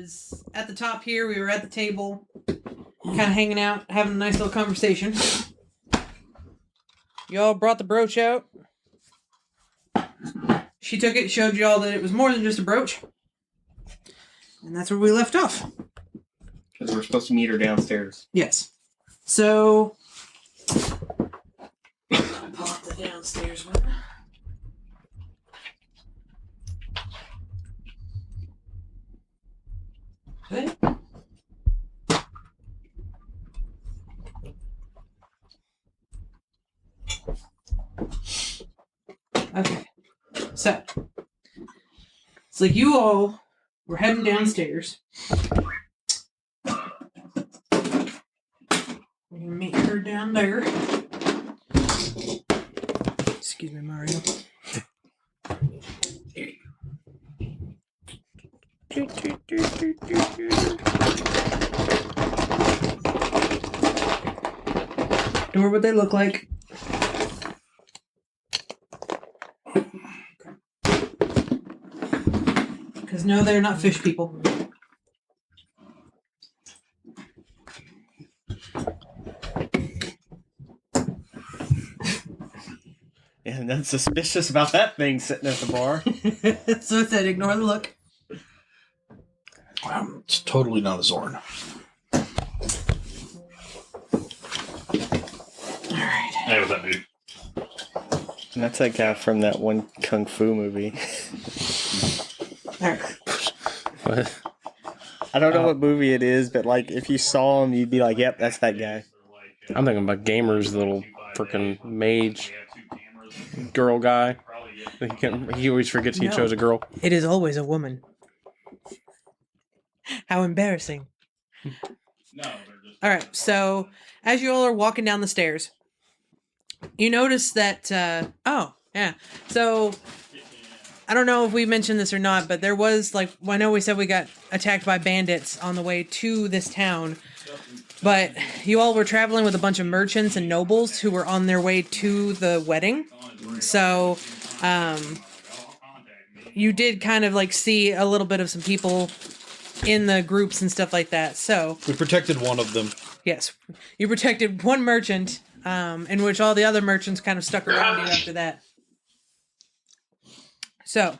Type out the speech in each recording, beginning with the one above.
was at the top here. We were at the table, kind of hanging out, having a nice little conversation. Y'all brought the brooch out. She took it, showed y'all that it was more than just a brooch. And that's where we left off. Because we're supposed to meet her downstairs. Yes. So, I'll pull up the downstairs one. Okay. Okay. So, it's like you all were heading downstairs. We can meet her down there. Excuse me, Mario. There you go. Door, what they look like. Because no, they're not fish people. Yeah, nothing suspicious about that thing sitting at the bar. So it said, ignore the look. It's totally not a Zorn. Alright. Hey, what's up, dude? And that's that guy from that one Kung Fu movie. Alright. What? I don't know what movie it is, but like if you saw him, you'd be like, yep, that's that guy. I'm thinking about Gamer's little freaking mage girl guy. He always forgets he No. chose a girl. It is always a woman. How embarrassing. Alright, so as you all are walking down the stairs, you notice that, oh, yeah. So, I don't know if we mentioned this or not, but there was, like, I know we said we got attacked by bandits on the way to this town, but you all were traveling with a bunch of merchants and nobles who were on their way to the wedding. So, you did kind of, like, see a little bit of some people in the groups and stuff like that. So, We protected one of them. yes, you protected one merchant, in which all the other merchants kind of stuck around you after that. So,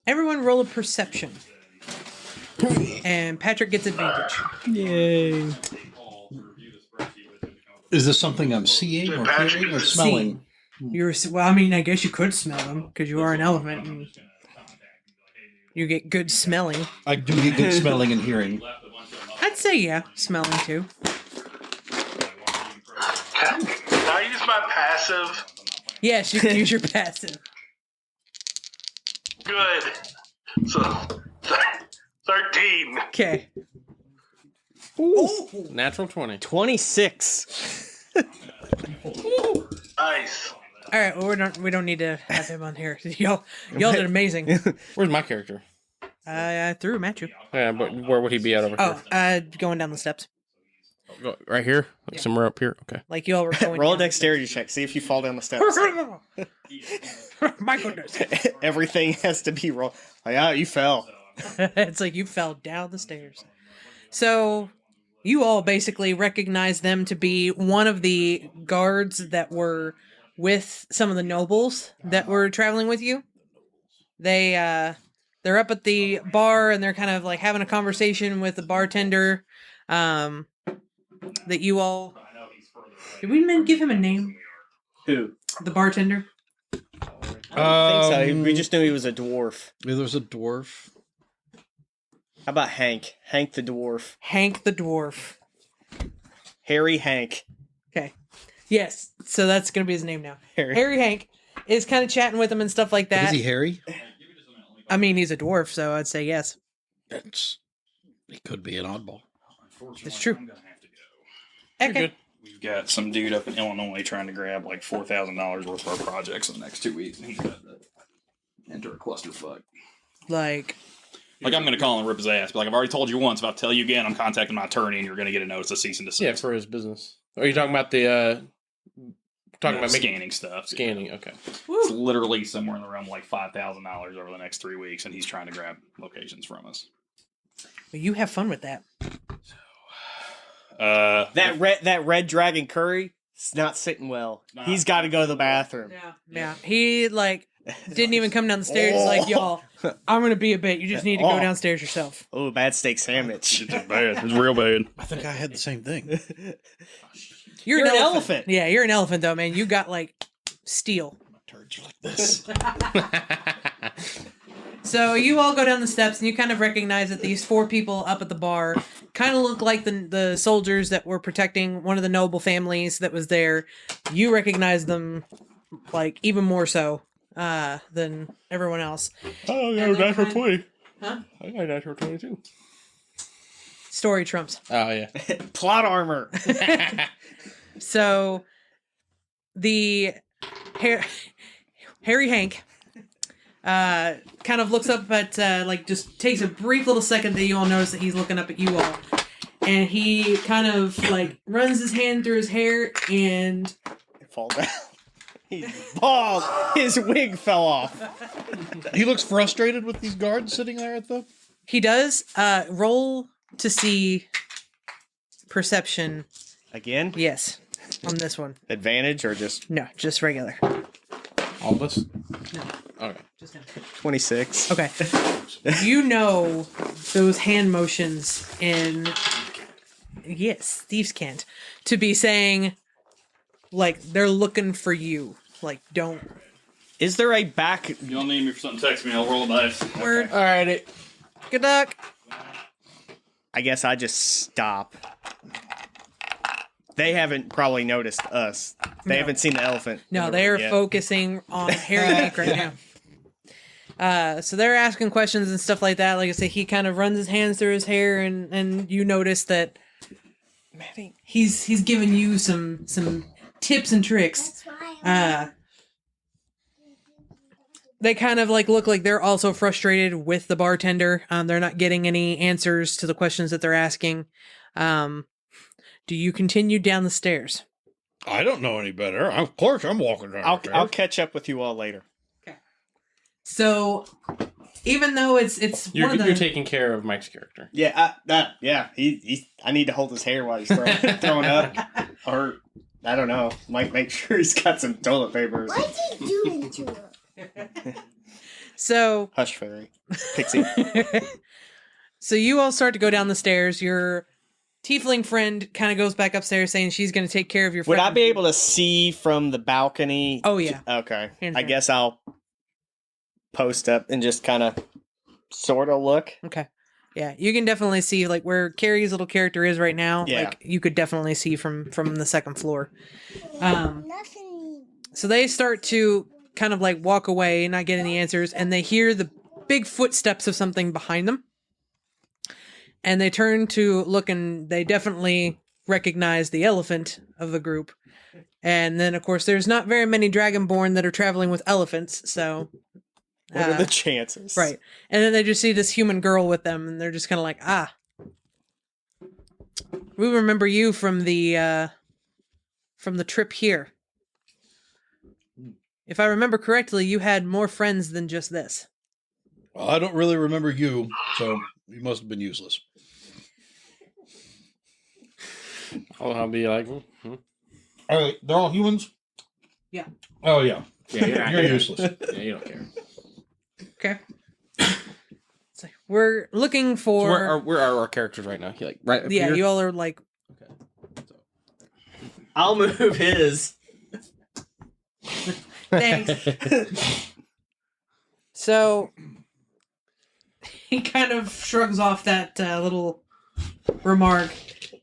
everyone roll a perception. And Patrick gets advantage. Yay. Is this something I'm seeing or hearing or smelling? Well, I mean, I guess you could smell them because you are an elephant and you get good smelling. I do get good smelling and hearing. I'd say, yeah, smelling too. Can I use my passive? Yes, you can use your passive. Good. So, 13. Okay. Natural 20. 26. Nice. All right. Well, we don't need to have him on here. Y'all did amazing. Where's my character? I threw him at you. Yeah, but where would he be at over here? Oh, going down the steps. Right here? Like somewhere up here? Okay. Like you all were going. Roll a down the dexterity check. See if you fall down the steps. steps. My goodness. Everything has to be rolled. Like, ah, you fell. It's like you fell down the stairs. So you all basically recognize them to be one of the guards that were with some of the nobles that were traveling with you. They're up at the bar and they're kind of like having a conversation with the bartender. That you all. Did we give him a name? Who? The bartender. I don't think so. We just knew he was a dwarf. There's a dwarf. How about Hank? Hank the dwarf. Hank the dwarf. Harry Hank. Okay. Yes. So that's gonna be his name now. Harry. Harry Hank is kind of chatting with him and stuff like that. Is he Harry? I mean, he's a dwarf, so I'd say yes. He could be an oddball. It's true. I'm gonna have to go. Okay. We've got some dude up in Illinois trying to grab like $4,000 worth of our projects in the next 2 weeks, and he's got to enter a clusterfuck. Like, I'm going to call him and rip his ass. But like I've already told you once, if I tell you again, I'm contacting my attorney, and you're going to get a notice of cease and desist. Yeah, for his business. Are you talking about the Talking about making scanning stuff. scanning. Okay. It's literally somewhere in the realm of like $5,000 over the next 3 weeks, and he's trying to grab locations from us. Well, you have fun with that. That red dragon curry, it's not sitting well. He's got to go to the bathroom. Yeah. He like didn't even come down the stairs. He's like, y'all, I'm gonna be a bit. You just need to go downstairs yourself. Oh, bad steak sandwich. It's bad. It's real bad. I think I had the same thing. You're an elephant. Yeah, you're an elephant though, man. You got like steel. Turds are like this. So you all go down the steps and you kind of recognize that these 4 people up at the bar kind of look like the soldiers that were protecting one of the noble families that was there. You recognize them like even more so than everyone else. Oh, yeah, natural 20. Huh? I got natural 22. Story trumps. Oh, yeah. Plot armor. So the Harry Hank kind of looks up at like just takes a brief little second that you all notice that he's looking up at you all, and he kind of like runs his hand through his hair and Fall down. He's bald. His wig fell off. He looks frustrated with these guards sitting there at the. he does roll to see perception. Again? Yes, on this one. Advantage or just No, just regular. All of us? Okay. Just him. 26? Okay. You know those hand motions in yes, thieves can't to be saying like they're looking for you. Like don't Is there a back? You'll need me for something, text me. I'll roll the dice. word. All right. Good luck. I guess I just stop. They haven't probably noticed us. They haven't seen the elephant. No, they're yet. focusing on Harry Hank right now. So they're asking questions and stuff like that. Like I say, he kind of runs his hands through his hair, and you notice that he's giving you some tips and tricks. They kind of like look like they're also frustrated with the bartender. They're not getting any answers to the questions that they're asking. Do you continue down the stairs? I don't know any better. Of course, I'm walking down. I'll catch up with you all later. So, even though it's You're, one of the you're taking care of Mike's character. Yeah, yeah. I need to hold his hair while he's throwing up, or I don't know. Might make sure he's got some toilet paper. What's he doing to her? so Hush, fairy, pixie. so you all start to go down the stairs. Your tiefling friend kind of goes back upstairs, saying she's going to take care of your Would friend. I be able to see from the balcony? Oh yeah. Okay. Hands I down. guess I'll post up and just kind of sort of look. Okay. Yeah, you can definitely see like where Carrie's little character is right now. Yeah. Like you could definitely see from the second floor. Nothing. So they start to kind of like walk away, not get any answers, and they hear the big footsteps of something behind them. And they turn to look, and they definitely recognize the elephant of the group. And then, of course, there's not very many Dragonborn that are traveling with elephants, so... What are the chances? Right. And then they just see this human girl with them, and they're just kind of like, ah. We remember you from the trip here. If I remember correctly, you had more friends than just this. Well, I don't really remember you, so you must have been useless. I'll be like, All right, they're all humans? Yeah. Oh, yeah. yeah, You're useless. Yeah, you don't care. Okay. So we're looking So for... where are our characters right now? He like right up yeah, here? you all are like... Okay. So, I'll move his. Thanks. So he kind of shrugs off that little remark.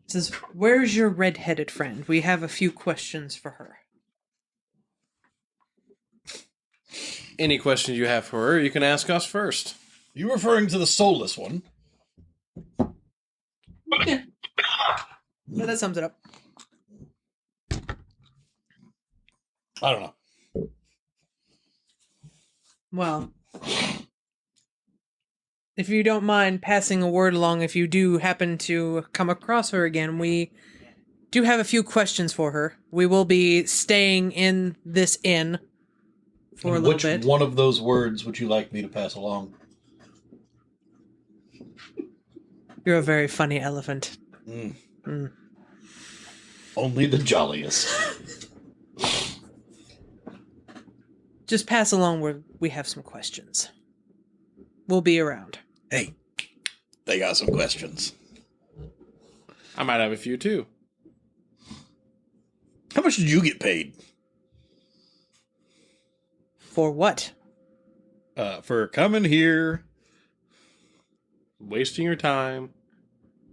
Says, "Where's your red-headed friend? We have a few questions for her." any questions you have for her, you can ask us first. You referring to the soulless one? Yeah, that sums it up. I don't know. Well, if you don't mind passing a word along, if you do happen to come across her again, we do have a few questions for her. We will be staying in this inn for a little Which bit. one of those words would you like me to pass along? You're a very funny elephant. Only the jolliest. Just pass along where we have some questions. We'll be around. Hey, they got some questions. I might have a few too. How much did you get paid? For what? For coming here. Wasting your time.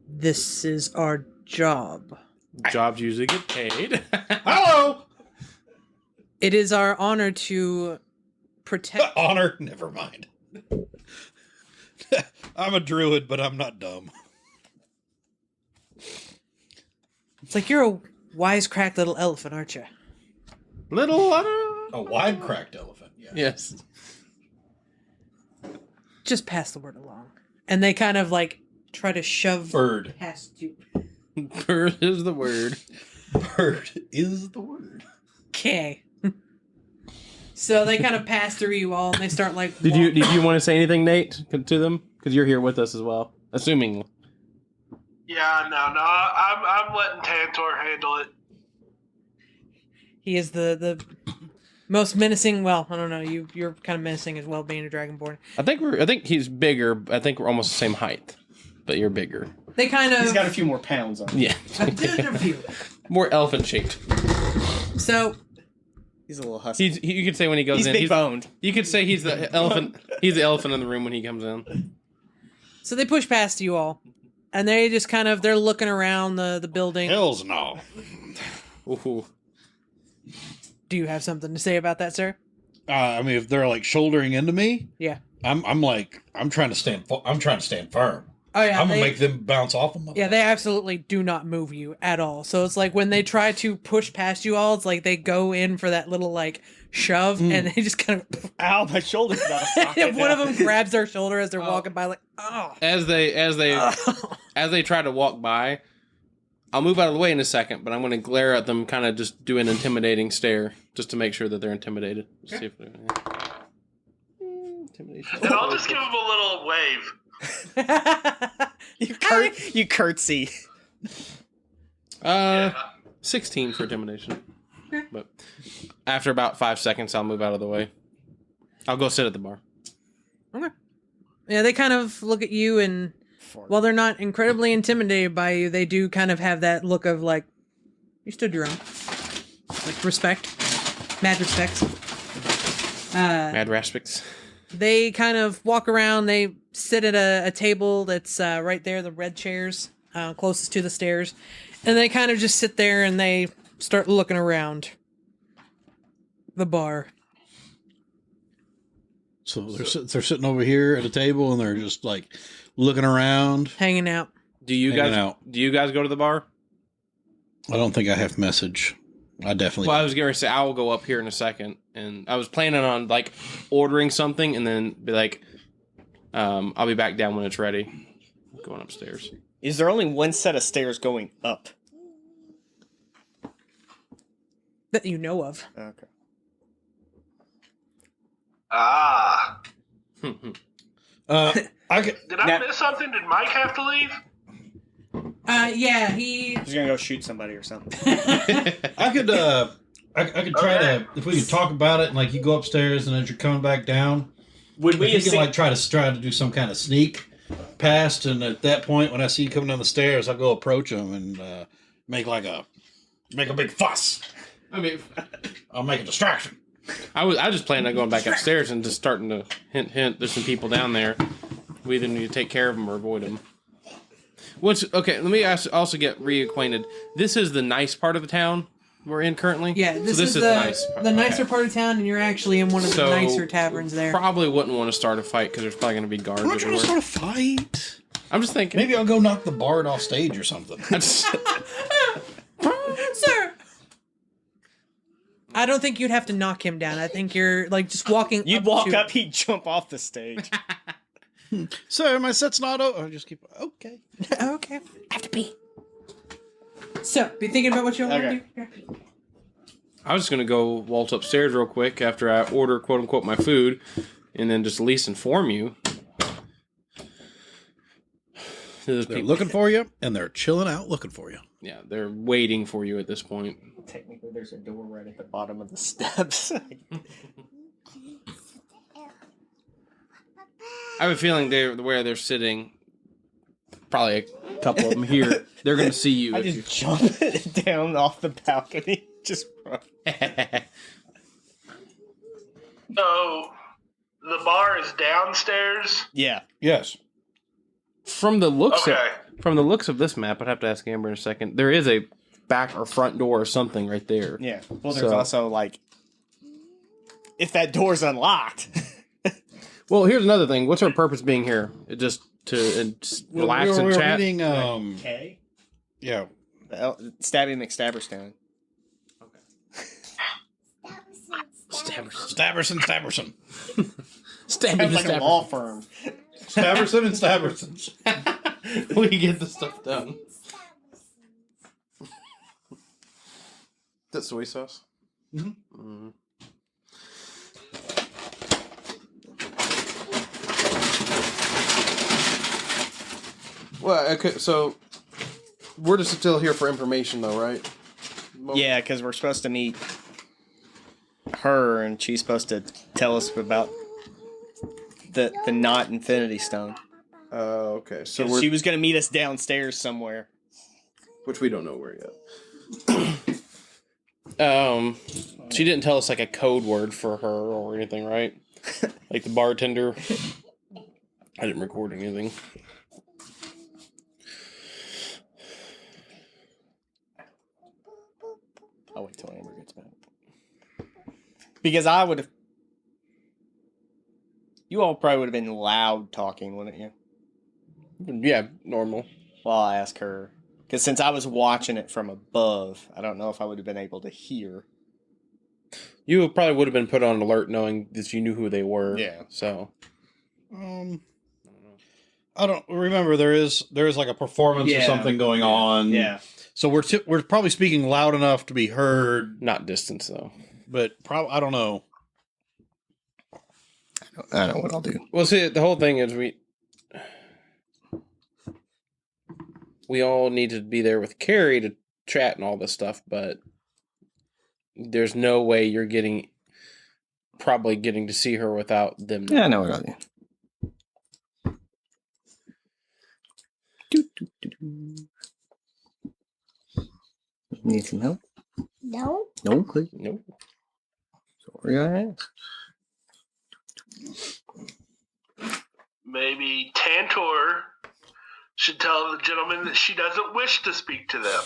This is our job. Jobs usually get paid. Hello! It is our honor to protect. Honor? Never mind. I'm a druid, but I'm not dumb. It's like you're a wisecracked little elephant, aren't you? Little. A wide cracked elephant, yeah. Yes. Just pass the word along. And they kind of like try to shove Bird. past you. Bird is the word. Bird is the word. Okay. So they kind of pass through you all, and they start like. Did you want to say anything, Nate, to them? Because you're here with us as well. Assuming. Yeah, no, I'm letting Tantor handle it. He is the most menacing. Well, I don't know. You're kind of menacing as well, being a dragonborn. I think he's bigger. I think we're almost the same height, but you're bigger. They kind of. He's got a few more pounds on him. Yeah. More elephant shaped. So He's a little husky. You could say when he goes He's in, big boned. you could say he's the elephant. He's the elephant in the room when he comes in. So they push past you all, and they just kind of they're looking around the building. Hells no. Ooh. Do you have something to say about that, sir? I mean, if they're like shouldering into me, Yeah. I'm trying to stand firm. Oh yeah. I'm gonna they- make them bounce off them. Yeah, they absolutely do not move you at all. So it's like when they try to push past you all, it's like they go in for that little like shove, and they just kind of. Ow, my shoulder's about to socket One of now. them grabs their shoulder as they're walking by, like, oh. As they try to walk by, I'll move out of the way in a second, but I'm going to glare at them, kind of just do an intimidating stare, just to make sure that they're intimidated. See if they're, intimidation. And I'll just give him a little wave. You curtsy. 16 for intimidation. But after about 5 seconds, I'll move out of the way. I'll go sit at the bar. Okay. Yeah, they kind of look at you, and while they're not incredibly intimidated by you, they do kind of have that look of like, you stood your own. Like respect. Mad respect. Mad Raspix. They kind of walk around, they sit at a table that's right there, the red chairs, closest to the stairs. And they kind of just sit there and they start looking around the bar. So they're sitting over here at a table and they're just like looking around. Hanging out. Do you guys go to the bar? I don't think I have message. I definitely. Well, I was going to say I will go up here in a second, and I was planning on like ordering something and then be like, I'll be back down when it's ready. Going upstairs. Is there only one set of stairs going up? That you know of. Okay. Ah. I could, Did I Now- miss something? Did Mike have to leave? Yeah, he... He's gonna go shoot somebody or something. I could try to, if we could talk about it, and like you go upstairs, and as you're coming back down, Would if we you have can seen... like try to do some kind of sneak past, and at that point, when I see you coming down the stairs, I'll go approach him and make a big fuss. I mean, I'll make a distraction. I was just planning on going back upstairs and just starting to hint. There's some people down there. We either need to take care of them or avoid them. Okay, let me also get reacquainted. This is the nice part of the town we're in currently. Yeah, this So is the nice part. the nicer part of town, and you're actually in one of the So, nicer taverns there. Probably wouldn't want to start a fight because there's probably going to be guards I'm not trying to everywhere. start a fight. I'm just thinking. Maybe I'll go knock the bard off stage or something. Sir! I don't think you'd have to knock him down. I think you're, like, just walking You'd up walk to up, he'd jump off the stage. Sir, my set's not over. Just keep. Okay. Okay. Have to pee. So, be thinking about what you want Okay. to do. I was just gonna go waltz upstairs real quick after I order quote unquote my food, and then just at least inform you. There's They're people- looking for you, and they're chilling out looking for you. Yeah, they're waiting for you at this point. Technically, there's a door right at the bottom of the steps. I have a feeling they're where they're sitting. Probably a couple of them here. They're gonna see you. I if just jump it down off the balcony. Just run. So, the bar is downstairs. Yeah. Yes. From the looks Okay. from the looks of this map, I'd have to ask Amber in a second. There is a back or front door or something right there. Yeah. Well, there's So- also like, if that door's unlocked. Well, here's another thing. What's our purpose being here? Just to relax we and were chat. reading, Okay. yeah. Stabbing McStabberstown. Stabberson. Stabbing Sounds like a law firm. Stabberson and Stabberson. We get the stuff done. That's soy sauce. Mm-hmm. Well, okay, so we're just still here for information, though, right? Yeah, because we're supposed to meet her, and she's supposed to tell us about the not Infinity Stone. Okay. So So she was going to meet us downstairs somewhere. which we don't know where yet. She didn't tell us like a code word for her or anything, right? Like the bartender. I didn't record anything. I'll wait till Amber gets back. Because I would have. You all probably would have been loud talking, wouldn't you? Yeah, normal. Well, I'll ask her. Because since I was watching it from above, I don't know if I would have been able to hear. You probably would have been put on alert knowing that you knew who they were. Yeah. So I don't remember. There is like a performance or Yeah. something going on. So we're probably speaking loud enough to be heard, not distance though. but I don't know. I know what I'll do. Well, see, the whole thing is we all need to be there with Carrie to chat and all this stuff, but there's no way you're probably getting to see her without them. Yeah, I know what I'll do. Need some help? No. No, please. Nope. Sorry, I asked. Maybe Tantor should tell the gentleman that she doesn't wish to speak to them.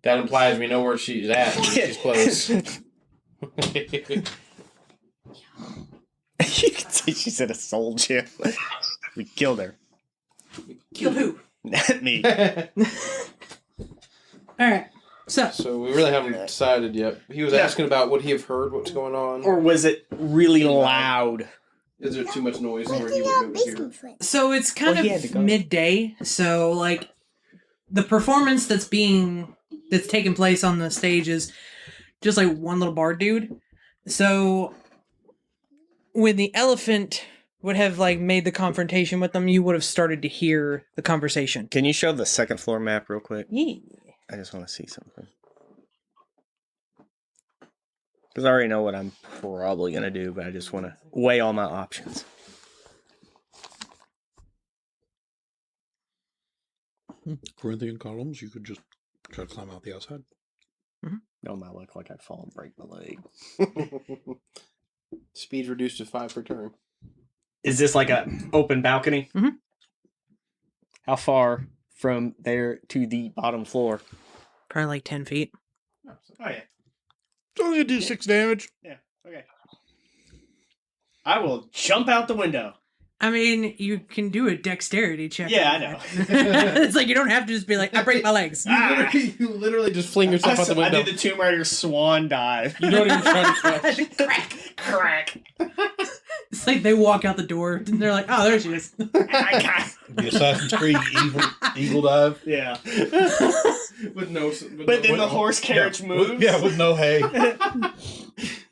That implies we know where she's at. And she's close. You can see she's in a soul gym. We killed her. Killed who? Not me. Alright. So, So we really haven't decided yet. He was asking about would he have heard what's going on? Or was it really loud? Is there too much noise What where do he you would have be able to hear? business with? so it's kind Well, he had to of go. midday. So, like, the performance that's taking place on the stage is just like one little bar dude. So, when the elephant would have like made the confrontation with them, you would have started to hear the conversation. Can you show the second floor map real quick? Yeah. I just want to see something. Because I already know what I'm probably going to do, but I just want to weigh all my options. Corinthian columns. You could just try to climb out the outside. No, might look like I'd fall and break my leg. Speed reduced to 5 per turn. Is this like a open balcony? Mhm. How far from there to the bottom floor? Probably like 10 feet. Oh, yeah. It's only a D6 damage. Yeah, okay. I will jump out the window. I mean, you can do a dexterity check. Yeah, on I know. that. It's like you don't have to just be like, I break my legs. You literally just fling yourself out the I window. did the Tomb Raider swan dive. You don't even try to catch. Crack. Crack. It's like they walk out the door and they're like, "Oh, there she is." The Assassin's Creed Eagle Dive. Yeah. With no. But then the horse carriage moves. With no hay.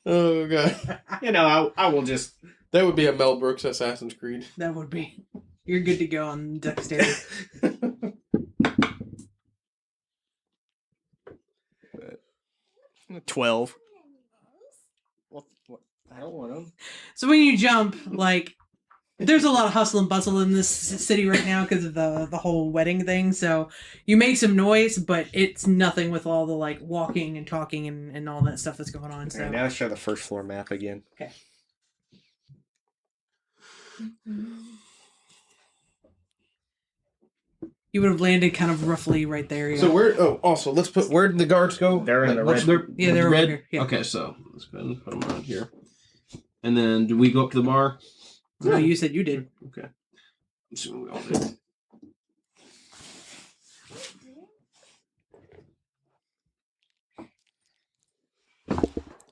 Oh god. You know, I will just. That would be a Mel Brooks Assassin's Creed. That would be. You're good to go on dexterity. 12. What? I don't want them. So when you jump, like, there's a lot of hustle and bustle in this city right now because of the whole wedding thing. So you make some noise, but it's nothing with all the like walking and talking and all that stuff that's going on. So Right, now show the first floor map again. okay. You would have landed kind of roughly right there. Yeah. So where? Oh, also let's put. Where did the guards go? They're in the what's red. Yeah, they're red. over here, yeah. Okay, so let's go ahead and put them around here. And then, do we go up to the bar? No, you said you did. Okay. I'm assuming we all did.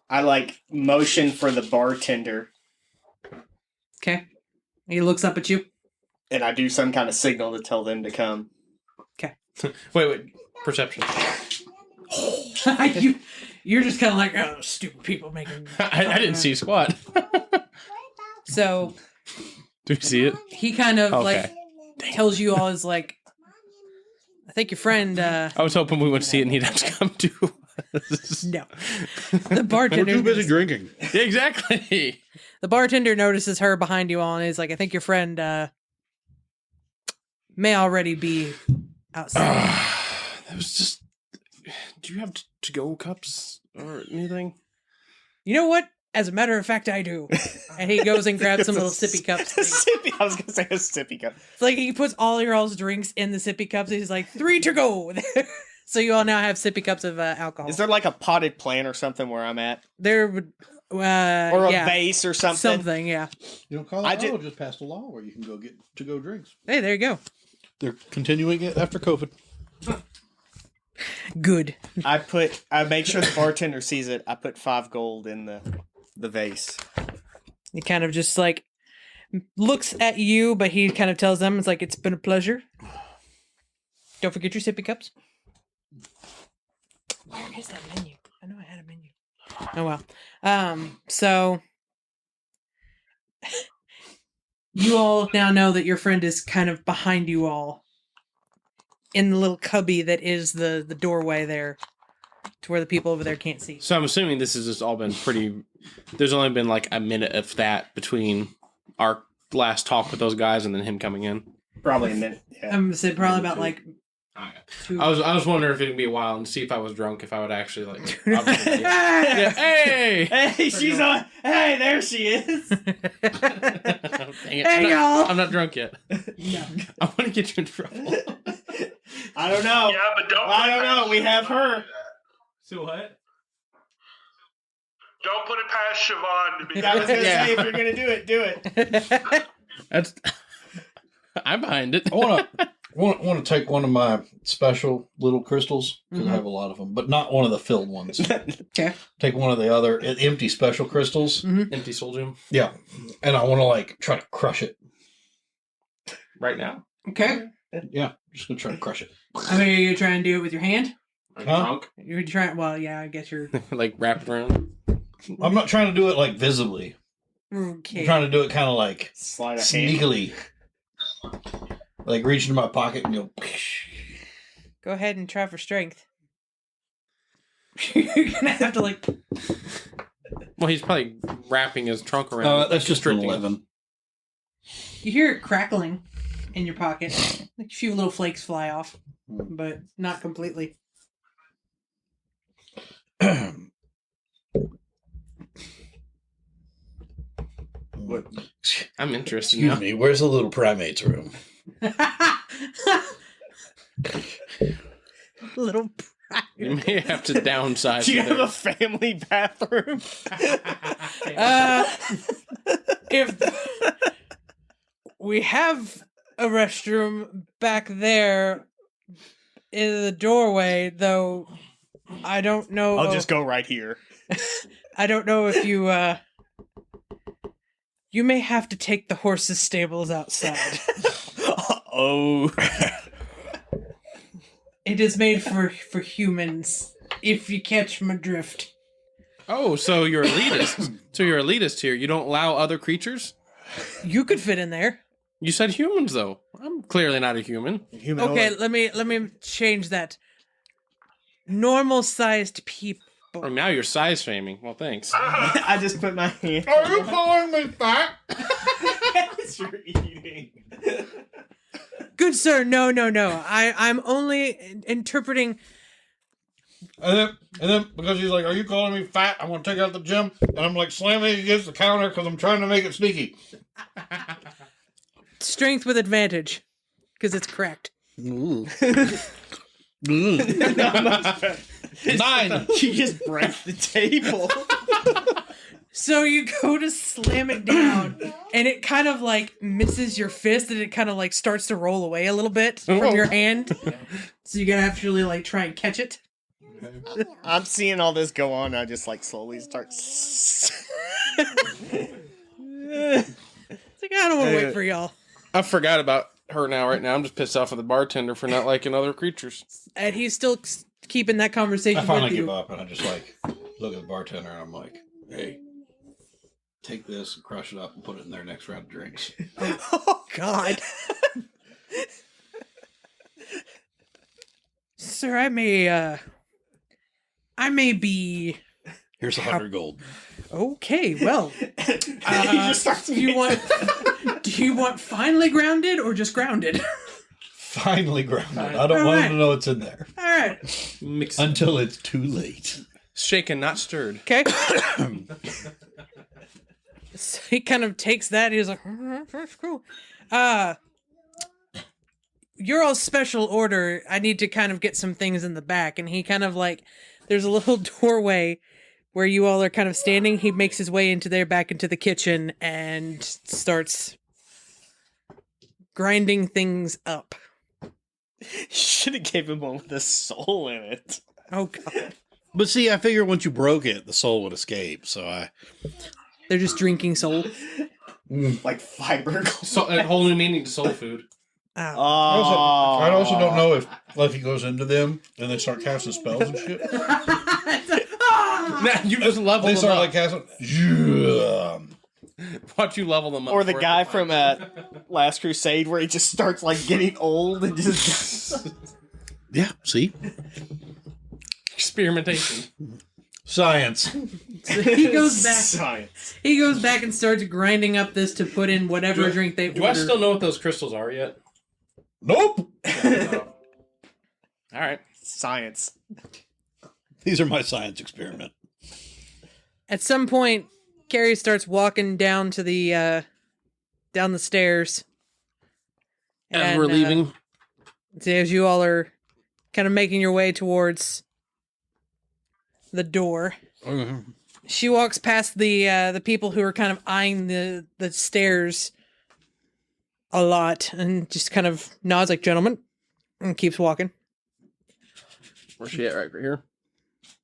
I like motion for the bartender, Okay. He looks up at you. and I do some kind of signal to tell them to come. Wait. Perception. You're just kind of like, oh, stupid people making. I didn't see squat. So Do you see it? he kind of Okay. like tells you all is like, I think your friend. I was hoping we would see it and he'd have to come too. No, the We're bartender. too busy drinking. Yeah, exactly. The bartender notices her behind you all and is like, I think your friend may already be outside. That was just. Do you have to-go cups or anything? You know what? As a matter of fact, I do. And he goes and grabs some little sippy cups. Sippy, I was gonna say a sippy cup. It's like he puts all your all's drinks in the sippy cups. He's like, 3 to go. So you all now have sippy cups of alcohol. Is there like a potted plant or something where I'm at, There would, or a yeah, vase or something? something, yeah. You don't call I it? ju- Just passed a law where you can go get to-go drinks. Hey, there you go. They're continuing it after COVID. Good. I make sure the bartender sees it. I put 5 gold in the vase. He kind of just like looks at you, but he kind of tells them, it's like, it's been a pleasure. Don't forget your sippy cups. Where is that menu? I know I had a menu. Oh well. So you all now know that your friend is kind of behind you all in the little cubby that is the doorway there to where the people over there can't see. So I'm assuming this has just all been pretty. There's only been like a minute of that between our last talk with those guys and then him coming in. Probably a minute. Yeah. I'm gonna say probably about like I was wondering if it'd be a while and see if I was drunk if I would actually like. Yeah, yeah. hey, Hey, she's on. Hey, there she is. Dang it. Hey, y'all. I'm not drunk yet. No. I want to get you in trouble. I don't know. Yeah, but don't. I don't know. We have her. So what? Don't put it past Siobhan to be. I was gonna Yeah. say, if you're gonna do it. That's. I'm behind it. I want to take one of my special little crystals because I have a lot of them, but not one of the filled ones. Okay. Take one of the other empty special crystals. Empty soul gem Yeah, and I want to like try to crush it. right now. Okay. Yeah, just gonna try to crush it. I mean, are you trying to do it with your hand? Like Huh? drunk, You're trying. Well, yeah, I guess you're. like wrapped around. I'm not trying to do it like visibly. Okay. I'm trying to do it kind of like Slide a hand. sneakily, like reach into my pocket and go. Go ahead and try for strength. You're gonna have to like. Well, he's probably wrapping his trunk around. That's just an constricting it. 11. You hear it crackling in your pocket. Like a few little flakes fly off, but not completely. What? I'm interested Excuse now. me, where's the little primates room? Little. You may have to downsize. Do you for have a that. family bathroom? If we have a restroom back there in the doorway, though, I don't know. I'll just go right here. I don't know if you You may have to take the horse's stables outside. Oh. It is made for humans, if you catch my drift. Oh, so you're elitist. So you're elitist here. You don't allow other creatures? You could fit in there. You said humans, though. I'm clearly not a human. Humanoid. Okay, let me change that. Normal-sized people. Oh, now you're size shaming. Well, thanks. I just put my hand. Are you calling me fat? As you're eating. Good sir, no. I'm only interpreting. And then because he's like, "Are you calling me fat? I want to take out the gym," and I'm like slamming against the counter because I'm trying to make it sneaky. Strength with advantage, because it's correct. Ooh. Ooh. 9. You just break the table. So you go to slam it down, and it kind of like misses your fist, and it kind of like starts to roll away a little bit from your hand. So you gotta actually like try and catch it. I'm seeing all this go on. I just like slowly start. It's like I don't want to wait for y'all. I forgot about her now. Right now, I'm just pissed off at the bartender for not liking other creatures. And he's still keeping that conversation I finally with you. give up and I just like look at the bartender and I'm like, "Hey, take this and crush it up and put it in their next round of drinks." Oh God. Sir, I may be Here's 100 gold. okay. Well, He just starts do you want finely grounded or just grounded? Finally grounded. I don't want them to know it's in there All right. Mix until it's too late. shaken, not stirred. Okay. So he kind of takes that. He's like, that's cool. You're all special order. I need to kind of get some things in the back. And he kind of like, there's a little doorway where you all are kind of standing. He makes his way into there, back into the kitchen, and starts grinding things up. You should have gave him one with a soul in it. Oh God. But see, I figure once you broke it, the soul would escape. So They're just drinking soul. Like fiber. So a whole new meaning to soul food. Oh. I also don't know if he goes into them and they start casting spells and shit. Nah, you just level They them start up. like casting. Yeah. Watch you level them up. Or the for guy it. from Last Crusade where he just starts like getting old and just. Yeah. See, experimentation. science. So he goes back. Science. He goes back and starts grinding up this to put in whatever drink they Do order. I still know what those crystals are yet? Nope. All right. Science. These are my science experiment. At some point, Carrie starts walking down to the down the stairs. As we're leaving. As you all are kind of making your way towards the door, she walks past the people who are kind of eyeing the stairs a lot, and just kind of nods like, "Gentlemen," and keeps walking. Where's she at? Right here.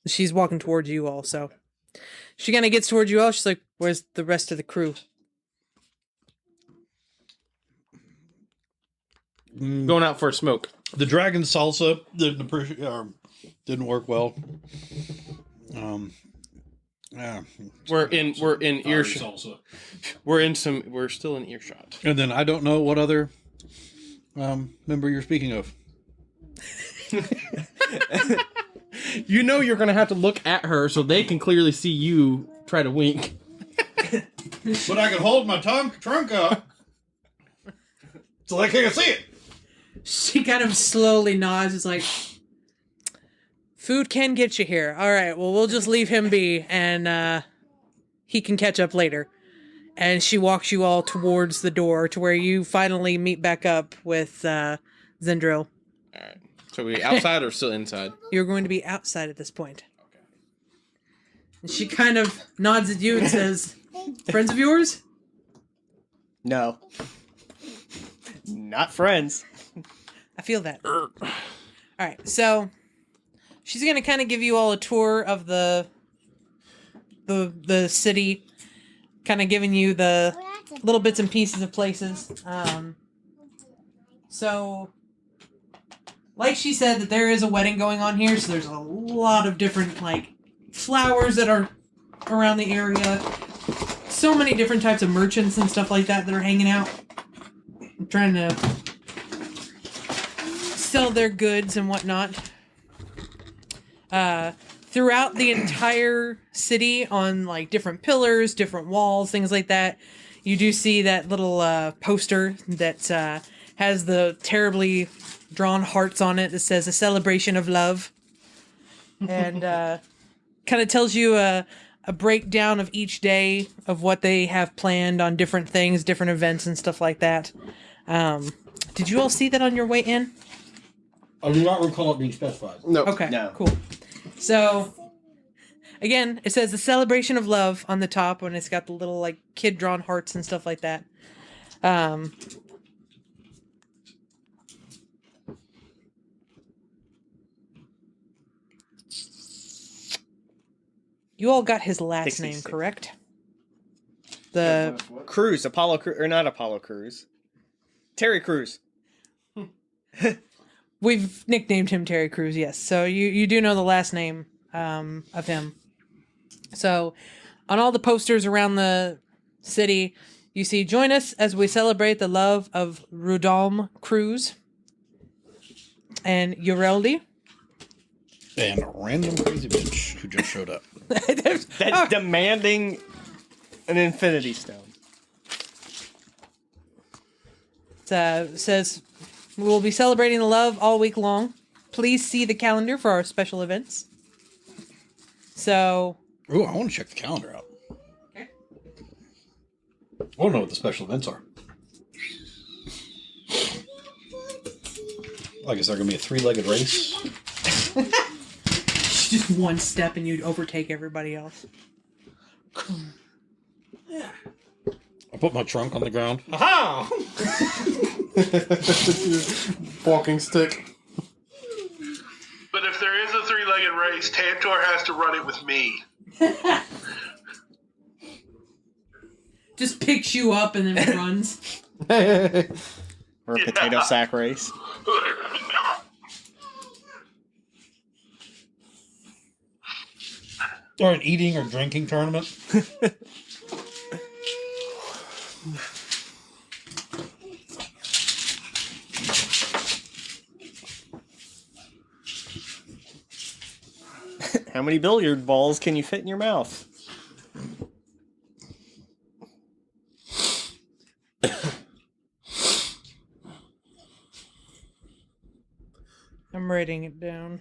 She's walking towards you all, so she kind of gets towards you all. She's like, "Where's the rest of the crew?" Going out for a smoke. The dragon salsa didn't work well. Yeah. We're in earshot. Salsa. We're still in earshot. And then I don't know what other member you're speaking of. You know you're gonna have to look at her so they can clearly see you try to wink. But I can hold my trunk up so they can't see it. She kind of slowly nods. It's like, food can get you here. All right, well, we'll just leave him be, and he can catch up later. And she walks you all towards the door to where you finally meet back up with Zendril. All right. So we outside or still inside? You're going to be outside at this point. Okay. And she kind of nods at you and says, "Friends of yours?" No. Not friends. I feel that. All right, so she's gonna kind of give you all a tour of the city, kind of giving you the little bits and pieces of places. So, like she said, that there is a wedding going on here, so there's a lot of different, like, flowers that are around the area. So many different types of merchants and stuff like that are hanging out. Trying to sell their goods and whatnot. Throughout the entire city, on like different pillars, different walls, things like that, you do see that little poster that has the terribly drawn hearts on it that says "A Celebration of Love," and kind of tells you a breakdown of each day of what they have planned on different things, different events, and stuff like that. Did you all see that on your way in? I do not recall it being specified. No. Okay, No. cool. So, again, it says "The Celebration of Love" on the top, and it's got the little, like, kid-drawn hearts and stuff like that. You all got his last name, 66. correct? The Cruz, Apollo Cruz, or not Apollo Cruz. Terry Cruz. We've nicknamed him Terry Crews, yes. So you do know the last name of him. So on all the posters around the city, you see, "Join us as we celebrate the love of Rudolm Cruz and Ureldi." And a random crazy bitch who just showed up. That's demanding an Infinity Stone. It says, "We will be celebrating the love all week long. Please see the calendar for our special events." So, Ooh, I want to check the calendar out. Okay. I want to know what the special events are. Like, is there going to be a 3-legged race? just one step and you'd overtake everybody else. I put my trunk on the ground. Aha! Walking stick. But if there is a three-legged race, Tantor has to run it with me. Just picks you up and then runs. Or a potato sack race. Or an eating or drinking tournament. How many billiard balls can you fit in your mouth? I'm writing it down.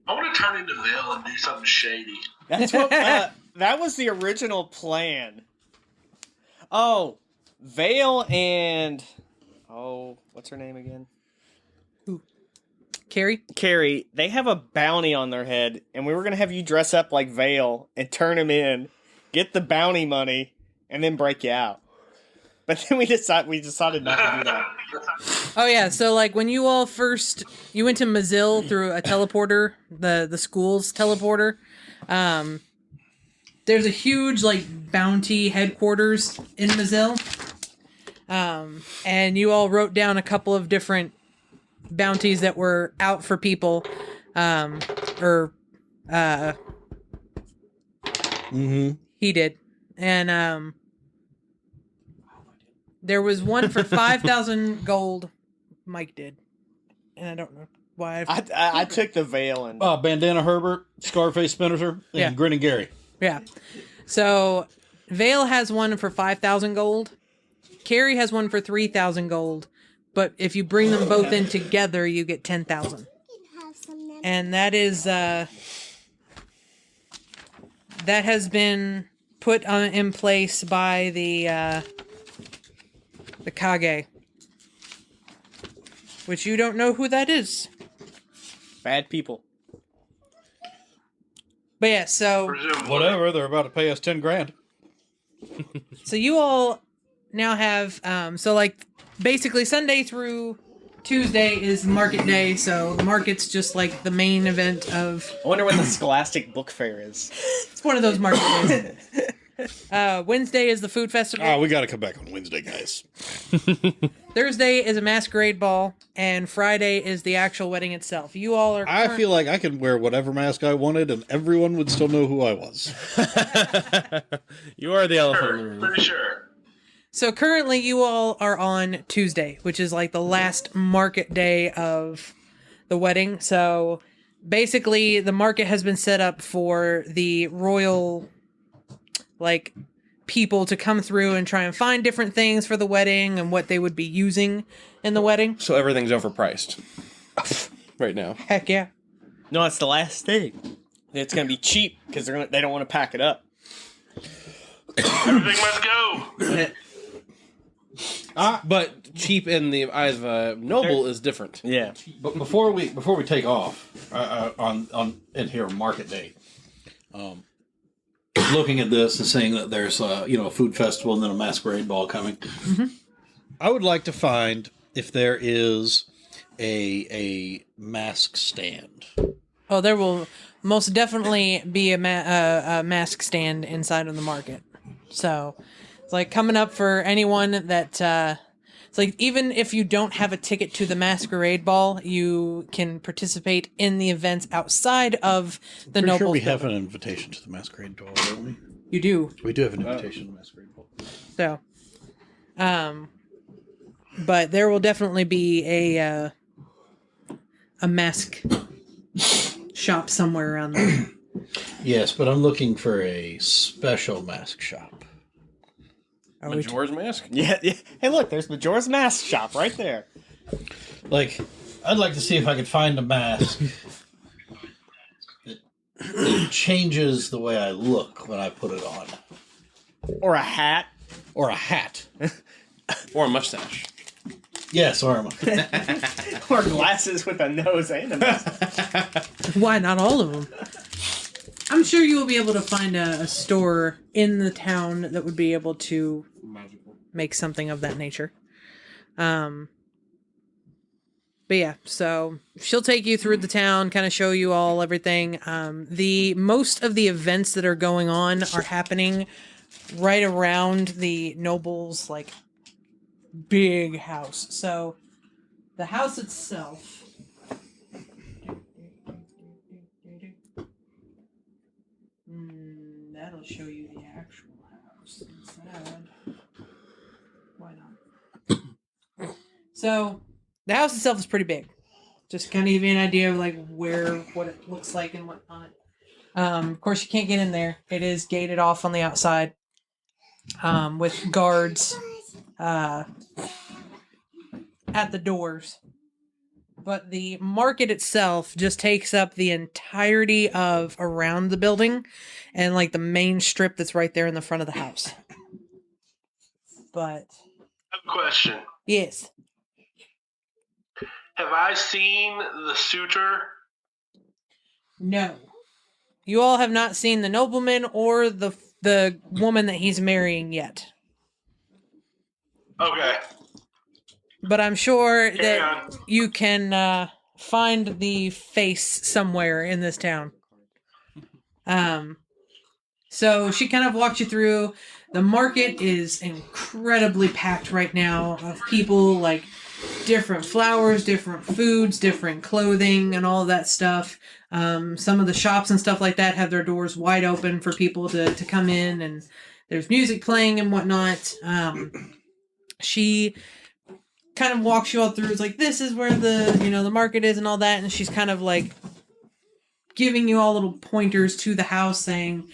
I want to turn into Vale and do something shady. That's what. That was the original plan. Oh, Vale and what's her name again? Carrie? Carrie. They have a bounty on their head, and we were gonna have you dress up like Vale and turn him in, get the bounty money, and then break you out. But then we decided not to do that. Oh yeah, so like when you all you went to Mazil through a teleporter, the school's teleporter. There's a huge like bounty headquarters in Mazil. And you all wrote down a couple of different bounties that were out for people. He did. And there was one for 5,000 gold. Mike did. And I don't know why. I took the Vale and Bandana Herbert, Scarface Spinner, and Yeah. Grinning Gary. Yeah. So Vale has one for 5,000 gold. Carrie has one for 3,000 gold. But if you bring them both in together, you get 10,000. And that is that has been put in place by the Kage, which you don't know who that is. Bad people. But yeah, so Presumably. Whatever, they're about to pay us $10,000. you all now have so like basically Sunday through Tuesday is market day, so the market's just like the main event of I wonder what the Scholastic Book Fair is. it's one of those market days. Wednesday is the food festival. Oh, we got to come back on Wednesday, guys. Thursday is a masquerade ball, and Friday is the actual wedding itself. You all are. I feel like I could wear whatever mask I wanted, and everyone would still know who I was. You are the elephant in the Sure, room. pretty sure. So currently, you all are on Tuesday, which is like the last market day of the wedding. So basically, the market has been set up for the royal, like, people to come through and try and find different things for the wedding and what they would be using in the wedding. So everything's overpriced right now. Heck yeah. No, it's the last day. It's gonna be cheap because they don't want to pack it up. Everything must go. But cheap in the eyes of a noble is different. Yeah. But before we take off on in here market day, looking at this and saying that there's a food festival and then a masquerade ball coming, I would like to find if there is a mask stand. Oh, there will most definitely be a mask stand inside of the market. So it's like coming up for anyone that it's like even if you don't have a ticket to the masquerade ball, you can participate in the events outside of the Pretty nobles. sure we have an invitation to the masquerade ball, don't we? You do. We do have an invitation to the masquerade ball. So, but there will definitely be a mask shop somewhere around there. Yes, but I'm looking for a special mask shop. Majora's Mask? Yeah. Hey, look, there's Majora's Mask shop right there. Like, I'd like to see if I could find a mask that changes the way I look when I put it on. Or a hat. Or a hat. Or a mustache. Yes, or a Or glasses with a nose and a mouth. Why not all of them? I'm sure you will be able to find a store in the town that would be able to make something of that nature. But yeah, so she'll take you through the town, kind of show you all everything. The most of the events that are going on are happening right around the noble's like big house. So the house itself. That'll show you the actual house inside. Why not? So the house itself is pretty big. Just kind of give you an idea of like what it looks like and whatnot. Of course, you can't get in there. It is gated off on the outside with guards at the doors. But the market itself just takes up the entirety of around the building and like the main strip that's right there in the front of the house. But I have a question. yes. Have I seen the suitor? No. You all have not seen the nobleman or the woman that he's marrying yet. Okay. But I'm sure Carry that on. you can find the face somewhere in this town. So she kind of walks you through. The market is incredibly packed right now of people, like different flowers, different foods, different clothing, and all that stuff. Some of the shops and stuff like that have their doors wide open for people to come in, and there's music playing and whatnot. She kind of walks you all through. It's like, this is where the market is and all that, and she's kind of like giving you all little pointers to the house, saying,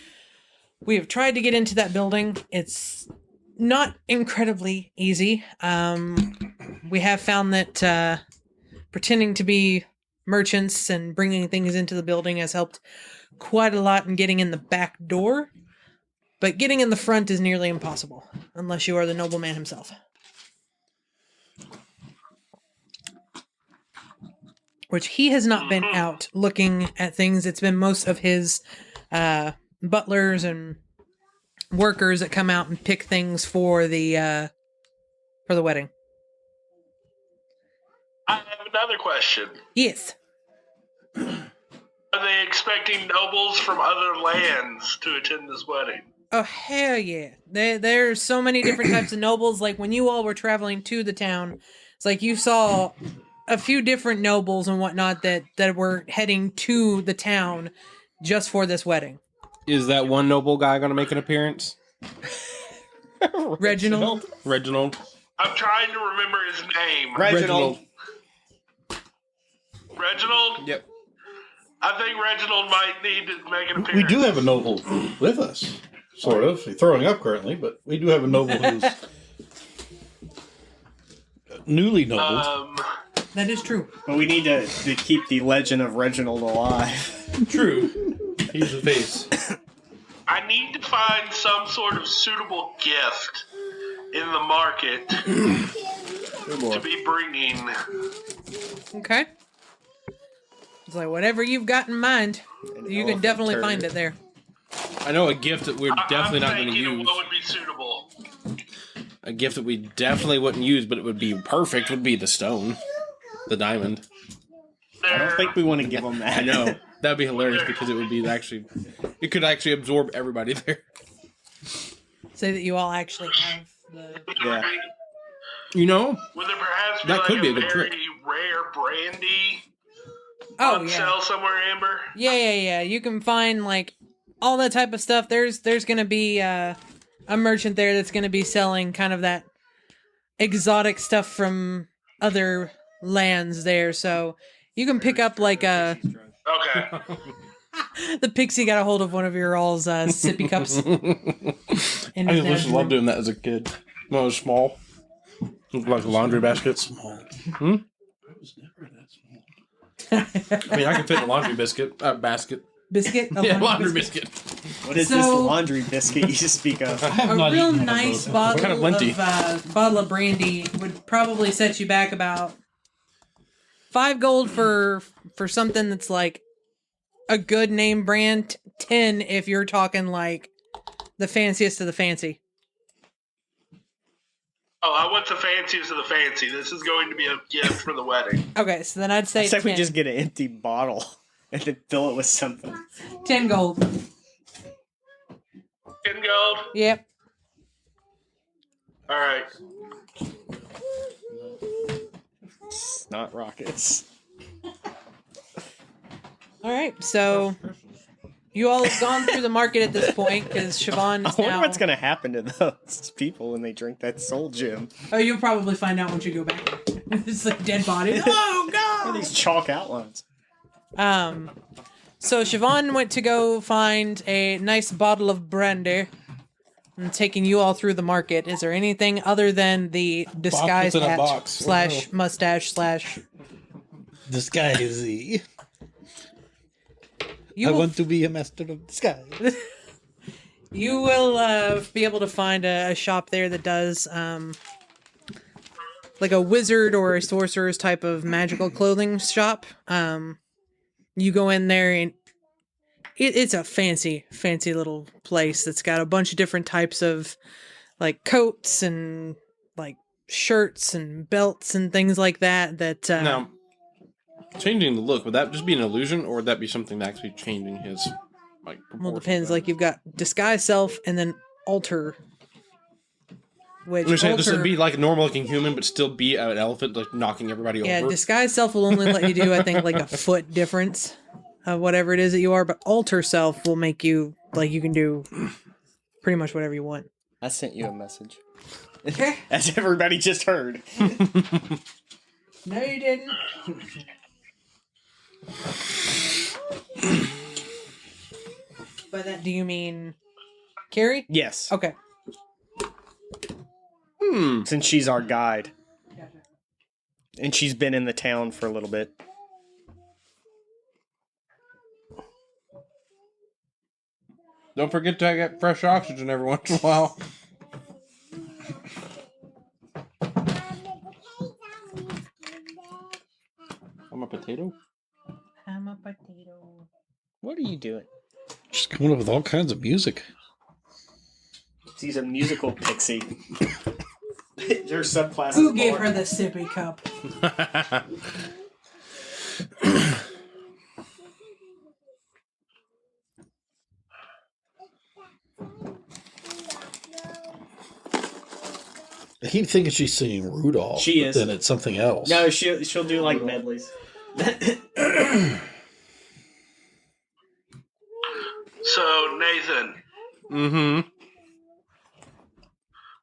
we have tried to get into that building. It's not incredibly easy. We have found that pretending to be merchants and bringing things into the building has helped quite a lot in getting in the back door, but getting in the front is nearly impossible unless you are the nobleman himself. which he has not been out looking at things. It's been most of his butlers and workers that come out and pick things for the wedding. I have another question. Yes. Are they expecting nobles from other lands to attend this wedding? Oh, hell yeah. There's so many different types of nobles. Like, when you all were traveling to the town, it's like you saw a few different nobles and whatnot that were heading to the town just for this wedding. Is that one noble guy going to make an appearance? Reginald? Reginald. I'm trying to remember his name. Reginald. Reginald? Yep. I think Reginald might need to make an We appearance. do have a noble with us, sort of. He's throwing up currently, but we do have a noble who's newly nobled. That is true. But we need to keep the legend of Reginald alive. True. He's the face. I need to find some sort of suitable gift in the market to be bringing. Okay. It's like, whatever you've got in mind, you can definitely find it there. I know a gift that we're definitely not going to thinking of use. what would be suitable. A gift that we definitely wouldn't use, but it would be perfect, would be the stone. The diamond. I don't think we want to give them that. I know. That'd be hilarious because it would be actually... It could actually absorb everybody there. Say that you all actually have the... Yeah. You know? Would there perhaps be That like could be a a good very trick. rare brandy Oh, on yeah. sale somewhere, Amber? Yeah. You can find, like, all that type of stuff. There's going to be a merchant there that's going to be selling kind of that exotic stuff from other lands there. So you can pick up, like, a... Okay. The pixie got a hold of one of your all's sippy cups. I used to love doing that as a kid. When I was small. Looked like a laundry basket. Small. Hmm? I was never that small. I mean, I can fit in a laundry basket. Biscuit? Yeah, laundry biscuit. What is So- this laundry biscuit you speak of? I have A not real eaten one of nice those. bottle kind of linty? bottle of brandy would probably set you back about 5 gold for something that's like a good name brand. 10 if you're talking like the fanciest of the fancy. Oh, I want the fanciest of the fancy. This is going to be a gift for the wedding. Okay, so then I'd say Except 10. we just get an empty bottle and then fill it with something. 10 gold. 10 gold? Yep. All right. It's not rockets. All right, so you all have gone through the market at this point because Siobhan I is wonder now... what's going to happen to those people when they drink that soul gem. Oh, you'll probably find out once you go back. It's like dead body. Oh, What God! are these chalk outlines? So Siobhan went to go find a nice bottle of brandy and taking you all through the market. Is there anything other than the disguise in a hat box. slash mustache slash... Disguise. You I will, want to be a master of disguise. you will be able to find a shop there that does like a wizard or a sorcerer's type of magical clothing shop. You go in there and it's a fancy little place that's got a bunch of different types of like coats and like shirts and belts and things like that. Now, changing the look, would that just be an illusion, or would that be something that actually changing his, like, well, proportions? depends. Like you've got disguise self and then alter. Which You're saying this alter, would be like a normal looking human, but still be an elephant, like knocking everybody yeah, over? disguise self will only let you do, I think, like a foot difference of whatever it is that you are, but alter self will make you, like, you can do pretty much whatever you want. I sent you a message. Okay. As everybody just heard. No, you didn't. By that, do you mean Carrie? Yes. Okay. Since she's our guide. And she's been in the town for a little bit. Don't forget to get fresh oxygen every once in a while. I'm a potato. I'm a potato. What are you doing? Just coming up with all kinds of music. She's a musical pixie. Her subclass. Who gave her the sippy cup? I keep thinking she's singing Rudolph. She but is. then it's something else. No, she'll do like medleys. So, Nathan, Mm-hmm.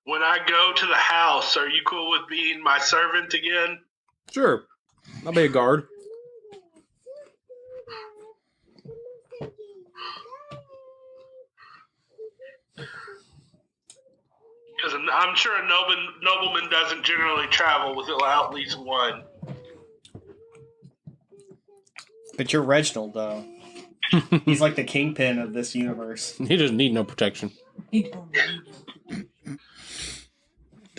when I go to the house, are you cool with being my servant again? Sure. I'll be a guard. Because I'm sure a nobleman doesn't generally travel without at least one. But you're Reginald, though. He's like the kingpin of this universe. He doesn't need no protection. The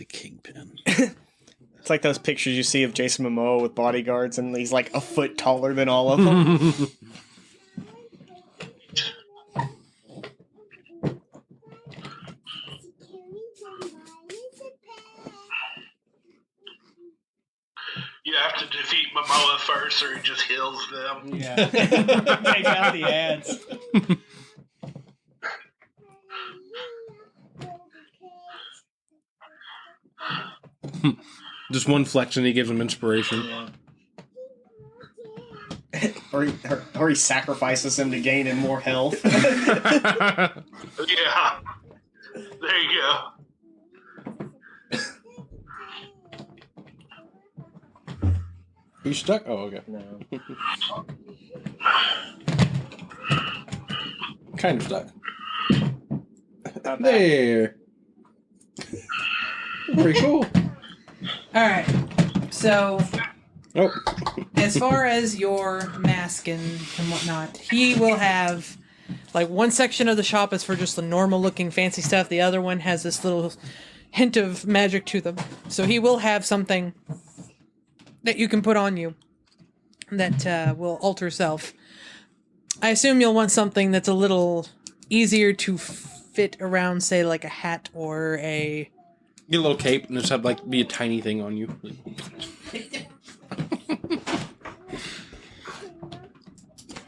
kingpin. It's like those pictures you see of Jason Momoa with bodyguards, and he's like a foot taller than all of them. You have to defeat Momoa first, or he just heals them. Yeah. Take out the ads. Just one flex and he gives him inspiration. Yeah. or he sacrifices him to gain him more health. Yeah. There you go. You stuck? Oh, okay. No. Kind of stuck. Not bad. There. Pretty cool. All right. So, Oh. as far as your mask and whatnot, he will have like one section of the shop is for just the normal looking fancy stuff. The other one has this little hint of magic to them. So he will have something that you can put on you that will alter self. I assume you'll want something that's a little easier to fit around, say, like a hat or a... Get a little cape and just have like be a tiny thing on you.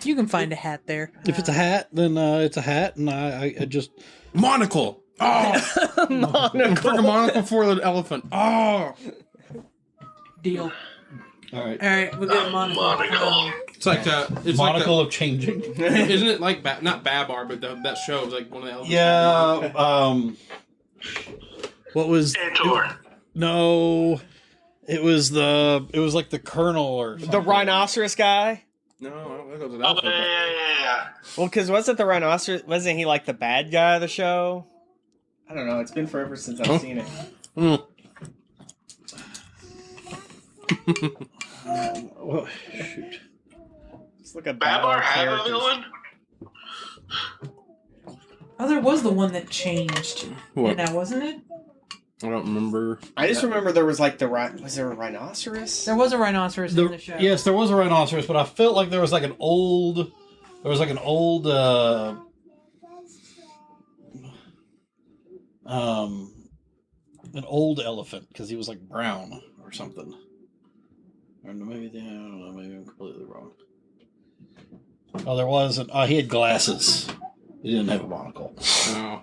You can find a hat there. If it's a hat, then it's a hat, and I just... Monocle! Oh! Monocle. Freaking monocle for the elephant. Oh! Deal. All right. All right, we'll get a monocle. It's like it's Monocle like of changing. isn't it like not Babar, but that show is like one of the elephants. Yeah. What was? Antor. No. It was like the colonel or something. The rhinoceros guy? No, I don't think it was an Oh, elephant. yeah. Well, because wasn't the rhinoceros, wasn't he like the bad guy of the show? I don't know. It's been forever since I've seen it. Mm. Well, shoot. Let's look at Babar have a characters. villain? Oh, there was the one that changed. What? Now, wasn't it? I don't remember. I just remember there was like was there a rhinoceros? There was a rhinoceros in the show. Yes, there was a rhinoceros, but I felt like there was like an old elephant because he was like brown or something. Or maybe I don't know. Maybe I'm completely wrong. Oh, there wasn't. He had glasses. He didn't have a monocle. Oh.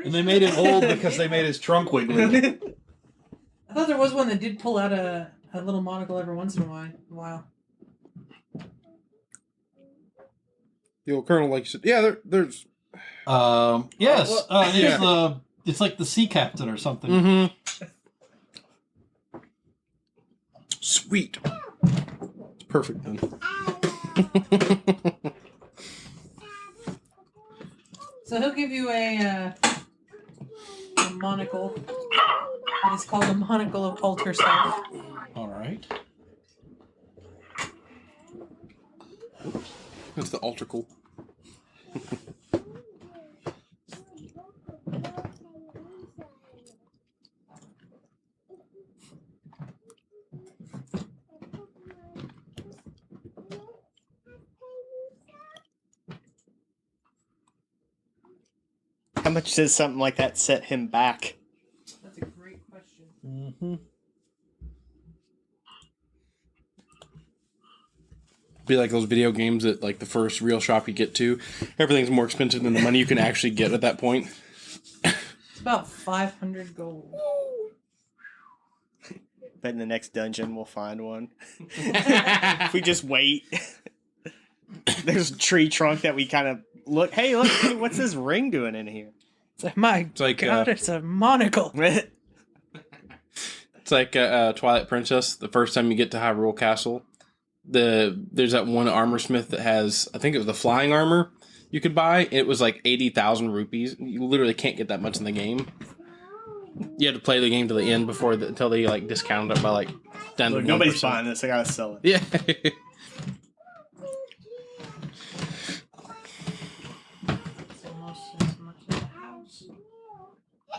And they made him old because they made his trunk wiggly. I thought there was one that did pull out a little monocle every once in a while. The old colonel, like you said. Yeah, there's. Yes. Yeah. It's like the sea captain or something. Mm-hmm. Sweet. It's perfect then. So he'll give you a monocle. And it's called a monocle of alter self. All right. That's the ultracle. How much does something like that set him back? That's a great question. Mm-hmm. Be like those video games that, like, the first real shop you get to, everything's more expensive than the money you can actually get at that point. It's about 500 gold. Bet in the next dungeon we'll find one. If we just wait. There's a tree trunk that we kind of look. Hey, look, what's this ring doing in here? It's like, my like, God, it's a monocle. It's like Twilight Princess. The first time you get to Hyrule Castle, there's that one armor smith that has, I think it was the flying armor you could buy. It was like 80,000 rupees. You literally can't get that much in the game. You had to play the game to the end until they like discounted it by like down to Look, 1%. nobody's buying this. I gotta sell it. Yeah. It's almost as much as a house.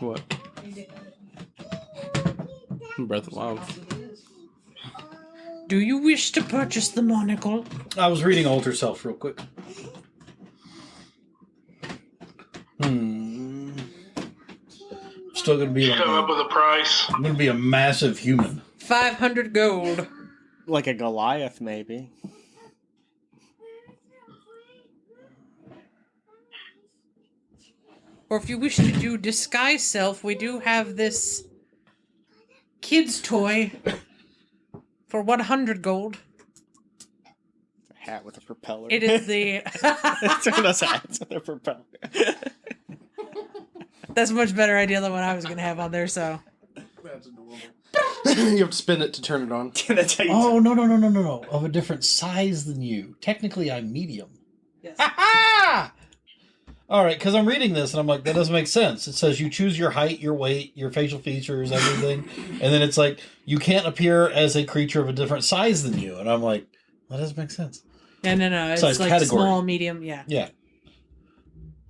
What? Breath of the Wild. Do you wish to purchase the monocle? I was reading Alter Self real quick. Still gonna be like Come up with a price. I'm gonna be a massive human. 500 gold. Like a Goliath, maybe. Or if you wish to do disguise self, we do have this kid's toy for 100 gold. A hat with a propeller. It is the... It's one of those hats with a propeller. That's a much better idea than what I was going to have on there, so... That's adorable. You have to spin it to turn it on. That's how you Oh, no. Of a different size than you. Technically, I'm medium. Yes. All right, because I'm reading this and I'm like, that doesn't make sense. It says you choose your height, your weight, your facial features, everything. And then it's like, you can't appear as a creature of a different size than you. And I'm like, that doesn't make sense. Yeah, no. It's Size like category. small, medium, yeah. Yeah.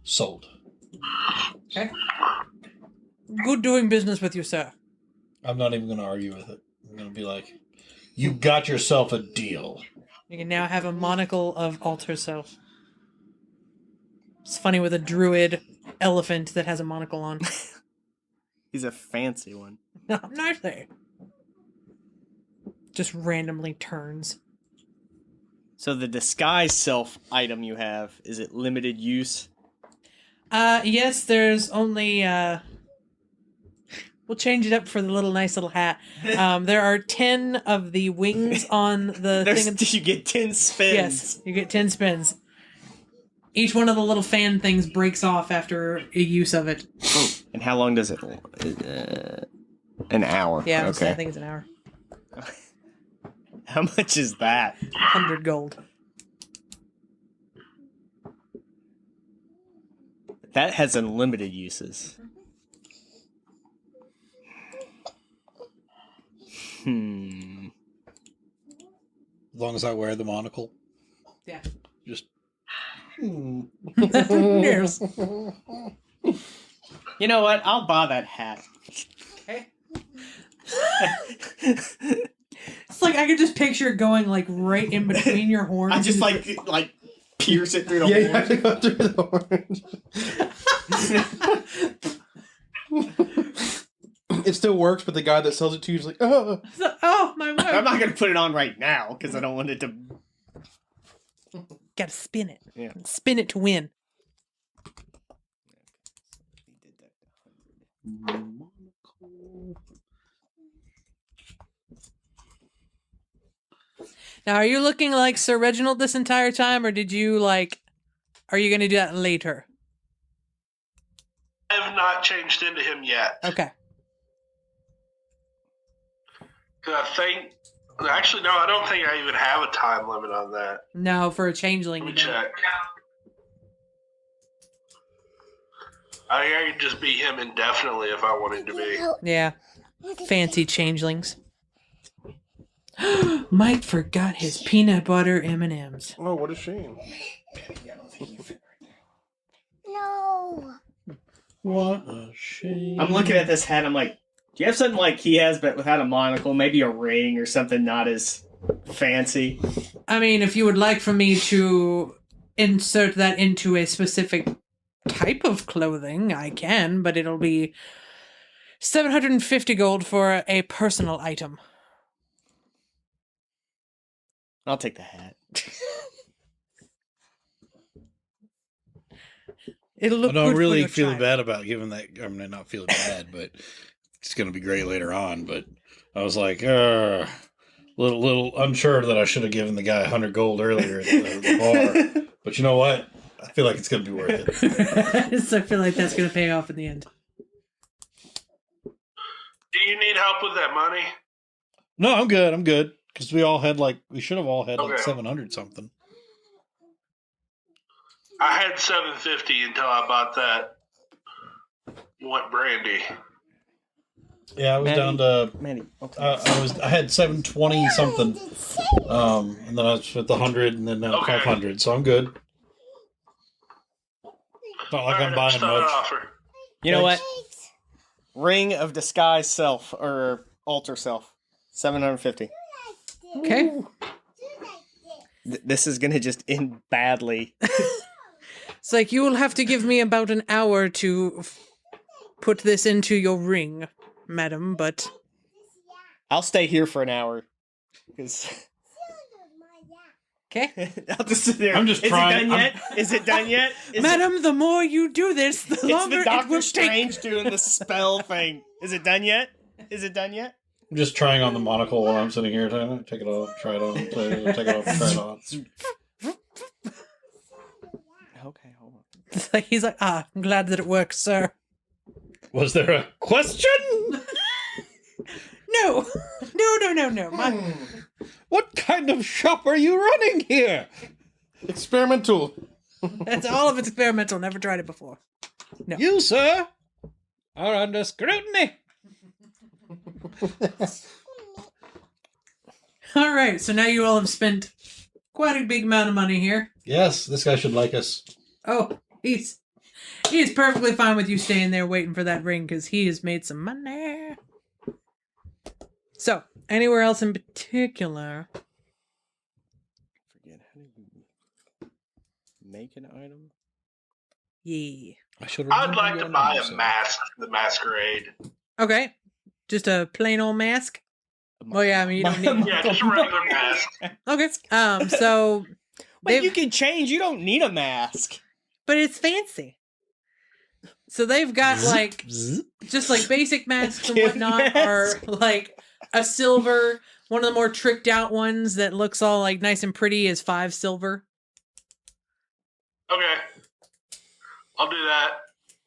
Sold. Okay. Good doing business with you, sir. I'm not even going to argue with it. I'm going to be like, you got yourself a deal. You can now have a monocle of Alter Self. It's funny with a druid elephant that has a monocle on. He's a fancy one. Nice there. Just randomly turns. So the disguise self item you have, is it limited use? Yes, there's only, we'll change it up for the nice little hat. There are 10 of the wings on the thing. You get 10 spins. Yes, you get 10 spins. Each one of the little fan things breaks off after a use of it. And how long does it? An hour. Yeah, Okay. I think it's an hour. How much is that? 100 gold. That has unlimited uses. As long as I wear the monocle. Yeah. Just. Yes. You know what? I'll buy that hat. Okay. It's like I could just picture it going like right in between your horns. I just like pierce it through the Yeah, you horn. have to go through the orange. It still works, but the guy that sells it to you is like, oh. Oh, my word. I'm not going to put it on right now because I don't want it to... Gotta spin it. Yeah. Spin it to win. Now, are you looking like Sir Reginald this entire time, or did you, are you going to do that later? I have not changed into him yet. Okay. I think... Actually, no, I don't think I even have a time limit on that. No, for a changeling. Let me you don't. check. I think I could just be him indefinitely if I wanted to be. Yeah. Fancy changelings. Mike forgot his peanut butter M&Ms. Oh, what a shame. No. What a shame. I'm looking at this hat, I'm like, do you have something like he has but without a monocle? Maybe a ring or something not as fancy? I mean, if you would like for me to insert that into a specific type of clothing, I can, but it'll be 750 gold for a personal item. I'll take the hat. It'll look I'm good really for your feeling child. bad about giving that. I mean, not feeling bad, but it's going to be great later on. But I was like, little unsure that I should have given the guy 100 gold earlier at the bar. But you know what? I feel like it's going to be worth it. So I feel like that's going to pay off in the end. Do you need help with that money? No, I'm good. I'm good. Because we should have all had like Okay. 700 something. I had 750 until I bought that. You want brandy? Yeah, I was down to. Manny, okay. I had 720 something. And then I was with the 100, and then now Okay. 500. So I'm good. Not like I'm buying Start much. offer. You know what? Ring of Disguise Self, or Alter Self. 750. Okay. This is going to just end badly. It's like, you will have to give me about an hour to put this into your ring, madam, but... I'll stay here for an hour. Because Okay. I'll just sit there. I'm just Is trying- it done yet? Is it done yet? Madam, the more you do this, the It's longer the it Doctor will take. Strange doing the spell thing. Is it done yet? Is it done yet? I'm just trying on the monocle while I'm sitting here. Take it off, try it on, take it off, try it on. Okay, hold on. It's like, he's like, I'm glad that it works, sir. Was there a question? No. No. What kind of shop are you running here? Experimental. That's all of it's experimental. Never tried it before. No. You, sir, are under scrutiny. All right, so now you all have spent quite a big amount of money here. Yes, this guy should like us. Oh, he is perfectly fine with you staying there waiting for that ring because he has made some money. So, anywhere else in particular? Forget how do you make an item? Yeah. I'd like to buy a mask for the masquerade. Okay. Just a plain old mask? Well, yeah, I mean, you don't need... Yeah, just a regular mask. Okay. So... Wait, they've- you can change. You don't need a mask. But it's fancy. So they've got, like... Just, like, basic masks and Kid whatnot are, like, a silver... One of the more tricked out ones that looks all, like, nice and pretty is 5 silver. Okay. I'll do that.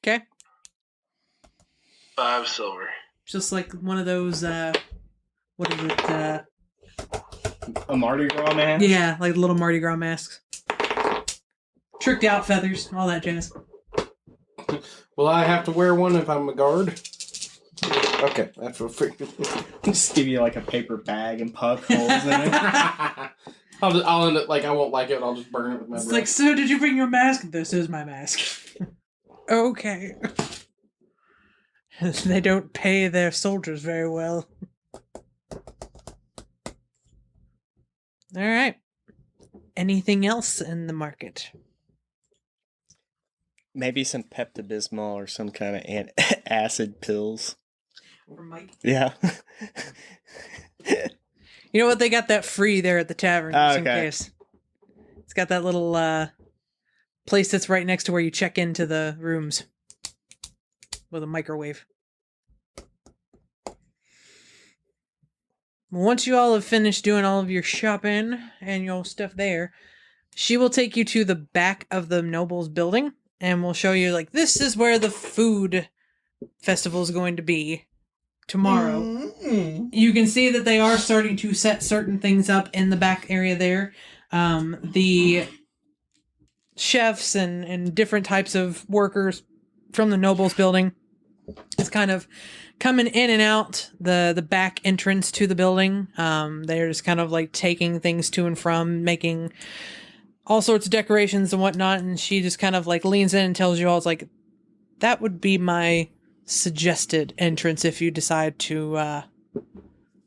Okay? 5 silver. Just like one of those, what is it, A Mardi Gras mask? yeah, like little Mardi Gras masks. Tricked out feathers, all that jazz. Will I have to wear one if I'm a guard? Okay, that's what figured. Just give you like a paper bag and poke holes in it. I'll end up like I won't like it. I'll just burn it with my It's breath. like, so did you bring your mask? This is my mask. Okay. They don't pay their soldiers very well. Alright. Anything else in the market? Maybe some Pepto-Bismol or some kind of acid pills. For Mike? Yeah. You know what? They got that free there at the tavern, just in Okay. case. It's got that little place that's right next to where you check into the rooms with a microwave. Once you all have finished doing all of your shopping and your stuff there, she will take you to the back of the Noble's building and will show you, like, this is where the food festival is going to be tomorrow. You can see that they are starting to set certain things up in the back area there. The chefs and different types of workers from the Noble's building is kind of coming in and out the back entrance to the building. They're just kind of like taking things to and from, making all sorts of decorations and whatnot. And she just kind of like leans in and tells you all, it's like, that would be my suggested entrance if you decide to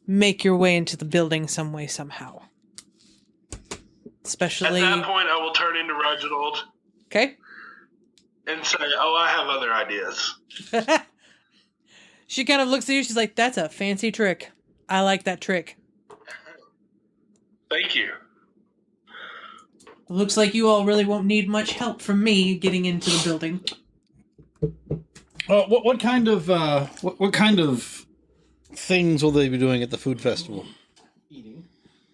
make your way into the building some way, somehow. At Especially... that point, I will turn into Reginald Okay. and say, "Oh, I have other ideas." She kind of looks at you. She's like, "That's a fancy trick. I like that trick." Thank you. Looks like you all really won't need much help from me getting into the building. What kind of what kind of things will they be doing at the food festival?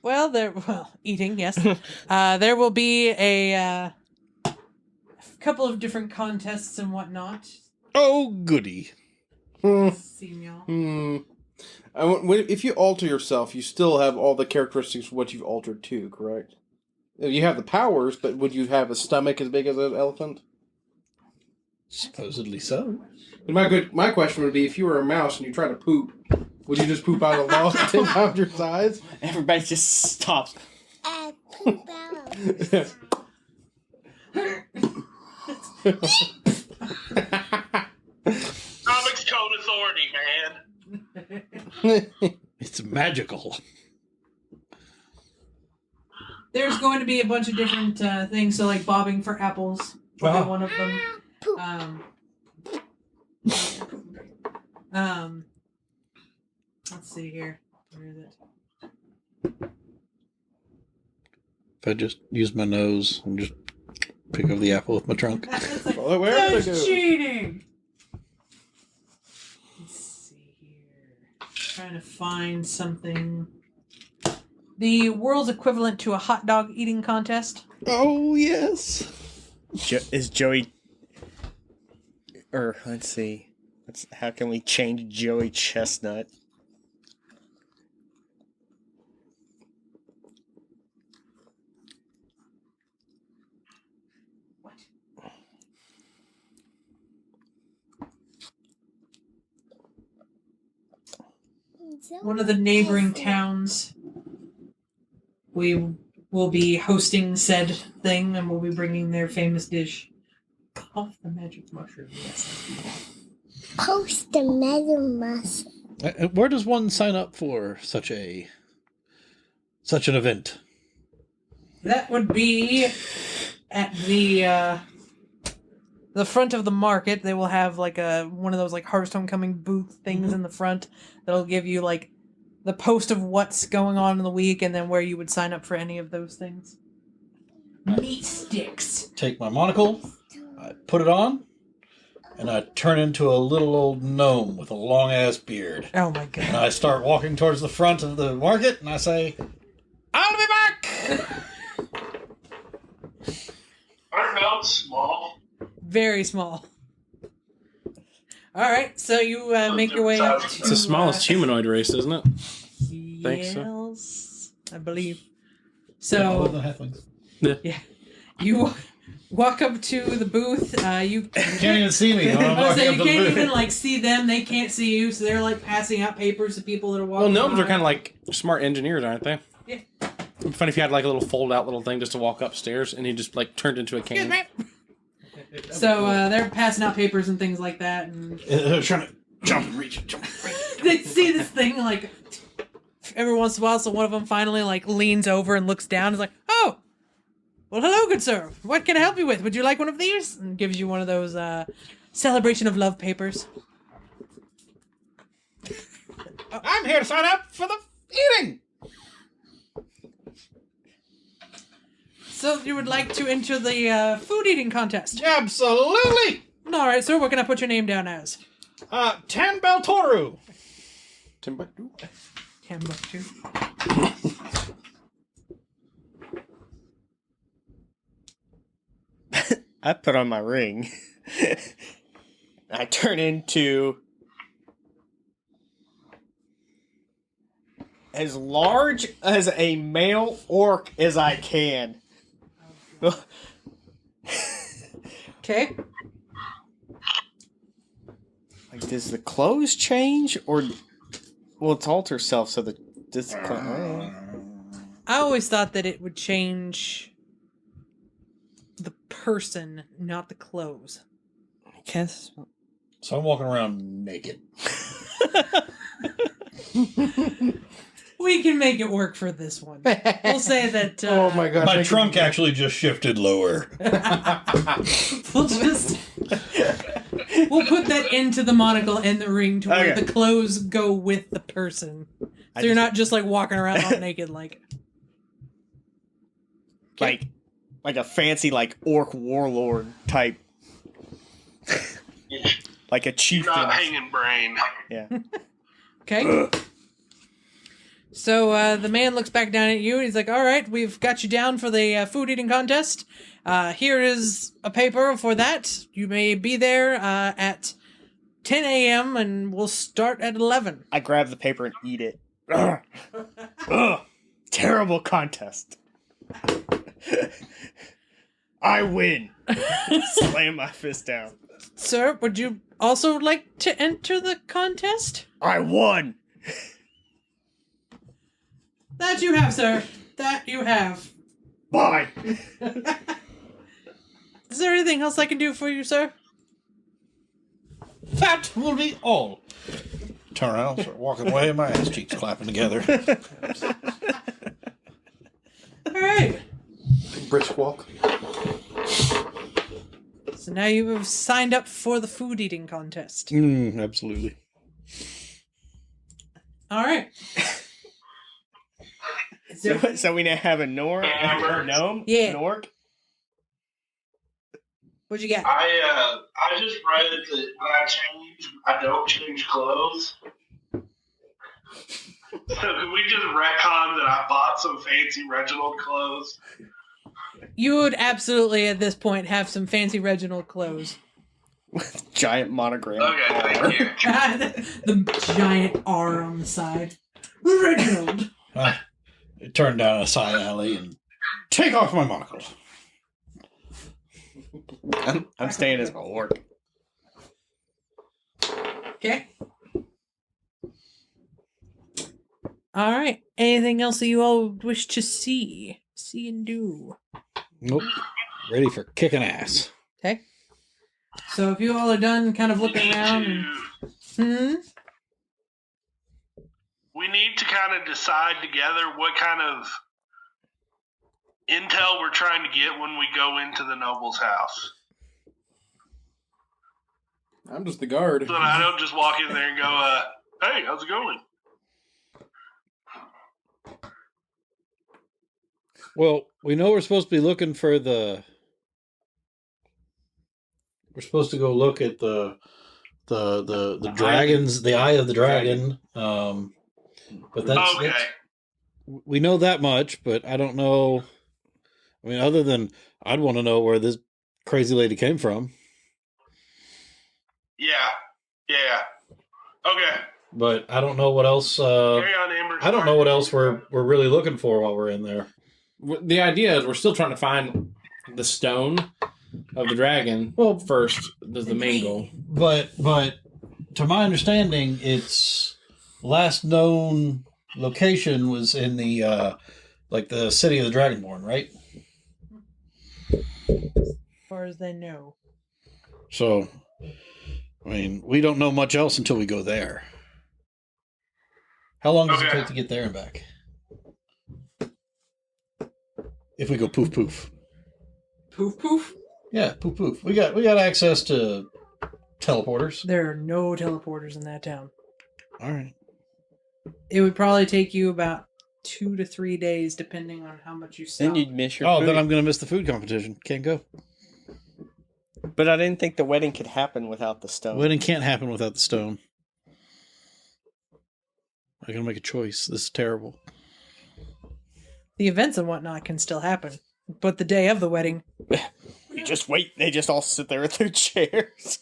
Well, eating, yes. There will be a couple of different contests and whatnot. Oh, goody. See y'all. If you alter yourself, you still have all the characteristics of what you've altered to, correct? You have the powers, but would you have a stomach as big as an elephant? Supposedly so. My question would be, if you were a mouse and you try to poop, would you just poop out a log 10 times your size? Everybody just stops. Poop out. Comics Code Authority, man. It's magical. There's going to be a bunch of different things, so like bobbing for apples will be one of them. Let's see here. Where is it? If I just use my nose and just pick up the apple with my trunk. That's like, Well, wherever they that's go. cheating! Let's see here. Trying to find something. The world's equivalent to a hot dog eating contest. Oh, yes. Is Joey... Or, let's see. How can we change Joey Chestnut? One of the neighboring towns. We will be hosting said thing, and we'll be bringing their famous dish. Off the magic mushroom, yes. Post the metal muscle. Where does one sign up for such an event? That would be at the front of the market. They will have like one of those like Harvest Homecoming booth things in the front that'll give you like the post of what's going on in the week and then where you would sign up for any of those things. Meat sticks. Take my monocle, I put it on, and I turn into a little old gnome with a long-ass beard. Oh my And god. I start walking towards the front of the market, and I say, "I'll be back!" Our mouth's small. Very small. Alright, so you make your way up to... It's the smallest humanoid race, isn't it? Think so. Yes, I believe. All So... of the halflings. Yeah. You walk up to the booth. You Can't even see me. When I'm I was walking saying, up you to the can't booth. even like see them. They can't see you, so they're like passing out papers to people that are Well, walking. gnomes by. are kind of like smart engineers, aren't they? Yeah. It'd be funny if you had like a little fold-out little thing just to walk upstairs, and he just like turned into a cane. So they're passing out papers and things like that, and They're trying to jump and reach. they see this thing like every once in a while. So one of them finally like leans over and looks down. And is like, "Oh, well, hello, good sir. What can I help you with? Would you like one of these?" And gives you one of those celebration of love papers. I'm here to sign up for the eating. So you would like to enter the food eating contest? Absolutely. All right, sir. What can I put your name down as? Tan Beltoru. Timbuktu. Timbuktu. I put on my ring. I turn into as large as a male orc as I can. Okay. Like, does the clothes change, or well, it's alter self so that this? I always thought that it would change the person, not the clothes. I guess. So I'm walking around naked. We can make it work for this one. We'll say that. Oh my god! My trunk actually just shifted lower. We'll just We'll put that into the monocle and the ring to where Okay. the clothes go with the person. So you're not just like walking around all naked like. like a fancy like orc warlord type, like a You're chieftain. not hanging brain. Yeah. Okay. So the man looks back down at you and he's like, all right, we've got you down for the food eating contest. Here is a paper for that. You may be there at 10 a.m. and we'll start at 11. I grab the paper and eat it. Ugh. Ugh. Terrible contest. I win. Slam my fist down. Sir, would you also like to enter the contest? I won. That you have, sir. That you have. Bye. Is there anything else I can do for you, sir? That will be all. Turn around, start walking away, and my ass cheeks clapping together. All right. Brisk walk. So now you have signed up for the food eating contest. Absolutely. All right. Is there- So we now have a gnome? Yeah. Nork? What'd you got? I just read that when I don't change clothes. So can we just retcon that I bought some fancy Reginald clothes? You would absolutely, at this point, have some fancy Reginald clothes. Giant monogram. Okay, thank you. The giant R on the side. Reginald. I turn down a side alley and take off my monocle. I'm staying as an orc. Okay. All right. Anything else that you all wish to see and do? Nope. Ready for kicking ass. Okay. So if you all are done kind of looking around and... We need to kind of decide together what kind of intel we're trying to get when we go into the noble's house. I'm just the guard. So that I don't just walk in there and go, hey, how's it going? Well, we know we're supposed to be looking for the. We're supposed to go look at the dragons, the eye of the dragon. But that's we know that much, but I don't know. I mean, other than I'd want to know where this crazy lady came from. Yeah. Okay. But I don't know what else. Carry on, Amber. I don't know what else we're really looking for while we're in there. The idea is we're still trying to find the stone of the dragon. Well, first, there's the main goal. But to my understanding, its last known location was in the like the city of the Dragonborn, right? As far as they know. So, I mean, we don't know much else until we go there. How long does it take to get there and back? If we go poof poof. Poof poof? Yeah, poof poof. We got access to teleporters. There are no teleporters in that town. All right. It would probably take you about 2 to 3 days, depending on how much you sell. Then you'd miss your Oh, food. then I'm going to miss the food competition. Can't go. But I didn't think the wedding could happen without the stone. Wedding can't happen without the stone. I gotta make a choice. This is terrible. The events and whatnot can still happen, but the day of the wedding, You just wait. They just all sit there at their chairs.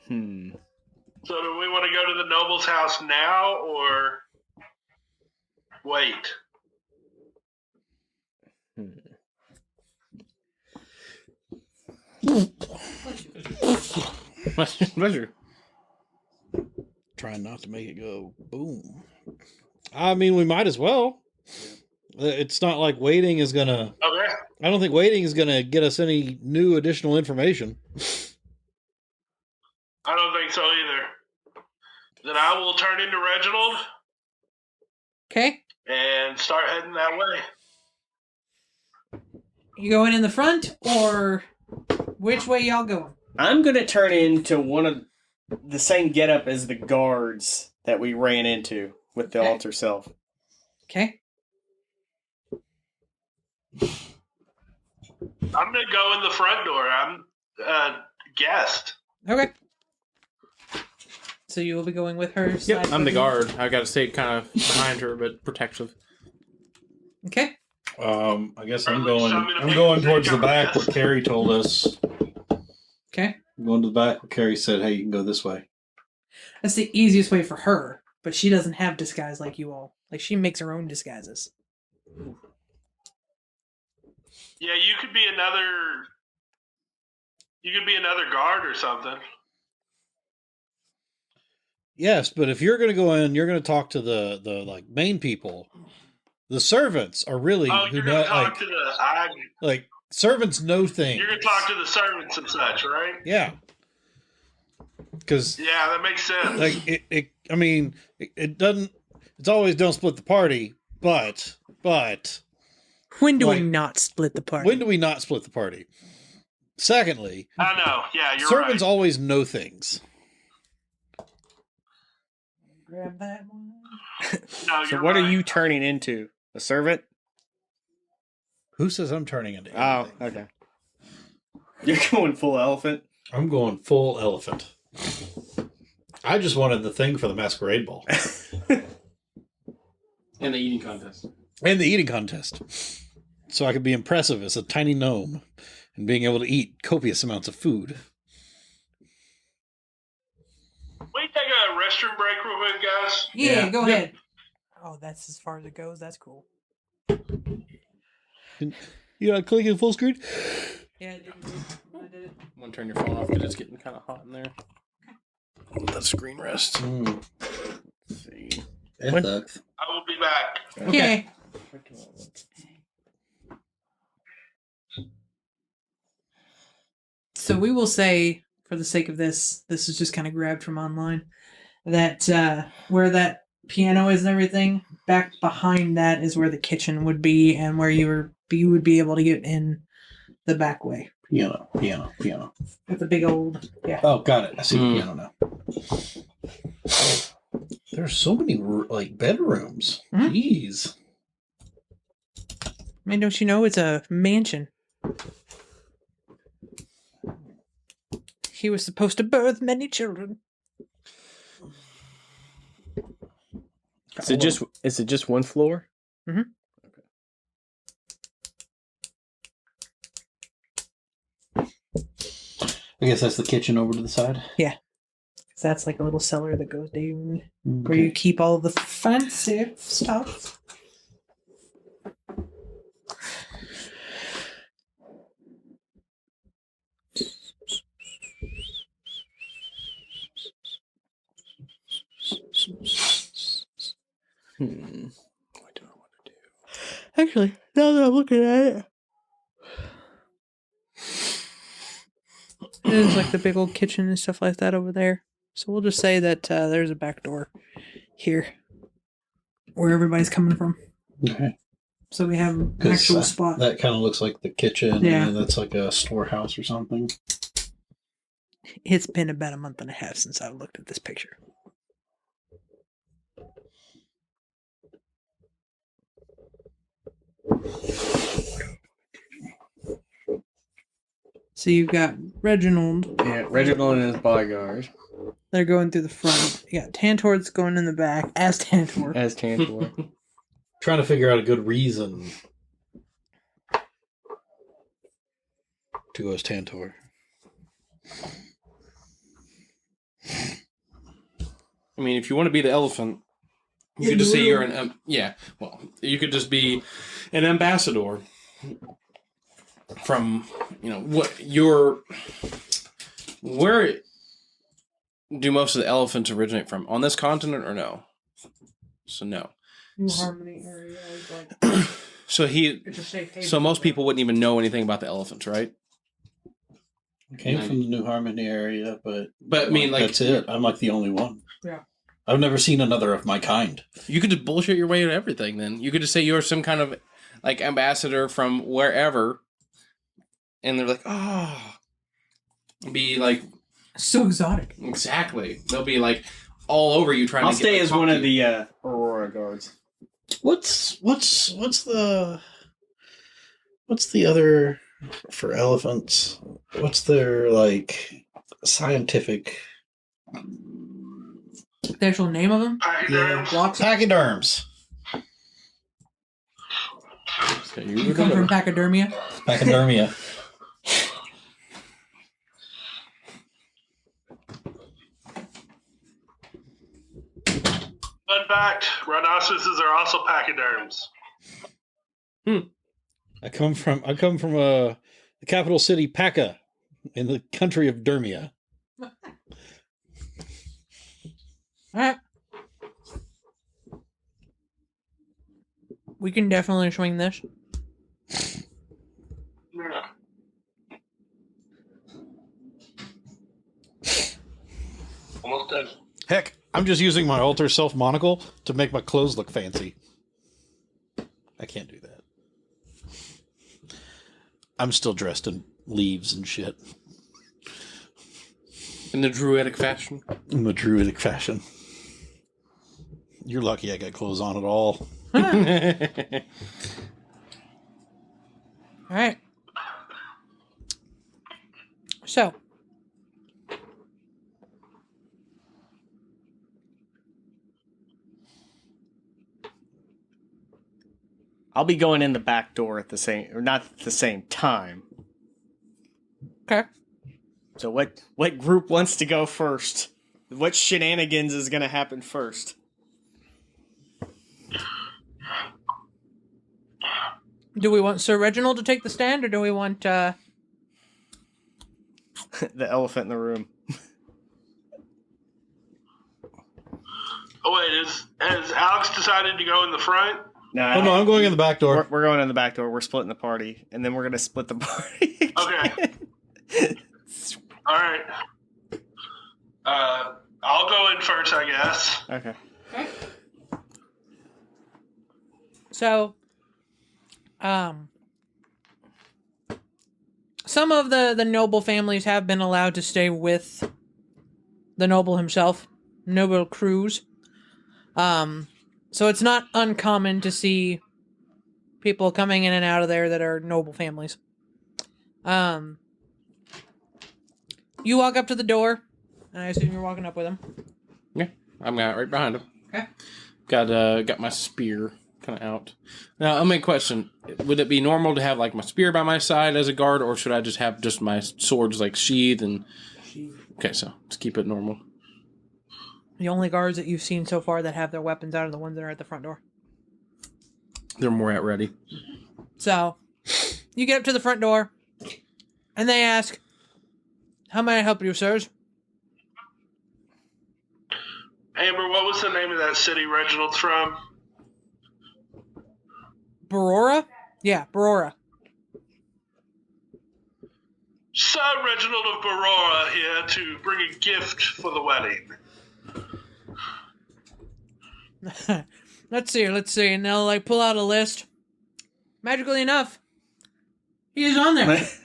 So do we want to go to the noble's house now or wait? Pleasure. Trying not to make it go boom. I mean, we might as well. It's not like waiting is gonna. Okay. I don't think waiting is gonna get us any new additional information. I don't think so either. Then I will turn into Reginald okay? and start heading that way. You going in the front, or which way y'all going? I'm gonna turn into one of the same getup as the guards that we ran into with the Okay. altar self. Okay. I'm gonna go in the front door. I'm a guest. Okay. So you will be going with her? Yep, I'm the guard. I got to stay kind of behind her, but protective. Okay. I guess I'm Or at least going. I'm gonna I'm make going the towards the bigger back mess. where Carrie told us. Okay. I'm going to the back where Carrie said, "Hey, you can go this way." That's the easiest way for her, but she doesn't have disguise like you all. Like, she makes her own disguises. Yeah, you could be another. You could be another guard or something. Yes, but if you're going to go in, you're going to talk to the like main people. The servants are really Oh, who you're know gonna talk to the. like servants know things. You're gonna talk to the servants and such, right? Yeah. Because Yeah, that makes sense. like it doesn't. It's always don't split the party, but When do Like, we not split the party? when do we not split the party? Secondly, I know. Yeah, you're servants right. always know things. Grab that one. No, So you're what right. are you turning into? A servant? Who says I'm turning into Oh, anything? okay. You're going full elephant? I'm going full elephant. I just wanted the thing for the masquerade ball And the eating contest. and the eating contest, so I could be impressive as a tiny gnome and being able to eat copious amounts of food. We take a restroom break real quick, guys. Yeah, go ahead. Oh, that's as far as it goes. That's cool. You know, clicking full screen. Yeah, I did it. I'm going to turn your phone off because it's getting kind of hot in there. Let the screen rest. Let's see. It sucks. I will be back. Okay. So we will say, for the sake of this is just kind of grabbed from online, that where that piano is and everything, back behind that is where the kitchen would be, and where you would be able to get in the back way Piano. with the big old Oh, got it. I see the Mm. piano now. There's so many like bedrooms. Mhm. Jeez. I mean, don't you know it's a mansion? He was supposed to birth many children. Is it just one floor? I guess that's the kitchen over to the side. So that's like a little cellar that goes down where you keep all the fancy stuff. What do I want to do? Actually, now that I'm looking at it, there's like the big old kitchen and stuff like that over there. So we'll just say that there's a back door here where everybody's coming from. Okay. So we have an 'Cause, actual spot. That kind of looks like the kitchen. Yeah. And that's like a storehouse or something. It's been about a month and a half since I looked at this picture. So you've got Reginald. Yeah, Reginald and his bodyguard They're going through the front. You got Tantor's going in the back as Tantor. as Tantor. Trying to figure out a good reason to go as Tantor. I mean, if you want to be the elephant, you could just say you're an well, you could just be an ambassador from where do most of the elephants originate from? On this continent or no? So no. New Harmony area is like So it's a safe haven. so most people wouldn't even know anything about the elephants, right? Came from the New Harmony area, but I mean, like, that's it. I'm like the only one. Yeah. I've never seen another of my kind. you could just bullshit your way to everything. Then you could just say you're some kind of like ambassador from wherever, and they're like, oh, be like So exotic. exactly. They'll be like all over you trying I'll to. stay get as one of the Aurora guards. What's the other for elephants? What's their like scientific The actual name of them? Pachyderms. Blocks. pachyderms? You come from pachydermia. Pachydermia. Fun fact: rhinoceroses are also pachyderms. I come from the capital city Paca in the country of Dermia. All right. We can definitely swing this. Yeah. Almost done. Heck, I'm just using my alter self monocle to make my clothes look fancy. I can't do that. I'm still dressed in leaves and shit. in the druidic fashion. In the druidic fashion. You're lucky I got clothes on at all. All right. So, I'll be going in the back door at the same, or not at the same time. okay. So what group wants to go first? What shenanigans is going to happen first? Do we want Sir Reginald to take the stand, or do we want The elephant in the room. Oh wait, has Alex decided to go in the front? No, Oh no, I'm going in the back door. we're going in the back door. We're splitting the party, and then we're going to split the party. Okay. All right. I'll go in first, I guess. Okay. so? Some of the noble families have been allowed to stay with the noble himself, Noble Cruz. So it's not uncommon to see people coming in and out of there that are noble families. You walk up to the door, and I assume you're walking up with him. Yeah, I'm right behind him. Okay. Got my spear kind of out. Now, I'll make a question. Would it be normal to have like my spear by my side as a guard, or should I just have just my swords like sheathed and? Okay, so let's keep it normal. The only guards that you've seen so far that have their weapons out are the ones that are at the front door. They're more at ready. So, you get up to the front door, and they ask, "How may I help you, sirs?" Amber, what was the name of that city Reginald's from? Barora? Yeah, Barora. Sir Reginald of Barora here to bring a gift for the wedding. Let's see. And they'll like pull out a list. Magically enough, he is on there. It's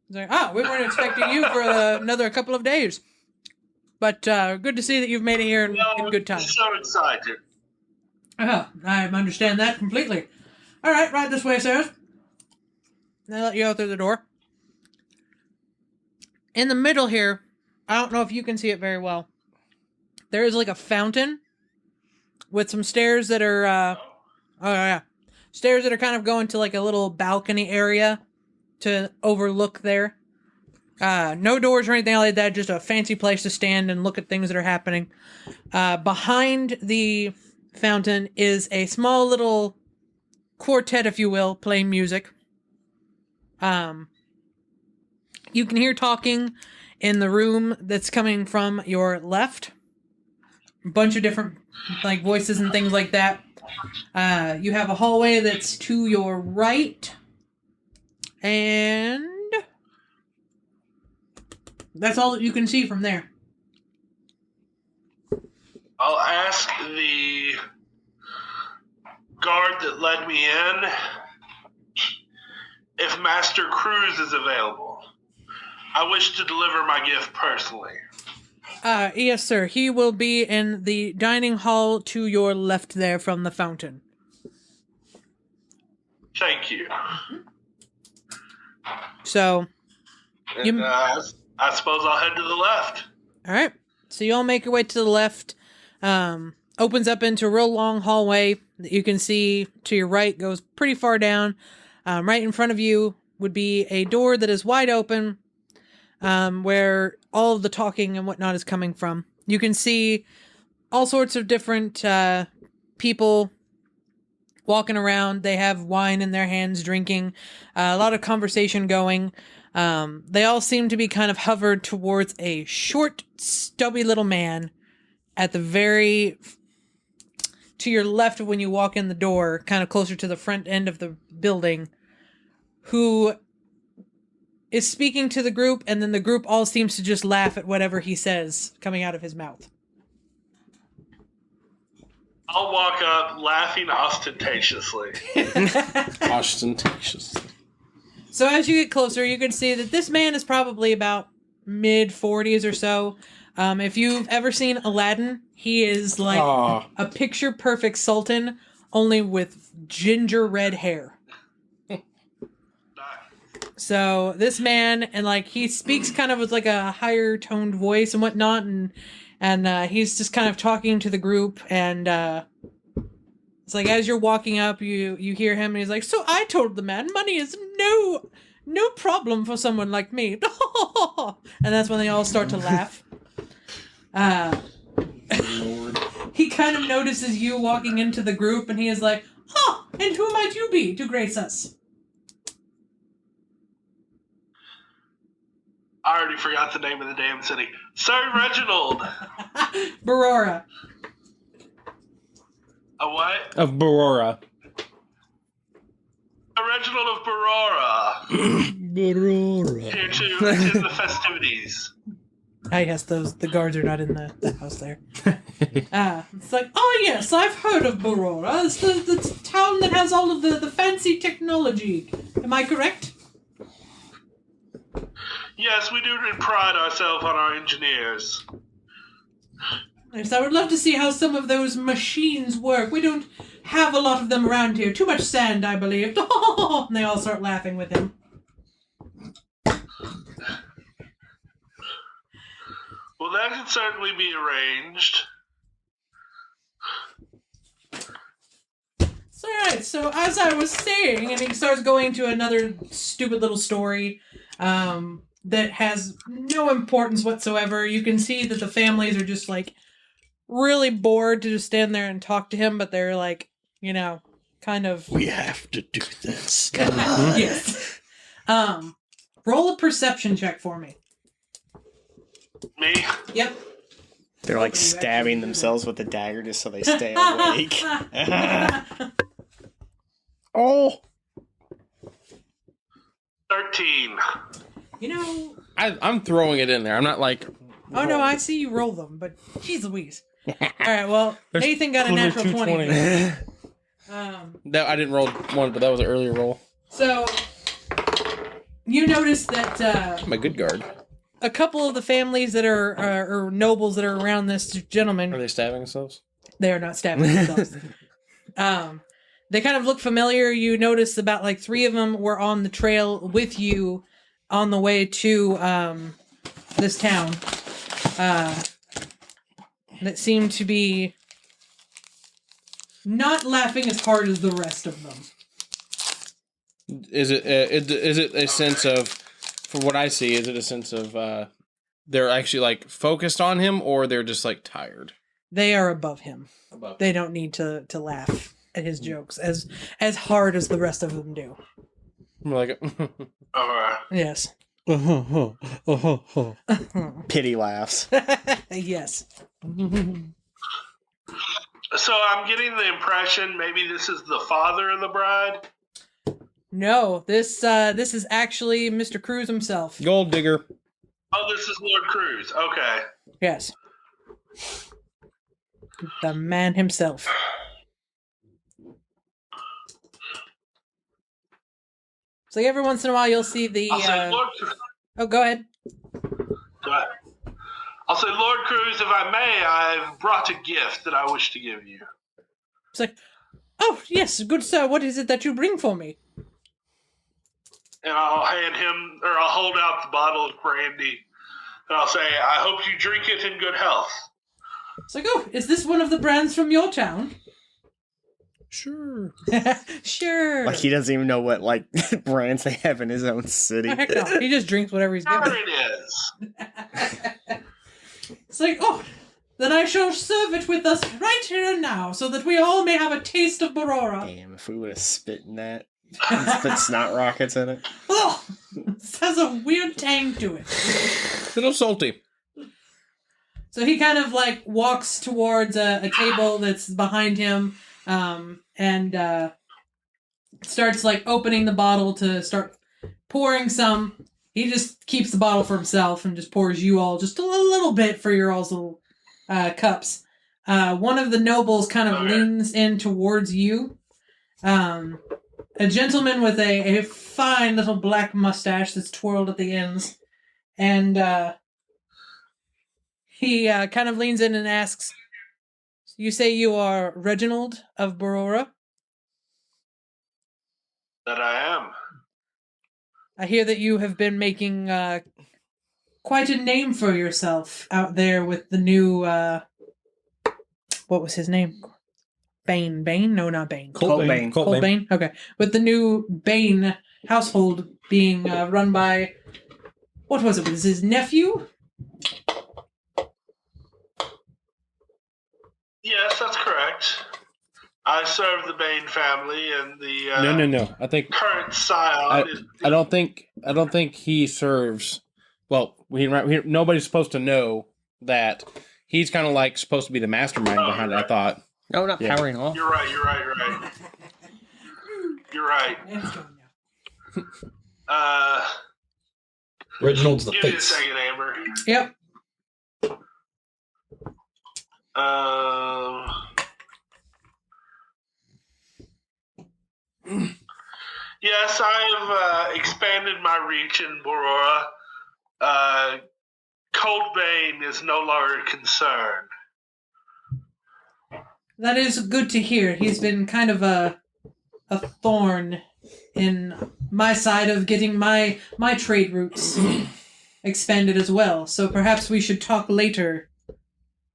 like, we weren't expecting you for another couple of days. But good to see that you've made it here in good time. So excited. I understand that completely. All right, right this way, sirs. They let you out through the door. In the middle here, I don't know if you can see it very well. There is like a fountain with some stairs that are, stairs that are kind of going to like a little balcony area to overlook there. No doors or anything like that, just a fancy place to stand and look at things that are happening. Behind the fountain is a small little quartet, if you will, playing music. You can hear talking in the room that's coming from your left. A bunch of different like voices and things like that. You have a hallway that's to your right. And that's all that you can see from there. I'll ask the guard that led me in if Master Cruz is available. I wish to deliver my gift personally. Yes, sir. He will be in the dining hall to your left there from the fountain. Thank you. So, And, I suppose I'll head to the left. all right. So you all make your way to the left. Opens up into a real long hallway that you can see to your right, goes pretty far down. Right in front of you would be a door that is wide open, where all of the talking and whatnot is coming from. You can see all sorts of different people walking around. They have wine in their hands, drinking. A lot of conversation going. They all seem to be kind of hovered towards a short, stubby little man at the very to your left when you walk in the door, kind of closer to the front end of the building, who is speaking to the group, and then the group all seems to just laugh at whatever he says coming out of his mouth. I'll walk up laughing ostentatiously. Ostentatiously. So as you get closer, you can see that this man is probably about mid-40s or so. If you've ever seen Aladdin, he is like a picture-perfect sultan, only with ginger red hair. So this man, and like he speaks kind of with like a higher toned voice and whatnot, and he's just kind of talking to the group, and it's like as you're walking up, you hear him, and he's like, "So I told the man, money is no problem for someone like me," and that's when they all start to laugh. He kind of notices you walking into the group, and he is like, "Oh, and who might you be to grace us?" I already forgot the name of the damn city. Sir Reginald. Barora. A what? Of Barora. A Reginald of Barora. Here to attend the festivities. I guess the guards are not in the house there. It's like, oh yes, I've heard of Barora. It's the town that has all of the fancy technology. Am I correct? Yes, we do pride ourselves on our engineers. Yes, I would love to see how some of those machines work. We don't have a lot of them around here. Too much sand, I believe. And they all start laughing with him. Well, that can certainly be arranged. Alright, so as I was saying, and he starts going to another stupid little story that has no importance whatsoever. You can see that the families are just like really bored to just stand there and talk to him, but they're like, you know, kind of... We have to do this. Yes. Roll a perception check for me. Me? Yep. They're like stabbing themselves with a dagger just so they stay awake. Oh! 13. You know... I'm throwing it in there. I'm not like... Oh no, I see you roll them, but jeez Louise. Alright, well, Nathan got a natural 20. That I didn't roll one, but that was an earlier roll. So, you notice that My good guard. a couple of the families that are or nobles that are around this gentleman, Are they stabbing themselves? they are not stabbing themselves. They kind of look familiar. You notice about like 3 of them were on the trail with you on the way to this town. That seem to be not laughing as hard as the rest of them. Is it a sense of, from what I see, is it a sense of they're actually like focused on him, or they're just like tired? They are above him. They don't need to laugh at his jokes as hard as the rest of them do. I'm like, Yes. Pity laughs. Yes. So I'm getting the impression maybe this is the father of the bride? No, this is actually Mr. Cruz himself. gold digger. Oh, this is Lord Cruz. Okay. Yes. The man himself. So every once in a while you'll see the. I'll say, Lord. Oh, go ahead. Go ahead. I'll say, Lord Cruz, if I may, I've brought a gift that I wish to give you. It's like, oh yes, good sir. What is it that you bring for me? And I'll hand him, or I'll hold out the bottle of brandy, and I'll say, I hope you drink it in good health. It's like, oh, is this one of the brands from your town? Sure. Sure. Like he doesn't even know what like brands they have in his own city. Heck no. He just drinks whatever he's There given. it is. It's like, oh, then I shall serve it with us right here and now, so that we all may have a taste of Borora. Damn, if we would have spit in that, spit snot rockets in it. Oh, this has a weird tang to it. Little salty. So he kind of like walks towards a table that's behind him, and starts like opening the bottle to start pouring some. He just keeps the bottle for himself and just pours you all just a little bit for your all's little cups. One of the nobles kind of leans in towards you. A gentleman with a fine little black mustache that's twirled at the ends. And he kind of leans in and asks, you say you are Reginald of Borora? That I am. I hear that you have been making quite a name for yourself out there with the new, what was his name? Bane. No, not Bane. Colt Bane. Colt Bane? Okay. With the new Bane household being run by, what was it? Was his nephew? Yes, that's correct. I serve the Bane family, and the No. I think current scion is... I don't think he serves. Well, nobody's supposed to know that he's kind of like supposed to be the mastermind behind it. I thought. No, not Yeah. powering off. You're right. You're right. Reginald's the Give me a face. second, Amber. Yep. Yes, I've expanded my reach in Borora. Cold Bane is no longer a concern. That is good to hear. He's been kind of a thorn in my side of getting my trade routes expanded as well. So perhaps we should talk later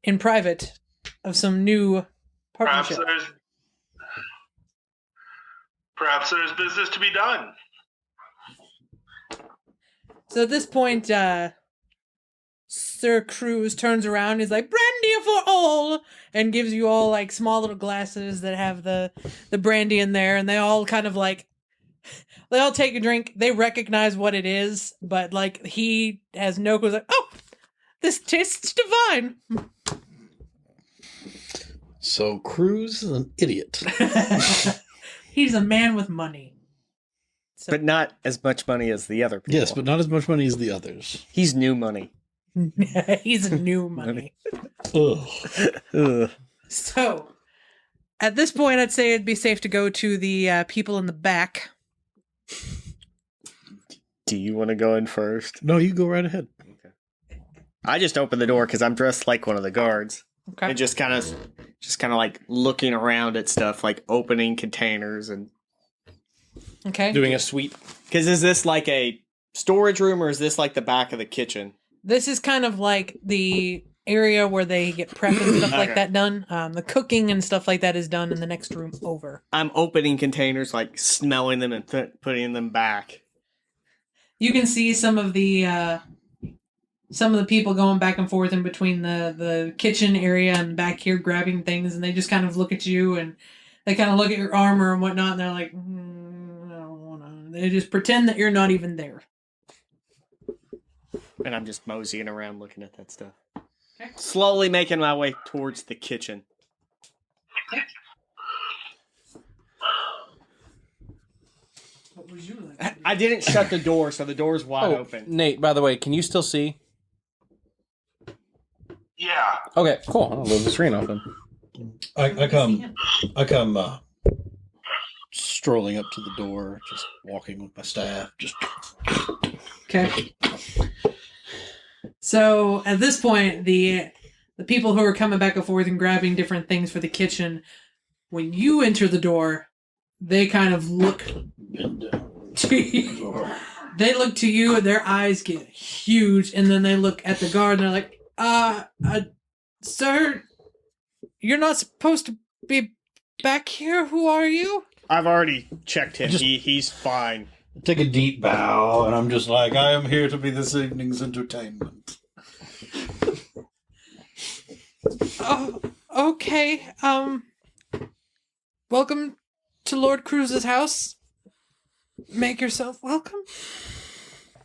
in private of some new partnership. Perhaps there's business to be done. So at this point, Sir Cruz turns around. He's like, "Brandy for all," and gives you all like small little glasses that have the brandy in there, and they all kind of like, they all take a drink. They recognize what it is, but like he has no clue. Like, oh, this tastes divine. So Cruz is an idiot. He's a man with money. So, But not as much money as the other people. Yes, but not as much money as the others. He's new money. he's a new money. Ugh. Ugh. So, at this point, I'd say it'd be safe to go to the people in the back. Do you want to go in first? No, you go right ahead. I just opened the door because I'm dressed like one of the guards. Okay. And just kind of like looking around at stuff, like opening containers and. Okay. Doing a sweep. Because is this like a storage room or is this like the back of the kitchen? This is kind of like the area where they get prep and stuff like Okay. that done. The cooking and stuff like that is done in the next room over. I'm opening containers, like smelling them and putting them back. You can see some of the people going back and forth in between the kitchen area and back here grabbing things, and they just kind of look at you and they kind of look at your armor and whatnot, and they're like, I don't wanna. They just pretend that you're not even there. And I'm just moseying around looking at that stuff. Okay. Slowly making my way towards the kitchen. What would you like? I didn't shut the door, so the door's wide open. Nate, by the way, can you still see? Yeah. Okay, cool. I'll move the screen off then. I come strolling up to the door, just walking with my staff, just Okay. So at this point, the people who are coming back and forth and grabbing different things for the kitchen, when you enter the door, they kind of look to you. They look to you and their eyes get huge, and then they look at the guard and they're like, sir, you're not supposed to be back here. Who are you? I've already checked him. Just- He's fine. take a deep bow, and I'm just like, I am here to be this evening's entertainment. Oh, okay. Welcome to Lord Cruz's house. Make yourself welcome.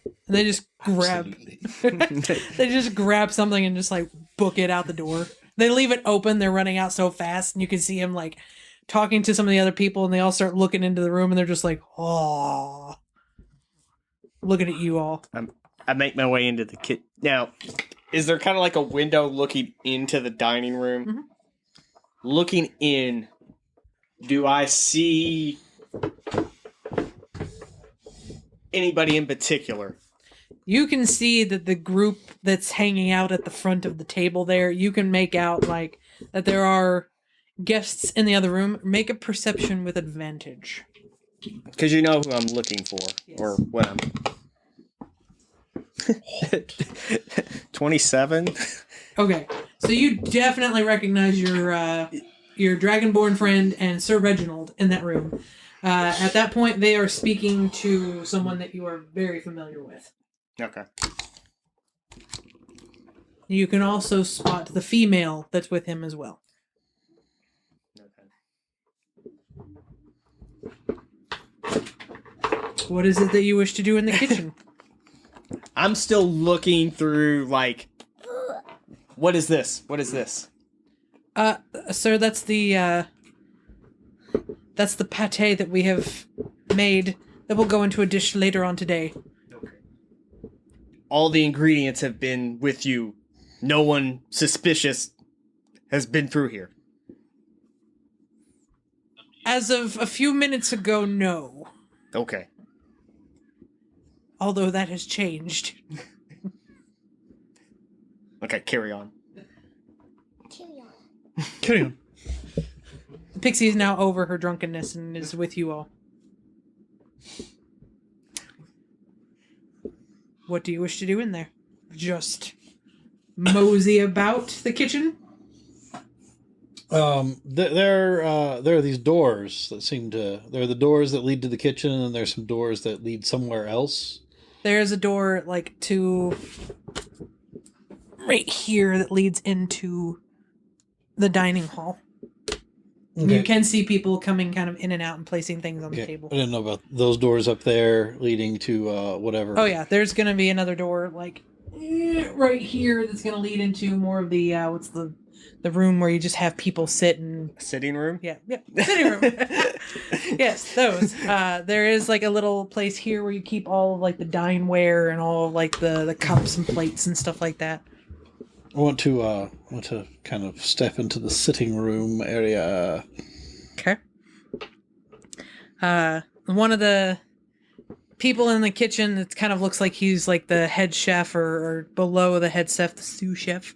And they just grab they just grab something and just like book it out the door. They leave it open, they're running out so fast, and you can see him like talking to some of the other people, and they all start looking into the room and they're just like, oh, looking at you all. I make my way into the kitchen. Now, is there kind of like a window looking into the dining room? Mm-hmm. Looking in, do I see anybody in particular? You can see that the group that's hanging out at the front of the table there, you can make out like that there are guests in the other room. Make a perception with advantage. Because you know who I'm looking for, or what I'm. 27. Okay, so you definitely recognize your Dragonborn friend and Sir Reginald in that room. At that point, they are speaking to someone that you are very familiar with. Okay. You can also spot the female that's with him as well. What is it that you wish to do in the kitchen? I'm still looking through, like, what is this? What is this? Sir, that's the pate that we have made that will go into a dish later on today. All the ingredients have been with you. No one suspicious has been through here. As of a few minutes ago, no. Okay. Although that has changed. Okay, carry on. Carry on. The pixie is now over her drunkenness and is with you all. What do you wish to do in there? Just mosey about the kitchen? There are these doors that seem to. There are the doors that lead to the kitchen, and there's some doors that lead somewhere else. There's a door like to right here that leads into the dining hall. Okay. You can see people coming kind of in and out and placing things on the Okay. table. I didn't know about those doors up there leading to whatever. Oh yeah, there's gonna be another door like right here that's gonna lead into more of the what's the room where you just have people sit and Sitting room? yeah sitting room. Yes, those. There is like a little place here where you keep all of like the dineware and all of like the cups and plates and stuff like that. I want to kind of step into the sitting room area. Okay. One of the people in the kitchen, it kind of looks like he's like the head chef or below the head chef, the sous chef,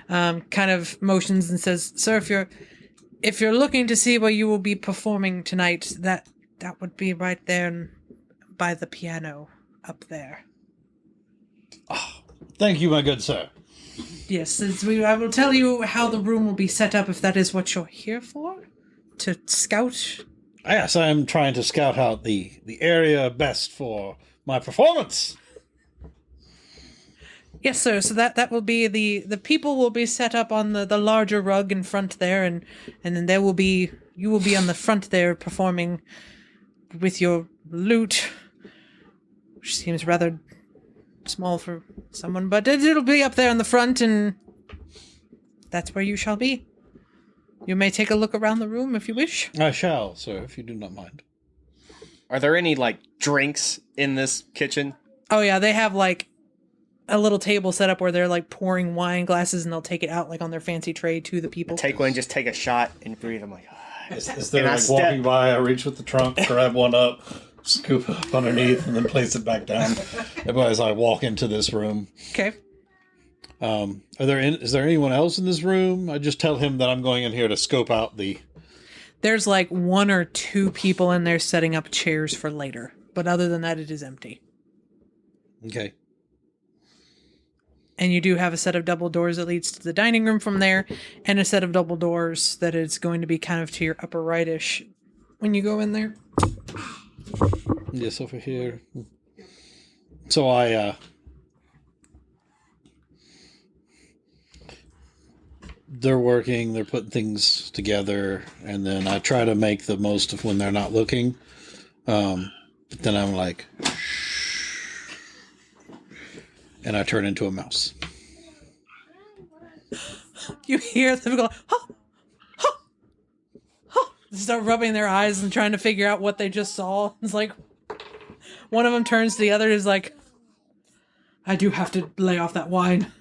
kind of motions and says, "Sir, if you're looking to see where you will be performing tonight, that would be right there by the piano up there." Thank you, my good sir. Yes, I will tell you how the room will be set up if that is what you're here for. To scout. Yes, I am trying to scout out the area best for my performance. Yes, sir. So that will be the people will be set up on the larger rug in front there, and then you will be on the front there performing with your lute, which seems rather small for someone, but it'll be up there in the front, and that's where you shall be. You may take a look around the room if you wish. I shall, sir, if you do not mind. Are there any, like, drinks in this kitchen? Oh yeah, they have like a little table set up where they're like pouring wine glasses, and they'll take it out like on their fancy tray to the people. Take one, just take a shot and breathe. I'm like, As they're And I like step- walking by, I reach with the trunk, grab one up, scoop it up underneath, and then place it back down. As I walk into this room. Okay. Is there anyone else in this room? I just tell him that I'm going in here to scope out the. There's like 1 or 2 people in there setting up chairs for later. But other than that, it is empty. Okay. And you do have a set of double doors that leads to the dining room from there, and a set of double doors that is going to be kind of to your upper rightish when you go in there. Yes, over here. So they're working, they're putting things together, and then I try to make the most of when they're not looking. But then I'm like, shh, and I turn into a mouse. You hear them go, huh, huh, huh. They start rubbing their eyes and trying to figure out what they just saw. It's like, one of them turns to the other and is like, I do have to lay off that wine.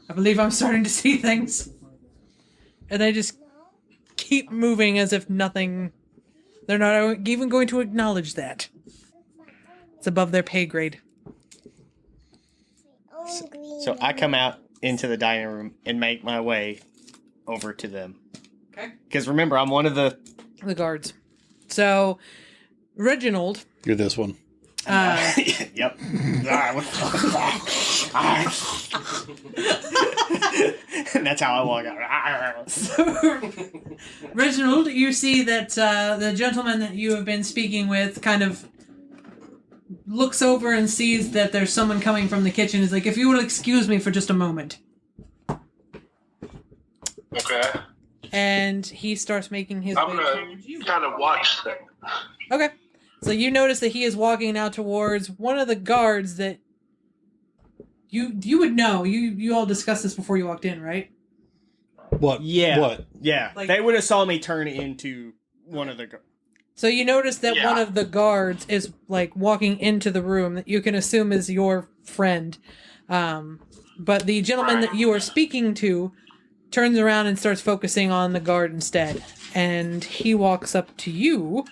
I believe I'm starting to see things. And they just keep moving as if nothing... They're not even going to acknowledge that. It's above their pay grade. So I come out into the dining room and make my way over to them. Okay. Because remember, I'm one of the... The guards. So, Reginald... You're this one. Yep. And that's how I walk out. Reginald, you see that the gentleman that you have been speaking with kind of looks over and sees that there's someone coming from the kitchen. Is like, if you will excuse me for just a moment. Okay. And he starts making his I'm way gonna towards you. kind of watch them. Okay. So you notice that he is walking now towards one of the guards that you would know. You all discussed this before you walked in, right? What? Yeah. What? Yeah. Like- They would have saw me turn into one of the... So you notice that Yeah. one of the guards is like walking into the room that you can assume is your friend. But the gentleman that you are speaking to turns around and starts focusing on the guard instead. And he walks up to you.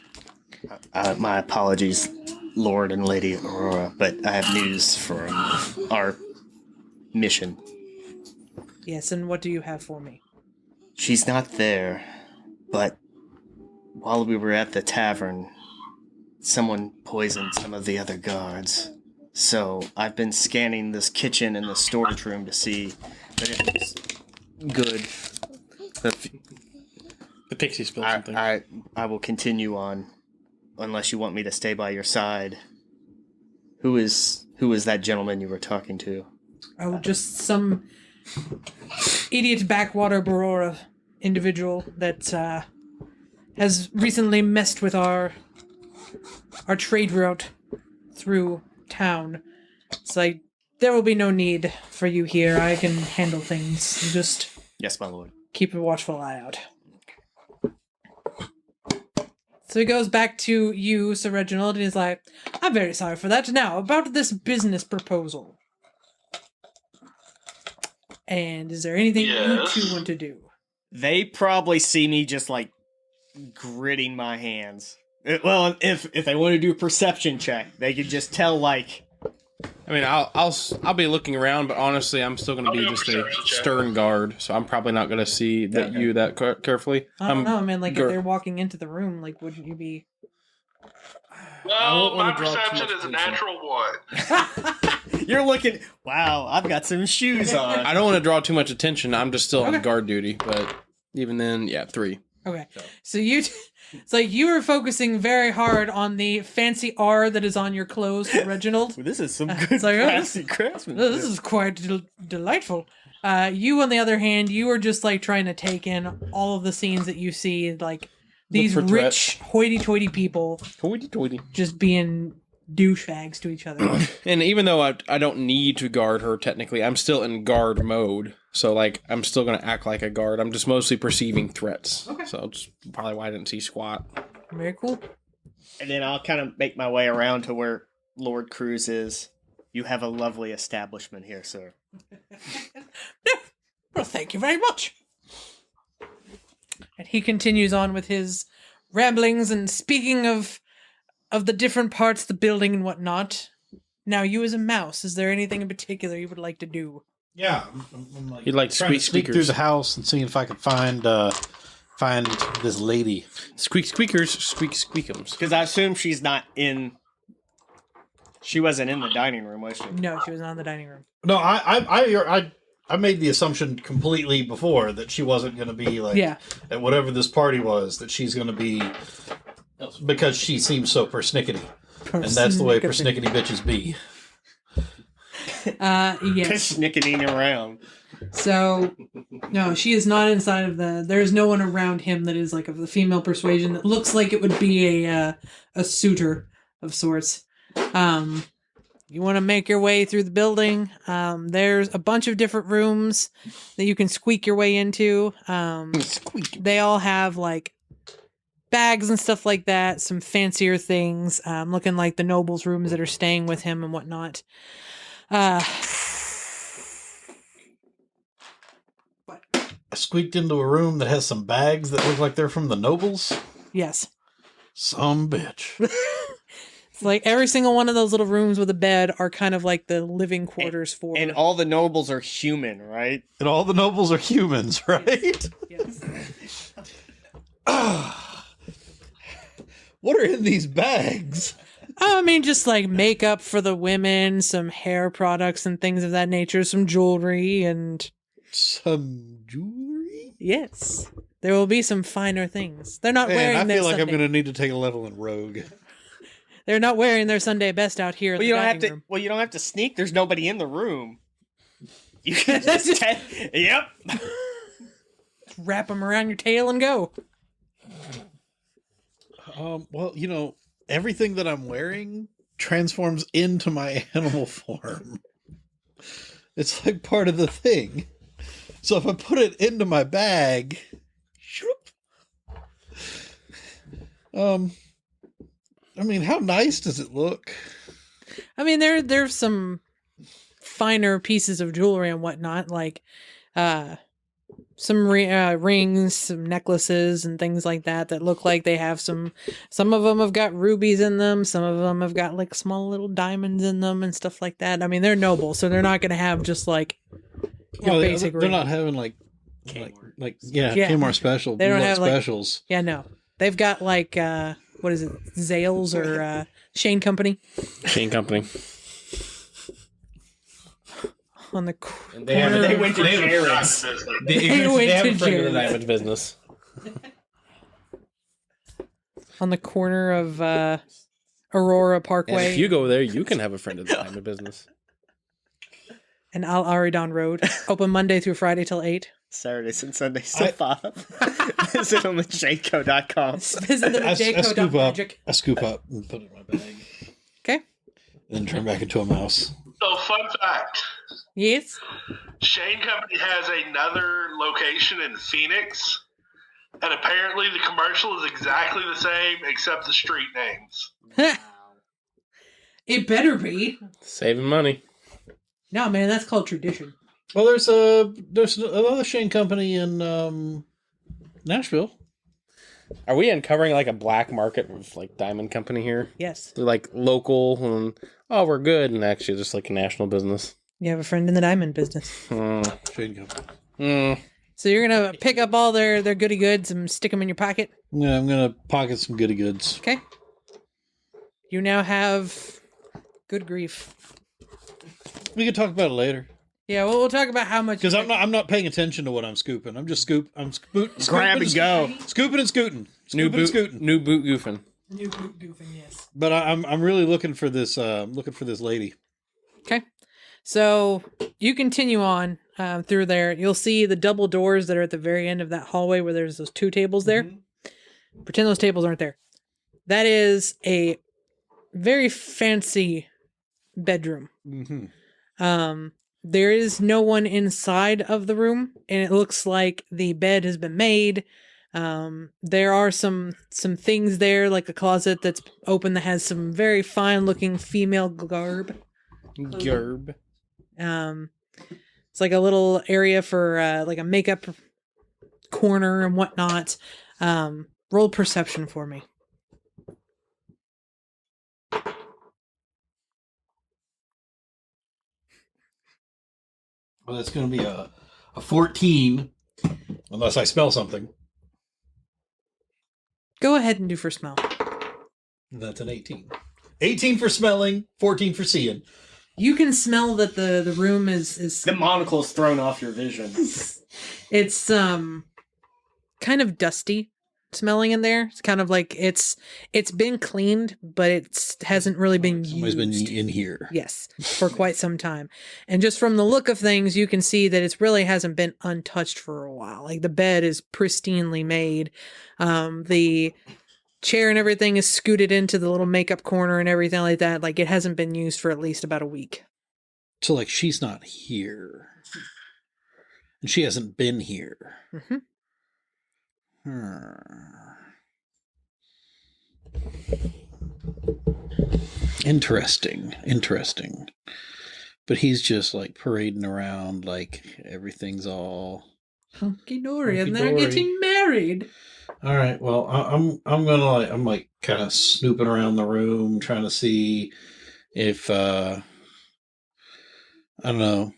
my apologies, Lord and Lady Aurora, but I have news for our mission. Yes, and what do you have for me? She's not there, but while we were at the tavern, someone poisoned some of the other guards. So I've been scanning this kitchen and the storage room to see that it was good. The pixie spilled something. I will continue on, unless you want me to stay by your side. Who is that gentleman you were talking to? Oh, just some idiot backwater Barora individual that has recently messed with our trade route through town. It's like, there will be no need for you here. I can handle things. You just Yes, my lord. keep a watchful eye out. So he goes back to you, Sir Reginald, and he's like, I'm very sorry for that. Now, about this business proposal. And is there anything Yes. you two want to do? They probably see me just like gritting my hands. Well, if they want to do a perception check, they could just tell like. I mean, I'll be looking around, but honestly, I'm still going to be just a stern guard, so I'm probably not going to see you that carefully. I don't know, man. Like, Gar- if they're walking into the room, like, wouldn't you be... I won't Well, my wanna draw too perception much is a attention. natural 1. You're looking. Wow, I've got some shoes on. I don't want to draw too much attention. I'm just still Okay. on guard duty, but even then, yeah, 3. Okay. So you... It's like you were focusing very hard on the fancy R that is on your clothes, Reginald. This is some good It's like, oh, fancy craftsmanship. This is quite delightful. You, on the other hand, you are just like trying to take in all of the scenes that you see, like these for rich, hoity-toity people Hoity-toity. just being douchebags to each other. And even though I don't need to guard her technically, I'm still in guard mode. So, like, I'm still going to act like a guard. I'm just mostly perceiving threats. Okay. So, it's probably why I didn't see squat. Very cool. And then I'll kind of make my way around to where Lord Cruz is. You have a lovely establishment here, sir. Well, thank you very much. And he continues on with his ramblings and speaking of the different parts of the building and whatnot. Now, you as a mouse, is there anything in particular you would like to do? Yeah, I'm like, You'd like to trying to squeak sneak through squeakers. the house and seeing if I could find this lady. Squeak squeakers, squeak squeakums. Because I assume she's not in. She wasn't in the dining room, was she? No, she was not in the dining room. No, I made the assumption completely before that she wasn't going to be like at whatever this party was, that she's going to be, because she seems so persnickety. And that's the way persnickety bitches be. Yes. Snicketing around. So, no, she is not inside of there's no one around him that is like of the female persuasion that looks like it would be a suitor of sorts. You want to make your way through the building. There's a bunch of different rooms that you can squeak your way into. They all have like bags and stuff like that, some fancier things, looking like the nobles' rooms that are staying with him and whatnot. I squeaked into a room that has some bags that look like they're from the nobles. Yes. Some bitch. It's like every single one of those little rooms with a bed are kind of like the living quarters for... And all the nobles are human, right? And all the nobles are humans, right? Yes. What are in these bags? I mean, just like makeup for the women, some hair products and things of that nature, some jewelry, and... Some jewelry? Yes. There will be some finer things. They're not wearing I their feel like I'm Sunday... going to need to take a level in Rogue. They're not wearing their Sunday best out here in Well, the you don't have dining to. room. Well, you don't have to sneak. There's nobody in the room. You can just. Yep. Wrap them around your tail and go. Well, you know, everything that I'm wearing transforms into my animal form. It's like part of the thing. So if I put it into my bag, I mean, how nice does it look? I mean, there's some finer pieces of jewelry and whatnot, like some rings, some necklaces, and things like that look like they have some. Some of them have got rubies in them. Some of them have got like small little diamonds in them and stuff like that. I mean, they're noble, so they're not going to have just like your basic they're ring. not having like Kmart special. They don't blood have like specials. Yeah, no, they've got like what is it, Zales or Shane Company Chain company. on the They went to Jared's. They went to Jared's. diamond business. on the corner of Aurora And Parkway if you go there, you can have a friend of the diamond business. and Al Aridon Road, open Monday through Friday till 8. Saturdays and Sundays till 5. Visit them at shadeco.com. Visit them I at scoop up. jco.magic. I scoop up and put it in my bag. Okay. And then turn back into a mouse. So, fun fact: Yes. Shane Company has another location in Phoenix, and apparently the commercial is exactly the same except the street names. It better be. Saving money. No, man, that's called tradition. Well, there's another Shane Company in Nashville. Are we uncovering like a black market with like diamond company here? Yes. They're like local and we're good, and actually just like a national business. You have a friend in the diamond business. Shane Company. So you're going to pick up all their goody goods and stick them in your pocket? Yeah, I'm gonna pocket some goody goods. Okay. You now have good grief. We can talk about it later. Yeah, well, we'll talk about how much... Because I'm not paying attention to what I'm scooping. I'm just scooping and go. Scooping and scooting. New Scooping and boot, scooting. new boot goofing. New goofing, yes. But I'm really looking for this lady. Okay. So you continue on through there. You'll see the double doors that are at the very end of that hallway where there's those 2 tables there. Mm-hmm. Pretend those tables aren't there. That is a very fancy bedroom. Mm-hmm. There is no one inside of the room, and it looks like the bed has been made. There are some things there, like a closet that's open that has some very fine looking female garb. Gerb. It's like a little area for like a makeup corner and whatnot. Roll perception for me. Well, that's going to be a 14, unless I smell something. Go ahead and do for smell. That's an 18. 18 for smelling, 14 for seeing. You can smell that the room is The monocle's thrown off your vision. it's kind of dusty smelling in there. It's kind of like it's been cleaned, but it hasn't really been Somebody's used. been in here. Yes, for quite some time. And just from the look of things, you can see that it really hasn't been untouched for a while. Like the bed is pristinely made. The chair and everything is scooted into the little makeup corner and everything like that. Like it hasn't been used for at least about a week. So, like, she's not here. And she hasn't been here. Mm-hmm. Interesting. But he's just like parading around like everything's all Hunky dory, and they're Hunky-dory. getting married. all right. Well, I'm like kind of snooping around the room trying to see if I don't know.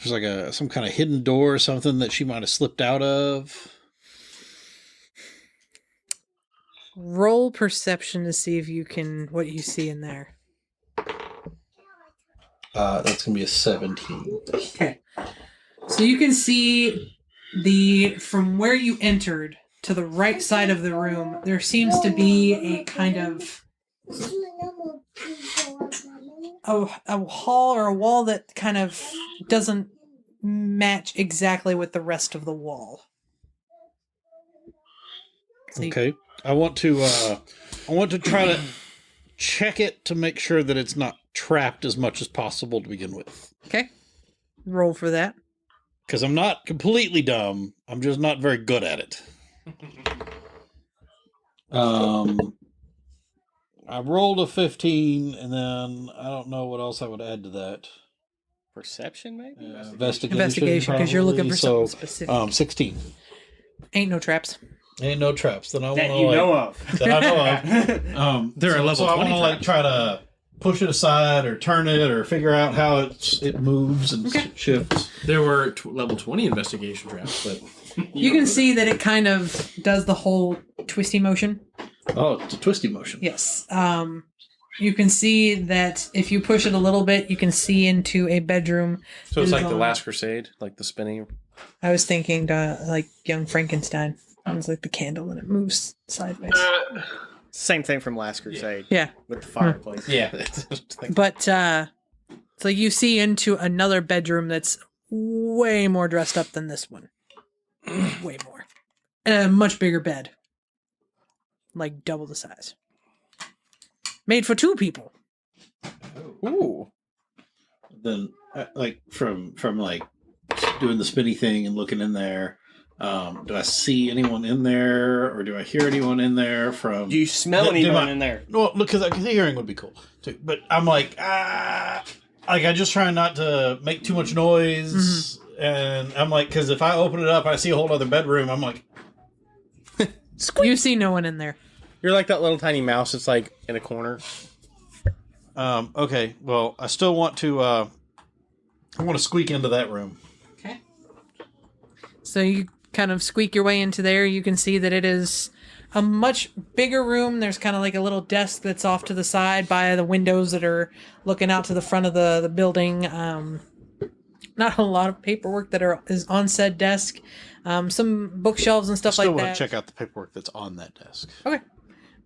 There's like some kind of hidden door or something that she might have slipped out of. Roll perception to see if you can what you see in there. That's gonna be a 17. Okay. So you can see from where you entered to the right side of the room, there seems to be a kind of a hall or a wall that kind of doesn't match exactly with the rest of the wall. So Okay. I want to try to check it to make sure that it's not trapped as much as possible to begin with. Okay. Roll for that. Because I'm not completely dumb. I'm just not very good at it. I rolled a 15, and then I don't know what else I would add to that. Perception, maybe? Investigation, because you're looking for probably. something specific. 16. Ain't no traps. Ain't no traps. Then I want That to you know of. that I know of. There are level so I 20 want to like traps. try to push it aside or turn it or figure out how it moves and shifts. There were level 20 investigation traps, but You can see that it kind of does the whole twisty motion. Oh, it's a twisty motion. Yes. You can see that if you push it a little bit, you can see into a bedroom. so it's that like is the on- Last Crusade, like the spinning. I was thinking like Young Frankenstein. It's like the candle and it moves sideways. Same thing from Last Crusade. Yeah. With the fireplace. Yeah. But so you see into another bedroom that's way more dressed up than this one. Way more. And a much bigger bed. Like double the size. Made for 2 people. Ooh. Then like from like doing the spinny thing and looking in there, do I see anyone in there or do I hear anyone in there from Do you smell Do anyone I- in there? well, because the hearing would be cool too. But I'm like I just try not to make too much noise, and I'm like, because if I open it up, I see a whole other bedroom. I'm like, You see no one in there. You're like that little tiny mouse that's like in a corner. okay, well, I still want to. I want to squeak into that room. Okay. So you kind of squeak your way into there. You can see that it is a much bigger room. There's kind of like a little desk that's off to the side by the windows that are looking out to the front of the building. Not a lot of paperwork is on said desk. Some bookshelves and stuff Still like want that. to check out the paperwork that's on that desk. Okay.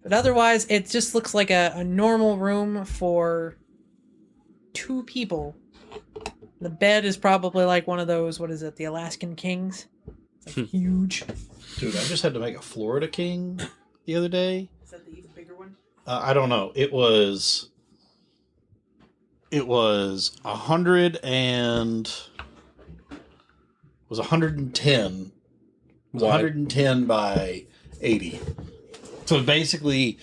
But otherwise, it just looks like a normal room for 2 people. The bed is probably like one of those, what is it, the Alaskan Kings? It's like huge. Dude, I just had to make a Florida King the other day. Is that the even bigger one? I don't know. It was 110. Was 110. It was Wide. 110 by 80. So basically,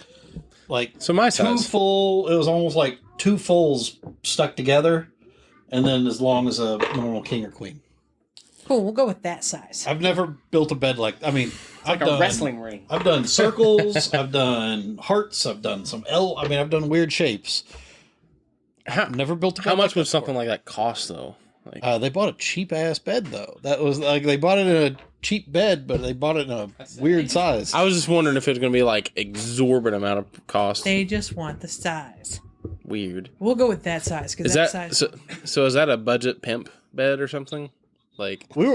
like So my two size. full. It was almost like 2 fulls stuck together, and then as long as a normal king or queen. Cool. We'll go with that size. I've never built a bed like. I mean, Like a wrestling ring. I've done circles. I've done hearts. I've done some L. I mean, I've done weird shapes. I've never built a bed. How much like would that something before. like that cost, though? Like, They bought a cheap ass bed though. That was like they bought it in a cheap bed, but they bought it in a weird size. I was just wondering if it was going to be like exorbitant amount of cost. They just want the size. Weird. We'll go with that size because Is that that size. so? Is that a budget pimp bed or something? Like, we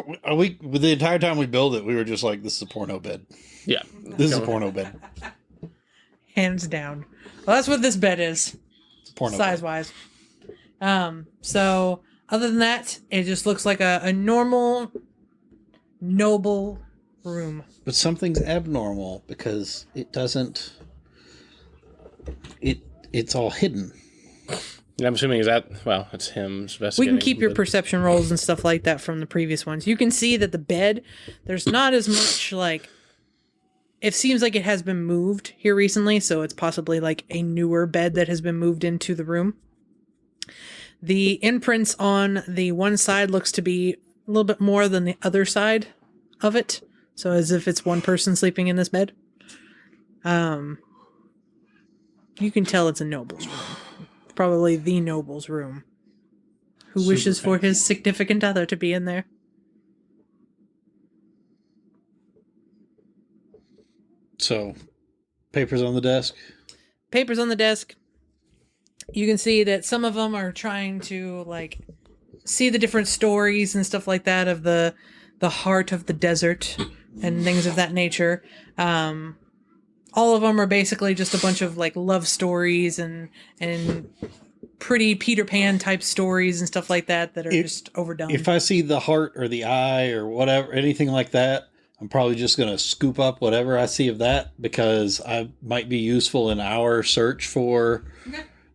the entire time we built it, we were just like, "This is a porno bed. yeah, This is a porno bed. Hands down. Well, that's what this bed is, It's a porno size bed." wise. So other than that, it just looks like a normal, noble room. But something's abnormal because it doesn't. It's all hidden. I'm assuming is that it's him We investigating. can keep your but- perception rolls and stuff like that from the previous ones. You can see that the bed, there's not as much like. It seems like it has been moved here recently, so it's possibly like a newer bed that has been moved into the room. The imprints on the one side looks to be a little bit more than the other side of it, so as if it's one person sleeping in this bed. You can tell it's a noble's room. Probably the noble's room. Who wishes for his significant other to be in there? So, papers on the desk. Papers on the desk. You can see that some of them are trying to like see the different stories and stuff like that of the heart of the desert and things of that nature. All of them are basically just a bunch of like love stories and pretty Peter Pan type stories and stuff like that that are just overdone. If I see the heart or the eye or whatever, anything like that, I'm probably just going to scoop up whatever I see of that because I might be useful in our search for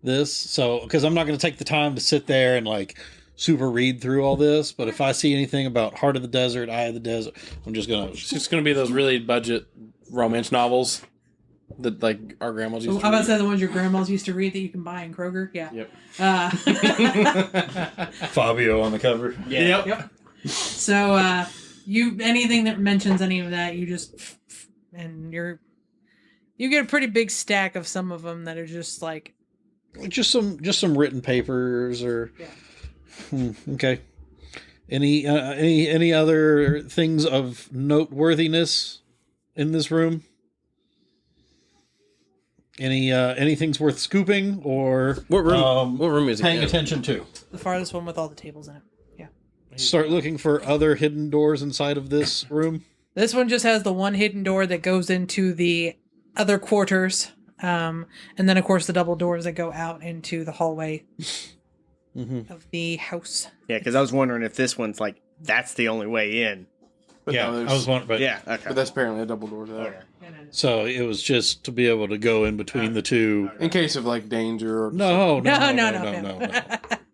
this. So, because I'm not going to take the time to sit there and like super read through all this. But if I see anything about Heart of the Desert, Eye of the Desert, I'm just going It's just going to be those really budget romance novels that like our grandmas used So to how about read. the ones your grandmas used to read that you can buy in Kroger? Yeah. Yep. Fabio on the cover. Yeah. Yep. So you anything that mentions any of that, you just and you get a pretty big stack of some of them that are just like Just some written papers or okay. Any other things of noteworthiness in this room? Anything's worth scooping or What room is it? paying in? attention to? the farthest one with all the tables in it. Yeah. Start looking for other hidden doors inside of this room. This one just has the one hidden door that goes into the other quarters. And then of course the double doors that go out into the hallway of the house. Yeah, because I was wondering if this one's like, that's the only way in. But Yeah, no, there's- I was wondering, but Yeah, okay. But that's apparently a double door to that. Okay. so it was just to be able to go in between the two. In case of like danger or No, No.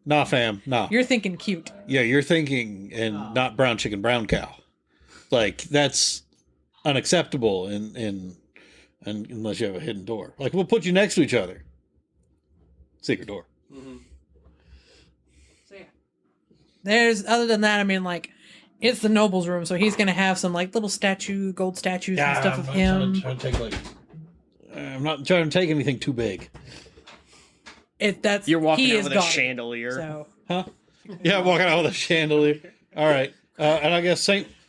Nah, fam, nah. You're thinking cute. Yeah, you're thinking and not brown chicken, brown cow. Like that's unacceptable in unless you have a hidden door. Like we'll put you next to each other. Secret door. So yeah. There's other than that, I mean like it's the noble's room, so he's gonna have some like little gold statues and stuff of him. I'm not trying to take anything too big. You're walking he out is with a God. chandelier. So Huh? Yeah, walking out with a chandelier. All right. And I guess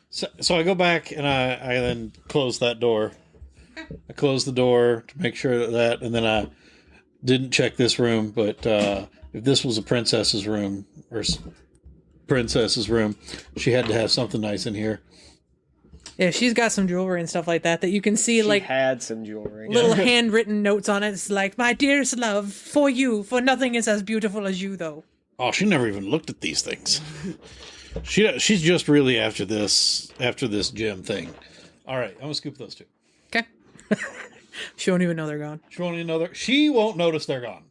so I go back and I then close that door. I close the door to make sure that, and then I didn't check this room, but if this was a princess's room or princess's room, she had to have something nice in here. yeah, she's got some jewelry and stuff like that you can see She like had some jewelry. little handwritten notes on it. It's like, my dearest love, for you, for nothing is as beautiful as you, though. Oh, she never even looked at these things. She's just really after this gem thing. All right, I'm gonna scoop those two. Okay. She won't even know they're gone. She won't notice they're gone.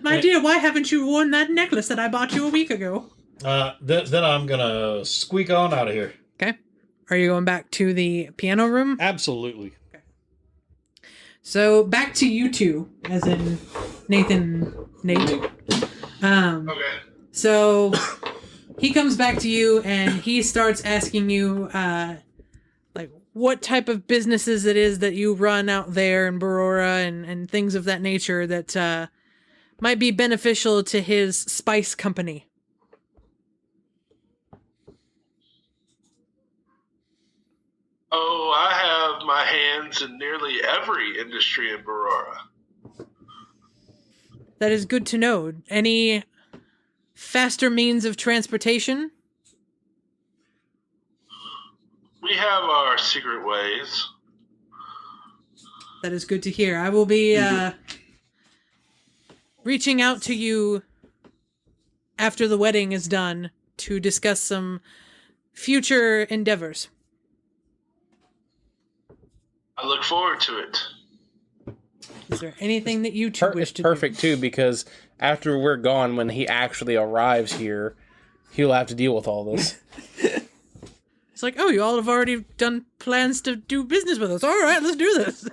My dear, why haven't you worn that necklace that I bought you a week ago? Then I'm gonna squeak on out of here. Okay. Are you going back to the piano room? Absolutely. So back to you two, as in Nate. Okay. So he comes back to you and he starts asking you, like, what type of businesses it is that you run out there in Barora and things of that nature that might be beneficial to his spice company. Oh, I have my hands in nearly every industry in Barora. That is good to know. Any faster means of transportation? We have our secret ways. That is good to hear. I will be reaching out to you after the wedding is done to discuss some future endeavors. I look forward to it. Is there anything that you two wish It's to perfect too, because after we're gone, when he actually arrives here, he'll have to deal with all this. It's like, oh, you all have already done plans to do business with us. All right, let's do this.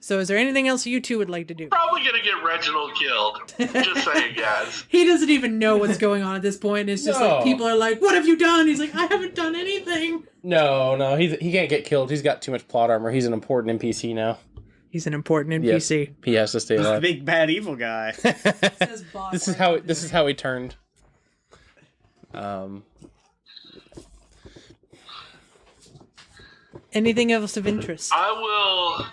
So is there anything else you two would like to do? Probably gonna get Reginald killed. Just saying, guys. He doesn't even know what's going on at this point. It's just No. like people are like, what have you done? He's like, I haven't done anything. No, he can't get killed. He's got too much plot armor. He's an important NPC now. He's an important NPC. He has to stay The alive. big bad evil guy. This is how he turned. Anything else of interest? I will.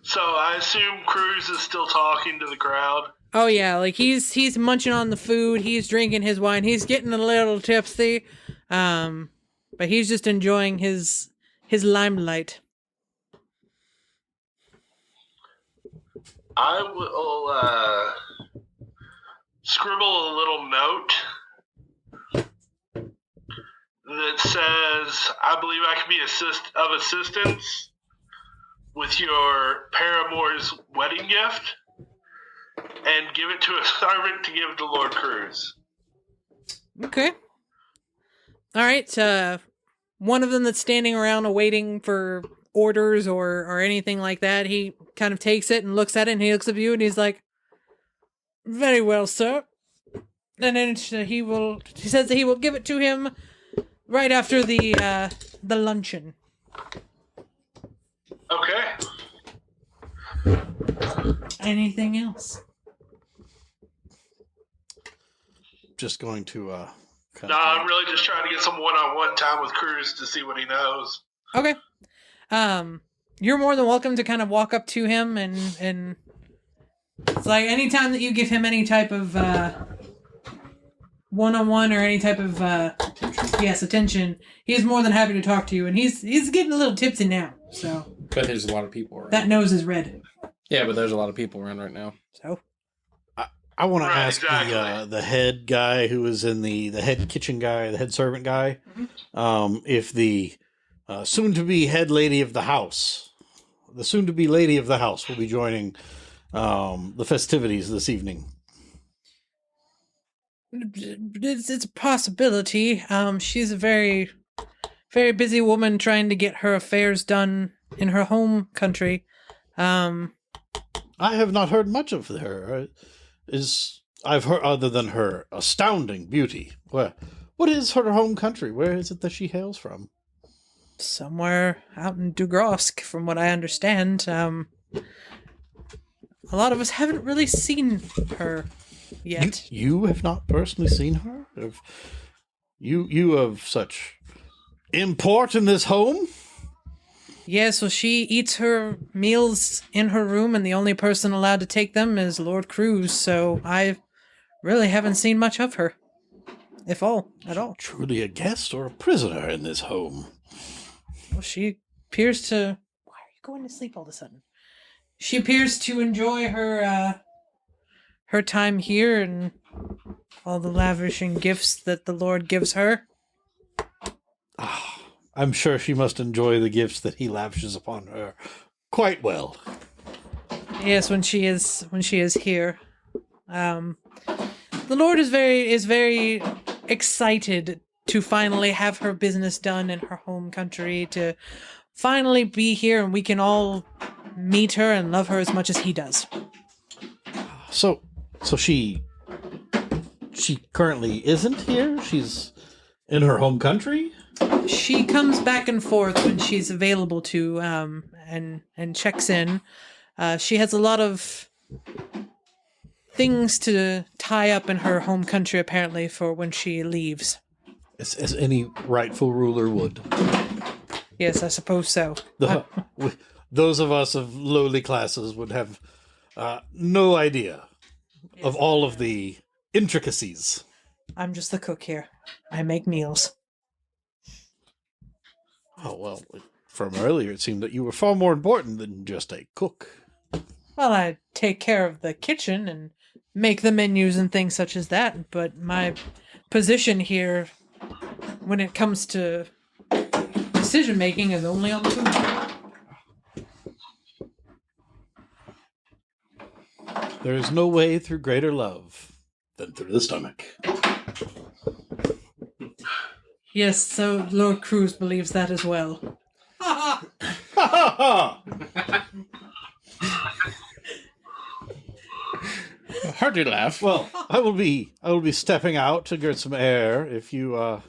So I assume Cruz is still talking to the crowd. Oh yeah, like he's munching on the food, he's drinking his wine, he's getting a little tipsy, but he's just enjoying his limelight. I will scribble a little note that says, "I believe I can be of assistance with your paramour's wedding gift," and give it to a servant to give to Lord Cruz. Okay. All right. One of them that's standing around awaiting for orders or anything like that, he kind of takes it and looks at it, and he looks at you and he's like, "Very well, sir." And then he says that he will give it to him right after the luncheon. Okay. Anything else? Just going to No, I'm really just trying to get some one-on-one time with Cruz to see what he knows. Okay. You're more than welcome to kind of walk up to him and it's like anytime that you give him any type of one-on-one or any type of attention, he's more than happy to talk to you, and he's getting a little tipsy now, so But there's a lot of people around. that nose is red. Yeah, but there's a lot of people around right now. So I want to Right, ask exactly. the head guy who is in the head kitchen guy, the head servant guy, if the soon-to-be head lady of the house, the soon-to-be lady of the house will be joining the festivities this evening. it's a possibility. She's a very, very busy woman trying to get her affairs done in her home country. I have not heard much of her. I've heard other than her astounding beauty. What is her home country? Where is it that she hails from? Somewhere out in Dugrosk, from what I understand. A lot of us haven't really seen her yet. You have not personally seen her? You of such import in this home? Yes, well, she eats her meals in her room, and the only person allowed to take them is Lord Cruz, so I really haven't seen much of her. If all, at all. Truly a guest or a prisoner in this home? Well, she appears to... Why are you going to sleep all of a sudden? She appears to enjoy her time here and all the lavishing gifts that the Lord gives her. I'm sure she must enjoy the gifts that he lavishes upon her quite well. Yes, when she is here. The Lord is very excited to finally have her business done in her home country, to finally be here and we can all meet her and love her as much as he does. So she she currently isn't here? She's in her home country? She comes back and forth when she's available to, and checks in. She has a lot of things to tie up in her home country, apparently, for when she leaves. As any rightful ruler would. Yes, I suppose so. Those of us of lowly classes would have no idea of all of the intricacies. I'm just the cook here. I make meals. Oh, well, from earlier it seemed that you were far more important than just a cook. Well, I take care of the kitchen and make the menus and things such as that, but my position here, when it comes to decision making, is only on the food. There is no way through greater love than through the stomach. Yes, so Lord Cruz believes that as well. Ha ha! Hearty laugh. Well, I will be stepping out to get some air. If you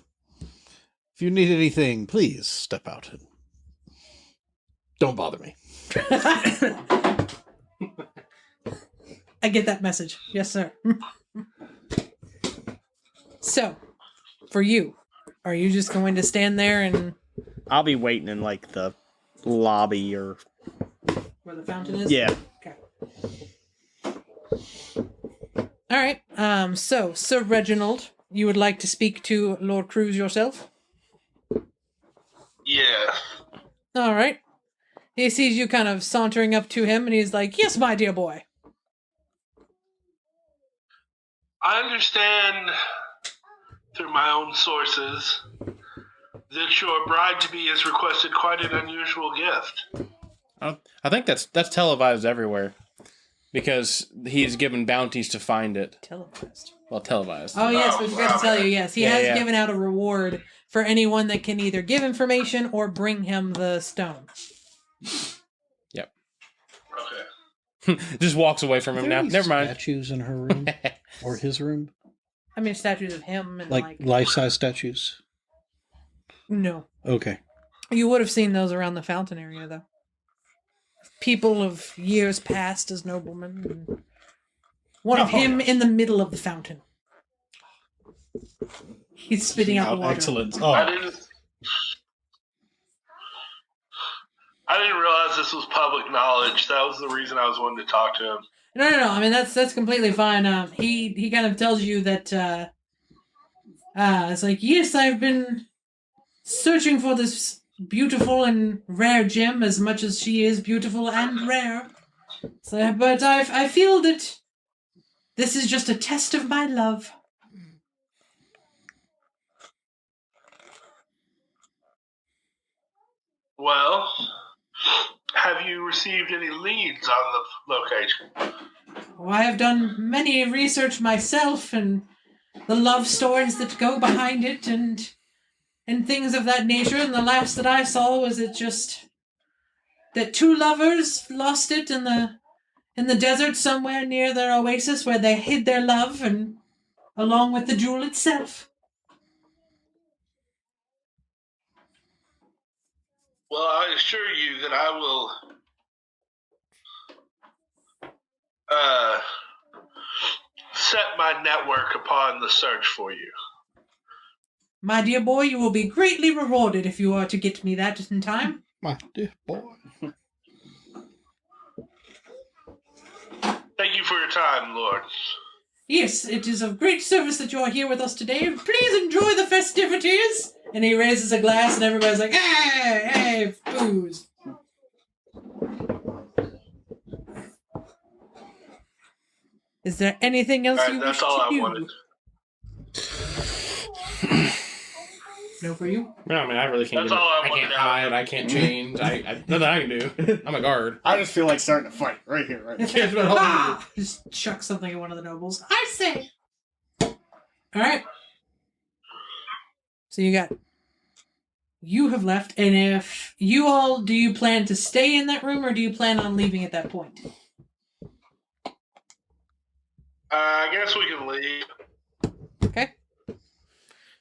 need anything, please step out and don't bother me. I get that message. Yes, sir. So, for you, are you just going to stand there and... I'll be waiting in, like, the lobby or... Where the fountain is? Yeah. Okay. Alright, so, Sir Reginald, you would like to speak to Lord Cruz yourself? Yeah. Alright. He sees you kind of sauntering up to him, and he's like, "Yes, my dear boy." I understand through my own sources that your bride-to-be has requested quite an unusual gift. I think that's televised everywhere because he's given bounties to find it. Televised. Well, televised. Oh, yes, we forgot to tell you, yes. He has Yeah. given out a reward for anyone that can either give information or bring him the stone. Yep. Okay. Just walks away from him now. Never mind. Statues in her room or his room, I mean, statues of him and like... life-size statues. No. Okay. You would have seen those around the fountain area, though. People of years past as noblemen. And one of him in the middle of the fountain. He's spitting out the water. Excellent. I Oh, didn't realize this was public knowledge. That was the reason I was wanting to talk to him. No. I mean, that's completely fine. He kind of tells you that, it's like, yes, I've been searching for this beautiful and rare gem as much as she is beautiful and rare. So, but I feel that this is just a test of my love. Well, have you received any leads on the location? Well, I have done many research myself and the love stories that go behind it and things of that nature, and the last that I saw was it just that two lovers lost it in the desert somewhere near their oasis where they hid their love and along with the jewel itself. Well, I assure you that I will set my network upon the search for you. My dear boy, you will be greatly rewarded if you are to get me that in time. my dear boy. Thank you for your time, Lord. Yes, it is of great service that you are here with us today. Please enjoy the festivities. And he raises a glass and everybody's like, hey, booze. Is there anything else you wish That's all to I do? wanted. No for you? No, I mean, I really can't. That's all I I wanted can't to hide. I can't change. Nothing I can do. I'm a guard. I just feel like starting to fight right here, right now. That's what I'm holding. Just chuck something at one of the nobles. I say. All right. So you have left, and if you all, do you plan to stay in that room, or do you plan on leaving at that point? I guess we can leave.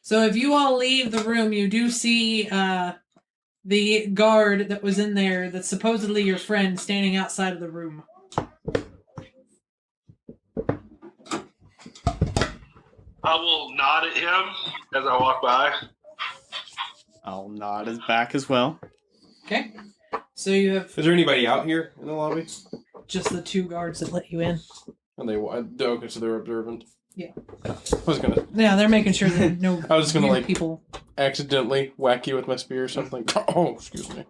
So if you all leave the room, you do see the guard that was in there that's supposedly your friend standing outside of the room. I will nod at him as I walk by. I'll nod his back as well. Okay. So you have Is there anybody out here in the lobby? just the 2 guards that let you in. And okay, so they're observant. Yeah. I was gonna. Yeah, they're making sure that no I was just gonna weird like people. accidentally whack you with my spear or something. Oh, excuse me.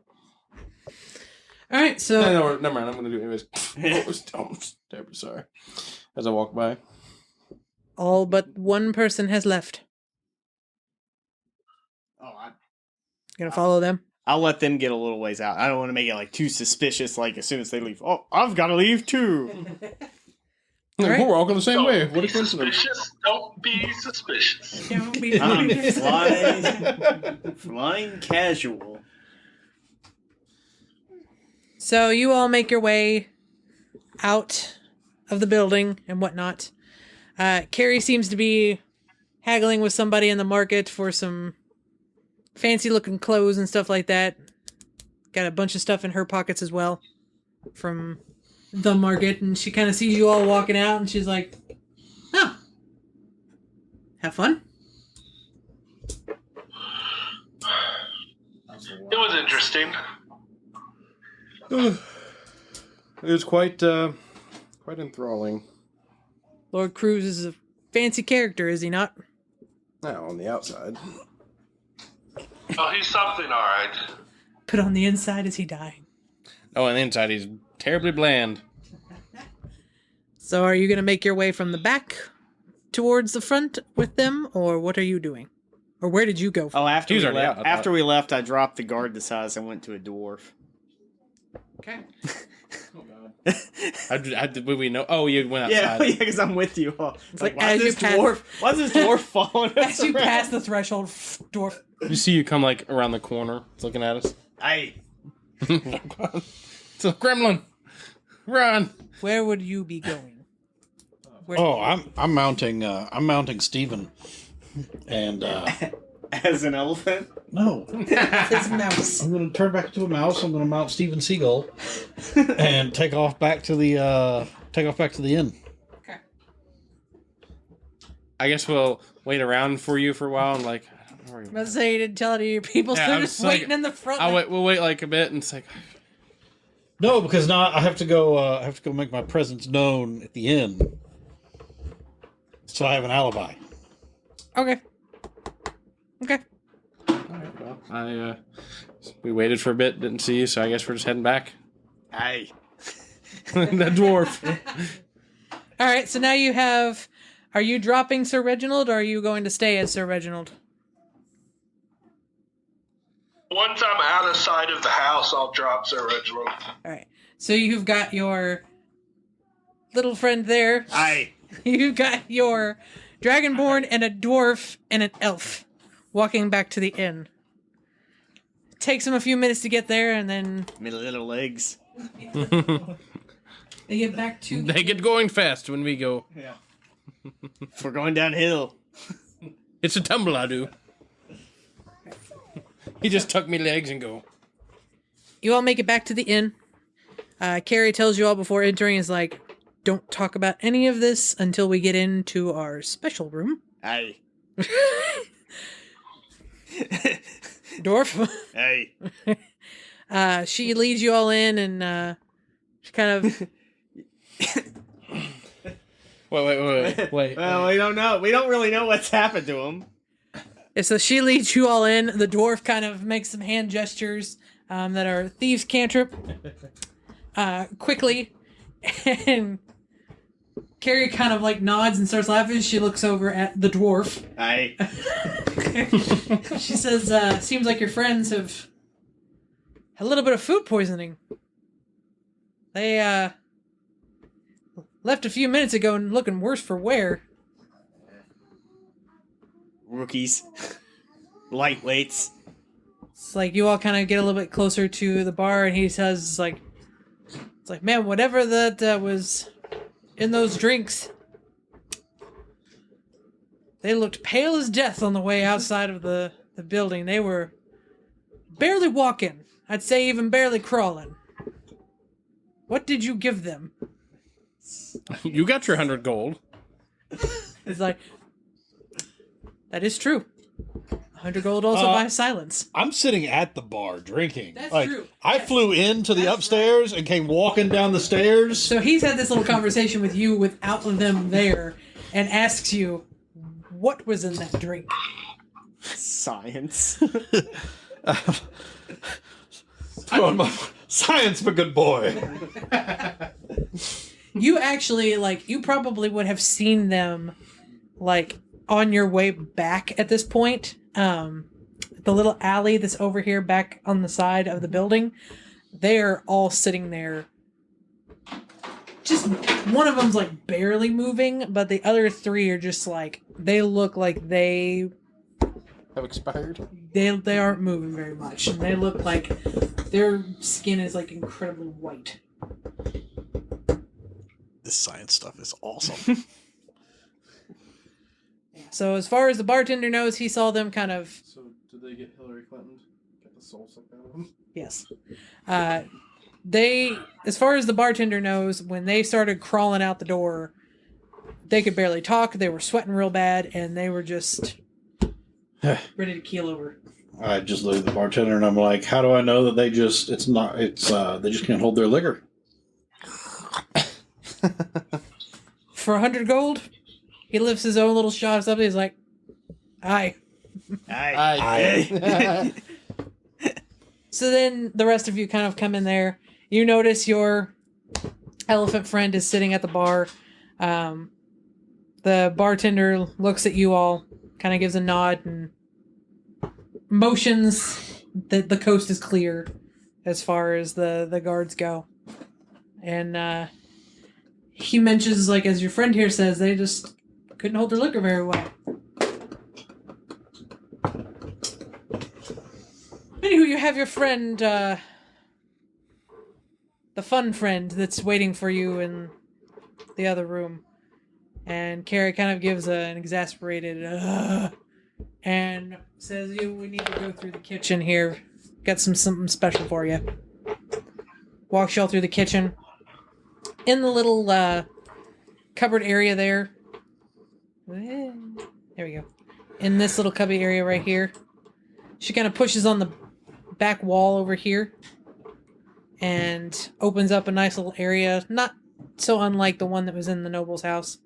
All right, so No, never mind. I'm gonna do it anyways. Terribly sorry. As I walk by. all but one person has left. Oh, Gonna follow them? I'll let them get a little ways out. I don't want to make it like too suspicious. Like as soon as they leave, oh, I've got to leave too. All right. We're all going the same Don't way. be What a coincidence. suspicious. Don't be suspicious. Don't be I'm flying casual. So you all make your way out of the building and whatnot. Carrie seems to be haggling with somebody in the market for some fancy looking clothes and stuff like that. Got a bunch of stuff in her pockets as well from the market, and she kind of sees you all walking out and she's like, oh, have fun. It was interesting. It was quite enthralling. Lord Cruz is a fancy character, is he not? Now, on the outside. Oh, he's something, all right. But on the inside, is he dying? Oh, on the inside, he's terribly bland. So are you going to make your way from the back towards the front with them, or what are you doing? Or where did you go? Oh, after He was we already left, out, I thought. after we left, I dropped the guard to size and went to a dwarf. Okay. How did we know? Oh, you went Yeah, outside. because I'm with you. Oh, it's like, as you pass- why is this dwarf following us As you around? pass the threshold, dwarf. You see you come like around the corner, looking at us. Hey, It's a gremlin. Run. Where would you be going? Where, Oh, I'm mounting Steven. And as an elephant? no. his mouse. I'm gonna turn back into a mouse, I'm gonna mount Steven Seagull and take off back to the inn. Okay. I guess we'll wait around for you for a while and like. I don't know where you Let's say you didn't tell it to your people, so Yeah, they're I'm just just like- waiting in the front. We'll wait like a bit and it's like. No, because now I have to go make my presence known at the inn. So I have an alibi. Okay. Okay. Well, we waited for a bit, didn't see you, so I guess we're just heading back. Hey. That dwarf. All right, so now you have... Are you dropping Sir Reginald, or are you going to stay as Sir Reginald? Once I'm out of sight of the house, I'll drop Sir Reginald. All right. So you've got your little friend there. Hey. You've got your dragonborn and a dwarf and an elf walking back to the inn. Takes them a few minutes to get there, and then My little legs. they get back to... They get going fast when we go. Yeah. If we're going downhill. It's a tumble I do. He just tuck me legs and go. You all make it back to the inn. Carrie tells you all before entering is like, don't talk about any of this until we get into our special room. Hey. Dwarf. Hey. She leads you all in, and she kind of... Wait. Well, we don't know. We don't really know what's happened to him. So she leads you all in. The dwarf kind of makes some hand gestures that are thieves' cantrip quickly. And Carrie kind of like nods and starts laughing. She looks over at the dwarf. Hey. She says, seems like your friends have had a little bit of food poisoning. They left a few minutes ago and looking worse for wear. Rookies. Lightweights. It's like you all kind of get a little bit closer to the bar, and he says, it's like, man, whatever that was in those drinks, They looked pale as death on the way outside of the building. They were barely walking. I'd say even barely crawling. What did you give them? You got your 100 gold. It's like, that is true. 100 gold also buys silence. I'm sitting at the bar drinking. That's like, true. I flew into the upstairs and came walking down the stairs. So he's had this little conversation with you without them there and asks you, what was in that drink? Science. Science, my good boy. You actually, like, you probably would have seen them, like, on your way back at this point. The little alley that's over here back on the side of the building, they're all sitting there. Just one of them's, like, barely moving, but the other three are just, like, they look like they Have expired. they aren't moving very much. And they look like their skin is, like, incredibly white. This science stuff is awesome. So as far as the bartender knows, he saw them kind of... So, did they get Hillary Clinton? Get the soul sucked out of them? Yes. They, as far as the bartender knows, when they started crawling out the door, they could barely talk, they were sweating real bad, and they were just ready to keel over. I just look at the bartender and I'm like, how do I know that they just can't hold their liquor? For 100 gold, he lifts his own little shots up, he's like, aye. Aye. So then the rest of you kind of come in there. You notice your elephant friend is sitting at the bar. The bartender looks at you all, kind of gives a nod and motions that the coast is clear as far as the guards go. And he mentions, like, as your friend here says, they just couldn't hold their liquor very well. Anywho, you have your friend, the fun friend that's waiting for you in the other room. And Carrie kind of gives an exasperated, and says, we need to go through the kitchen here. Got something special for you. Walks y'all through the kitchen. In the little cupboard area there. There we go. In this little cubby area right here. She kind of pushes on the back wall over here. And opens up a nice little area. Not so unlike the one that was in the noble's house.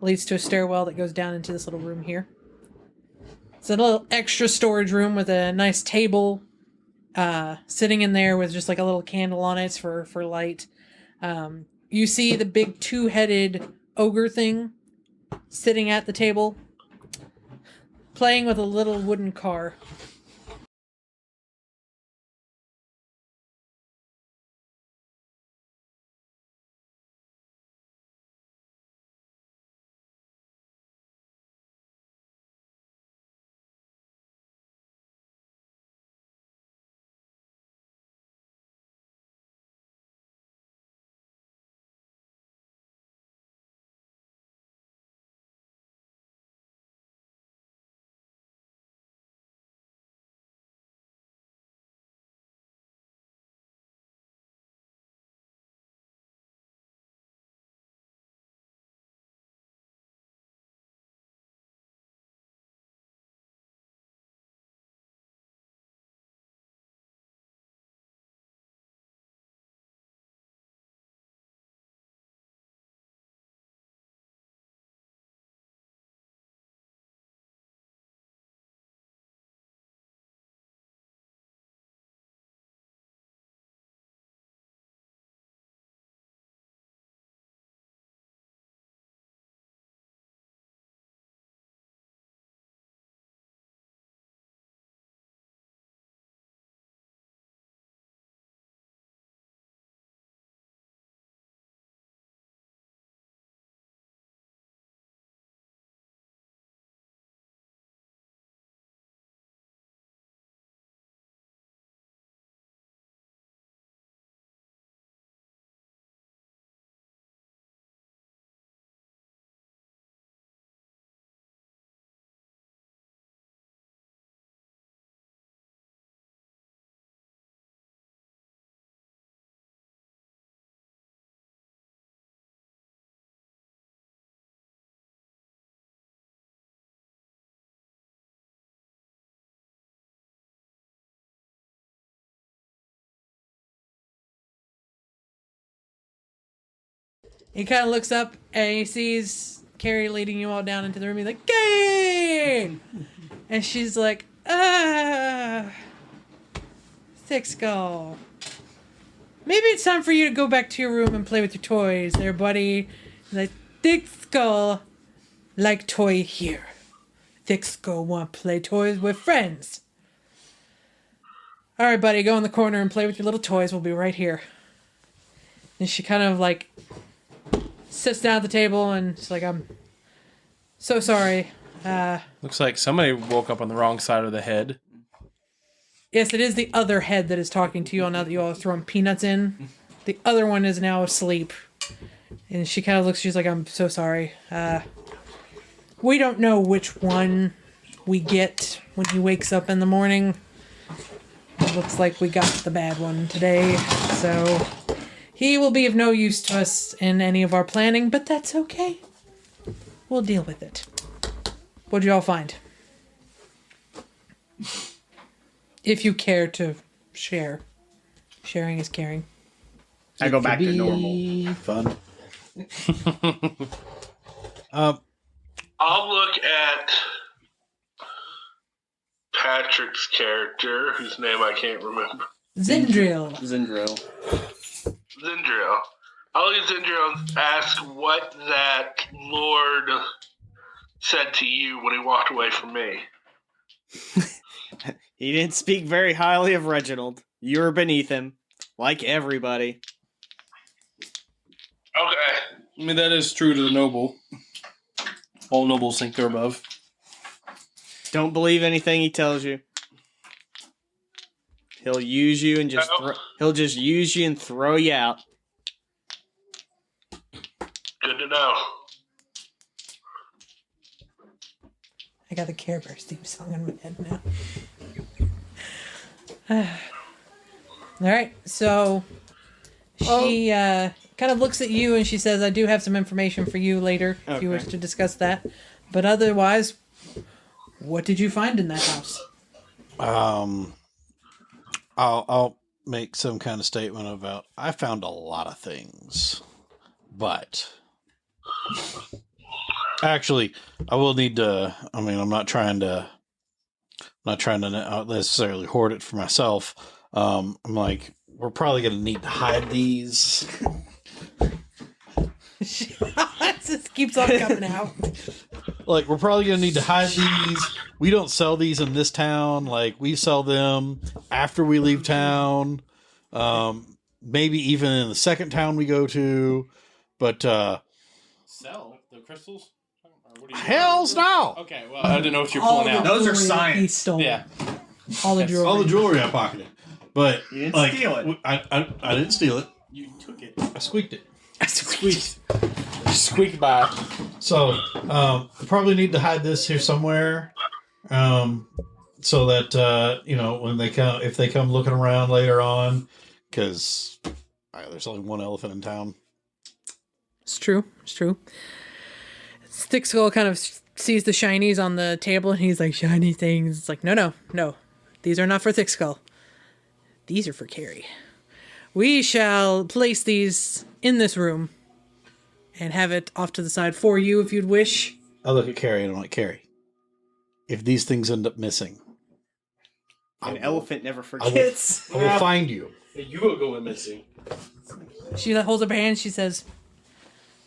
Leads to a stairwell that goes down into this little room here. It's a little extra storage room with a nice table sitting in there with just like a little candle on it for light. You see the big two-headed ogre thing sitting at the table, playing with a little wooden car. He kind of looks up and he sees Carrie leading you all down into the room. He's like, "Gay!" And she's like, Thick Skull. Maybe it's time for you to go back to your room and play with your toys there, buddy. He's like, Thick Skull, like toy here. Thick Skull want to play toys with friends. All right, buddy, go in the corner and play with your little toys. We'll be right here. And she kind of like sits down at the table and she's like, I'm so sorry. Looks like somebody woke up on the wrong side of the head. Yes, it is the other head that is talking to you all now that you all are throwing peanuts in. The other one is now asleep. And she kind of looks, she's like, I'm so sorry. We don't know which one we get when he wakes up in the morning. It looks like we got the bad one today. So he will be of no use to us in any of our planning, but that's okay. We'll deal with it. What'd you all find? If you care to share. Sharing is caring. I go back to normal. Fun. I'll look at Patrick's character, whose name I can't remember. Zindril. Zindril. I'll look at Zindril and ask what that Lord said to you when he walked away from me. He didn't speak very highly of Reginald. You were beneath him, like everybody. Okay. I mean, that is true to the noble. All nobles think they're above. Don't believe anything he tells you. He'll use you and just he'll just use you and throw you out. Good to know. I got the Care Bears theme song in my head now. All right, so she kind of looks at you and she says, I do have some information for you later if you wish to discuss that. But otherwise, what did you find in that house? I'll make some kind of statement about I found a lot of things, but actually I will need to. I mean, I'm not trying to necessarily hoard it for myself. I'm like, we're probably going to need to hide these. This keeps on coming out. Like, we're probably going to need to hide these. We don't sell these in this town. Like, we sell them after we leave town. Maybe even in the second town we go to. But, Sell the crystals? Hell's no! Okay, well, I didn't know what you're pulling out. Those are He science. stole. Yeah. All the jewelry. All the jewelry I pocketed. But, You didn't like, steal it. I didn't steal it. You took it. I squeaked it. Squeak by. So, we probably need to hide this here somewhere, so that when they come, if they come looking around later on, because there's only one elephant in town. It's true. It's true. Thick Skull kind of sees the shinies on the table and he's like, shiny things. It's like, no. These are not for Thick Skull. These are for Carrie. We shall place these in this room and have it off to the side for you if you'd wish. I look at Carrie and I'm like, Carrie, if these things end up missing, An elephant never forgets. I will find you. You will go missing. She holds up her hand. She says,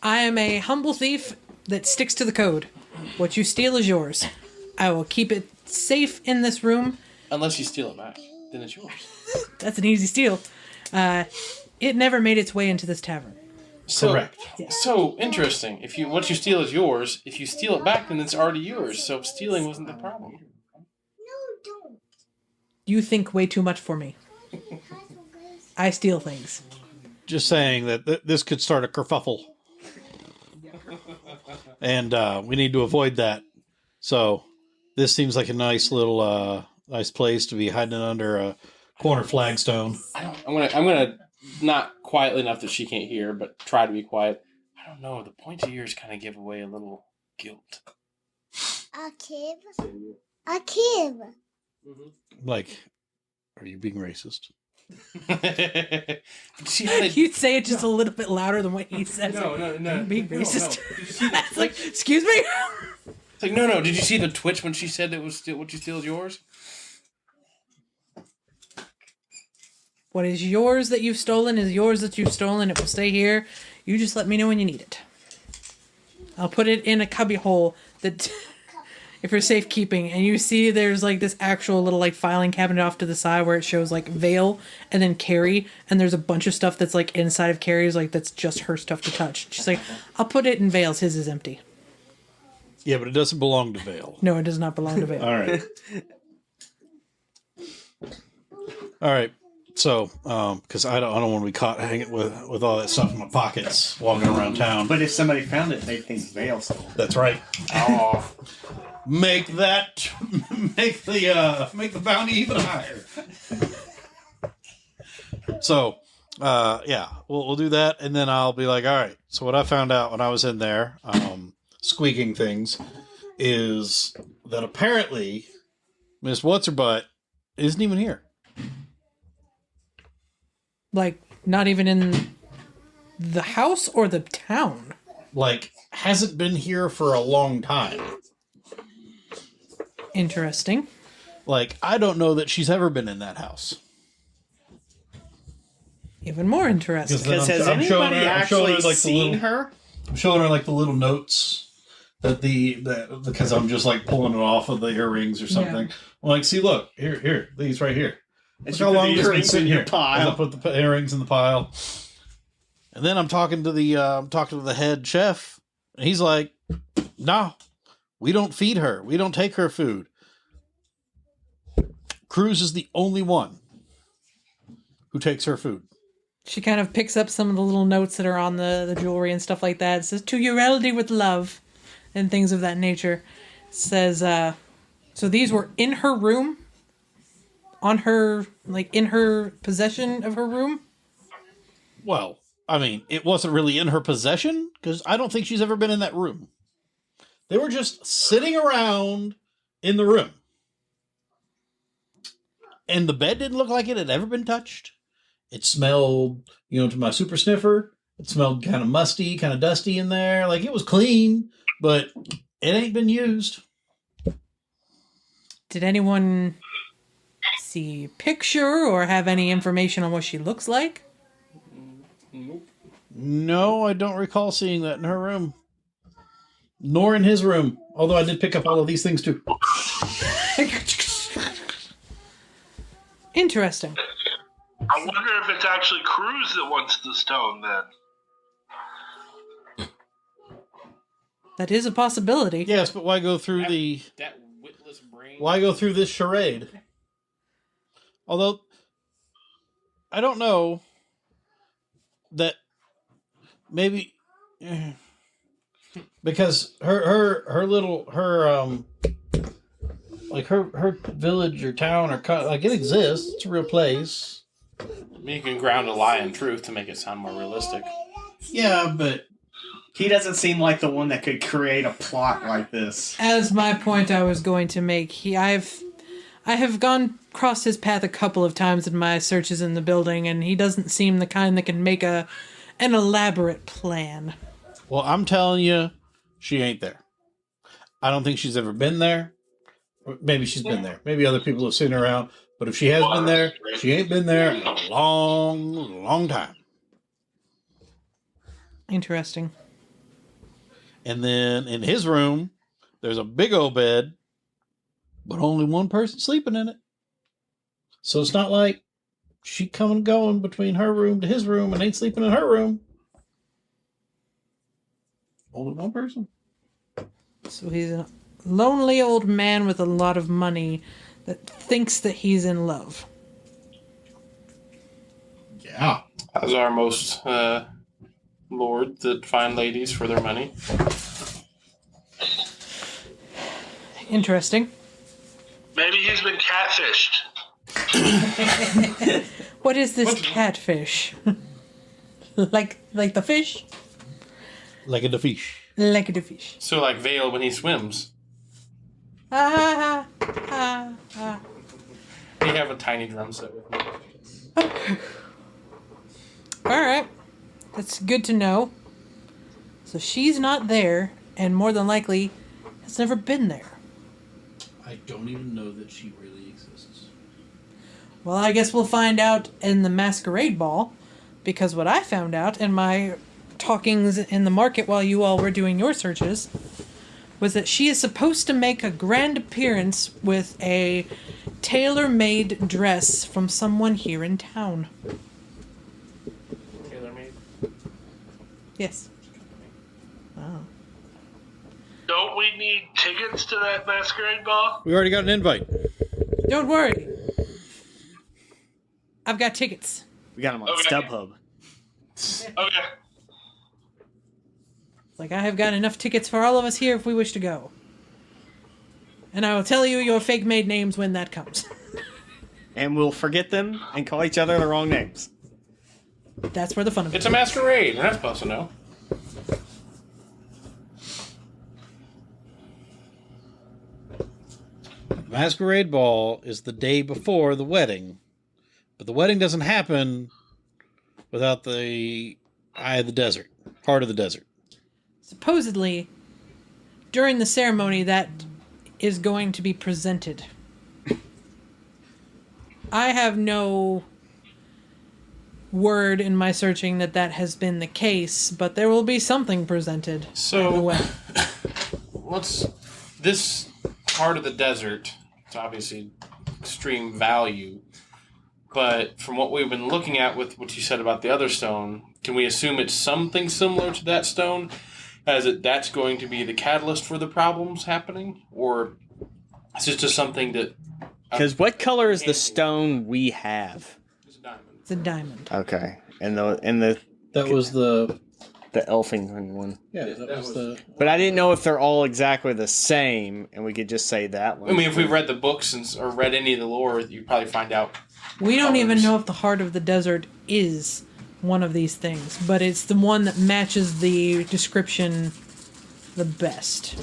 I am a humble thief that sticks to the code. What you steal is yours. I will keep it safe in this room. Unless you steal it back, then it's yours. That's an easy steal. It never made its way into this tavern. Correct. So interesting. If what you steal is yours, if you steal it back, then it's already yours. So stealing wasn't the problem. You think way too much for me. I steal things. Just saying that this could start a kerfuffle. And we need to avoid that. So this seems like a nice little nice place to be hiding under a corner flagstone. I'm gonna not quietly enough that she can't hear, but try to be quiet. I don't know. The pointy ears kind of give away a little guilt. A kid. Like, are you being racist? See how they... You'd say it just a little bit louder than what he says. No. Being racist. No. Did you see It's like, excuse me? It's like, no. Did you see the twitch when she said it was what you steal is yours? What is yours that you've stolen is yours that you've stolen. It will stay here. You just let me know when you need it. I'll put it in a cubby hole that, if you're safekeeping, and you see there's like this actual little like filing cabinet off to the side where it shows like Vale and then Carrie, and there's a bunch of stuff that's like inside of Carrie's, like that's just her stuff to touch. She's like, I'll put it in Vale's. His is empty. Yeah, but it doesn't belong to Vale. No, it does not belong to Vale. All right. All right. So, because I don't want to be caught hanging with all that stuff in my pockets walking around town. But if somebody found it, they'd think Vale stole it. That's right. Oh. Make the bounty even higher. So, yeah, we'll do that, and then I'll be like, all right. So what I found out when I was in there, squeaking things, is that apparently Miss What's Her Butt isn't even here. Like, not even in the house or the town. Like, hasn't been here for a long time. Interesting. Like, I don't know that she's ever been in that house. Even more interesting. Because has anybody actually seen her? I'm showing her like the little notes that because I'm just like pulling it off of the earrings or something. Yeah. I'm like, see, look, here, these right here. And Look how long this been earrings sitting in your here. pile. I put the earrings in the pile, and then I'm talking to the head chef, and he's like, "No, we don't feed her. We don't take her food. Cruz is the only one who takes her food." She kind of picks up some of the little notes that are on the jewelry and stuff like that. It says, "To your Eldie with love," and things of that nature. It says, so these were in her room? On her, like, in her possession of her room? Well, I mean, it wasn't really in her possession, because I don't think she's ever been in that room. They were just sitting around in the room. And the bed didn't look like it had ever been touched. It smelled, to my super sniffer, it smelled kind of musty, kind of dusty in there. Like, it was clean, but it ain't been used. Did anyone see a picture or have any information on what she looks like? No, I don't recall seeing that in her room. Nor in his room. Although I did pick up all of these things too. Interesting. I wonder if it's actually Cruz that wants the stone then. That is a possibility. Yes, but why go through That witless brain. why go through this charade? Although, I don't know that maybe because her village or town or like it exists. It's a real place. You can ground a lie in truth to make it sound more realistic. Yeah, but He doesn't seem like the one that could create a plot like this. As my point I was going to make, I have gone across his path a couple of times in my searches in the building, and he doesn't seem the kind that can make an elaborate plan. Well, I'm telling you, she ain't there. I don't think she's ever been there. Maybe she's been there. Maybe other people have seen her around. But if she has been there, she ain't been there in a long, long time. Interesting. And then in his room, there's a big old bed, but only one person sleeping in it. So it's not like she coming and going between her room to his room and ain't sleeping in her room. Only one person. So he's a lonely old man with a lot of money that thinks that he's in love. Yeah. As are most lords that find ladies for their money. Interesting. Maybe he's been catfished. What is this catfish? like the fish? Like a fish. Like the fish. So like Vale when he swims. Ah, ah, ah. They have a tiny drum set with me. Alright. That's good to know. So she's not there, and more than likely has never been there. I don't even know that she really exists. Well, I guess we'll find out in the masquerade ball, because what I found out in my talkings in the market while you all were doing your searches was that she is supposed to make a grand appearance with a tailor-made dress from someone here in town. Tailor-made. Yes. Oh. Don't we need tickets to that masquerade ball? We already got an invite. Don't worry. I've got tickets. We got him on Okay. StubHub. Okay. Like, I have got enough tickets for all of us here if we wish to go. And I will tell you your fake-made names when that comes. And we'll forget them and call each other the wrong names. That's where the fun of it It's a masquerade. We're not supposed to know. Masquerade ball is the day before the wedding. But the wedding doesn't happen without the eye of the desert, part of the desert. Supposedly, during the ceremony, that is going to be presented. I have no word in my searching that that has been the case, but there will be something presented. So- at the wedding. This part of the desert, it's obviously extreme value, but from what we've been looking at with what you said about the other stone, can we assume it's something similar to that stone? That's going to be the catalyst for the problems happening? Or is it just something that... Because what color is the stone we have? It's a diamond. It's a diamond. Okay, and the That was the... elfin one. Yeah, that was the... But I didn't know if they're all exactly the same, and we could just say that one. I mean, if we've read the books or read any of the lore, you'd probably find out. We don't even colors. know if the heart of the desert is one of these things, but it's the one that matches the description the best.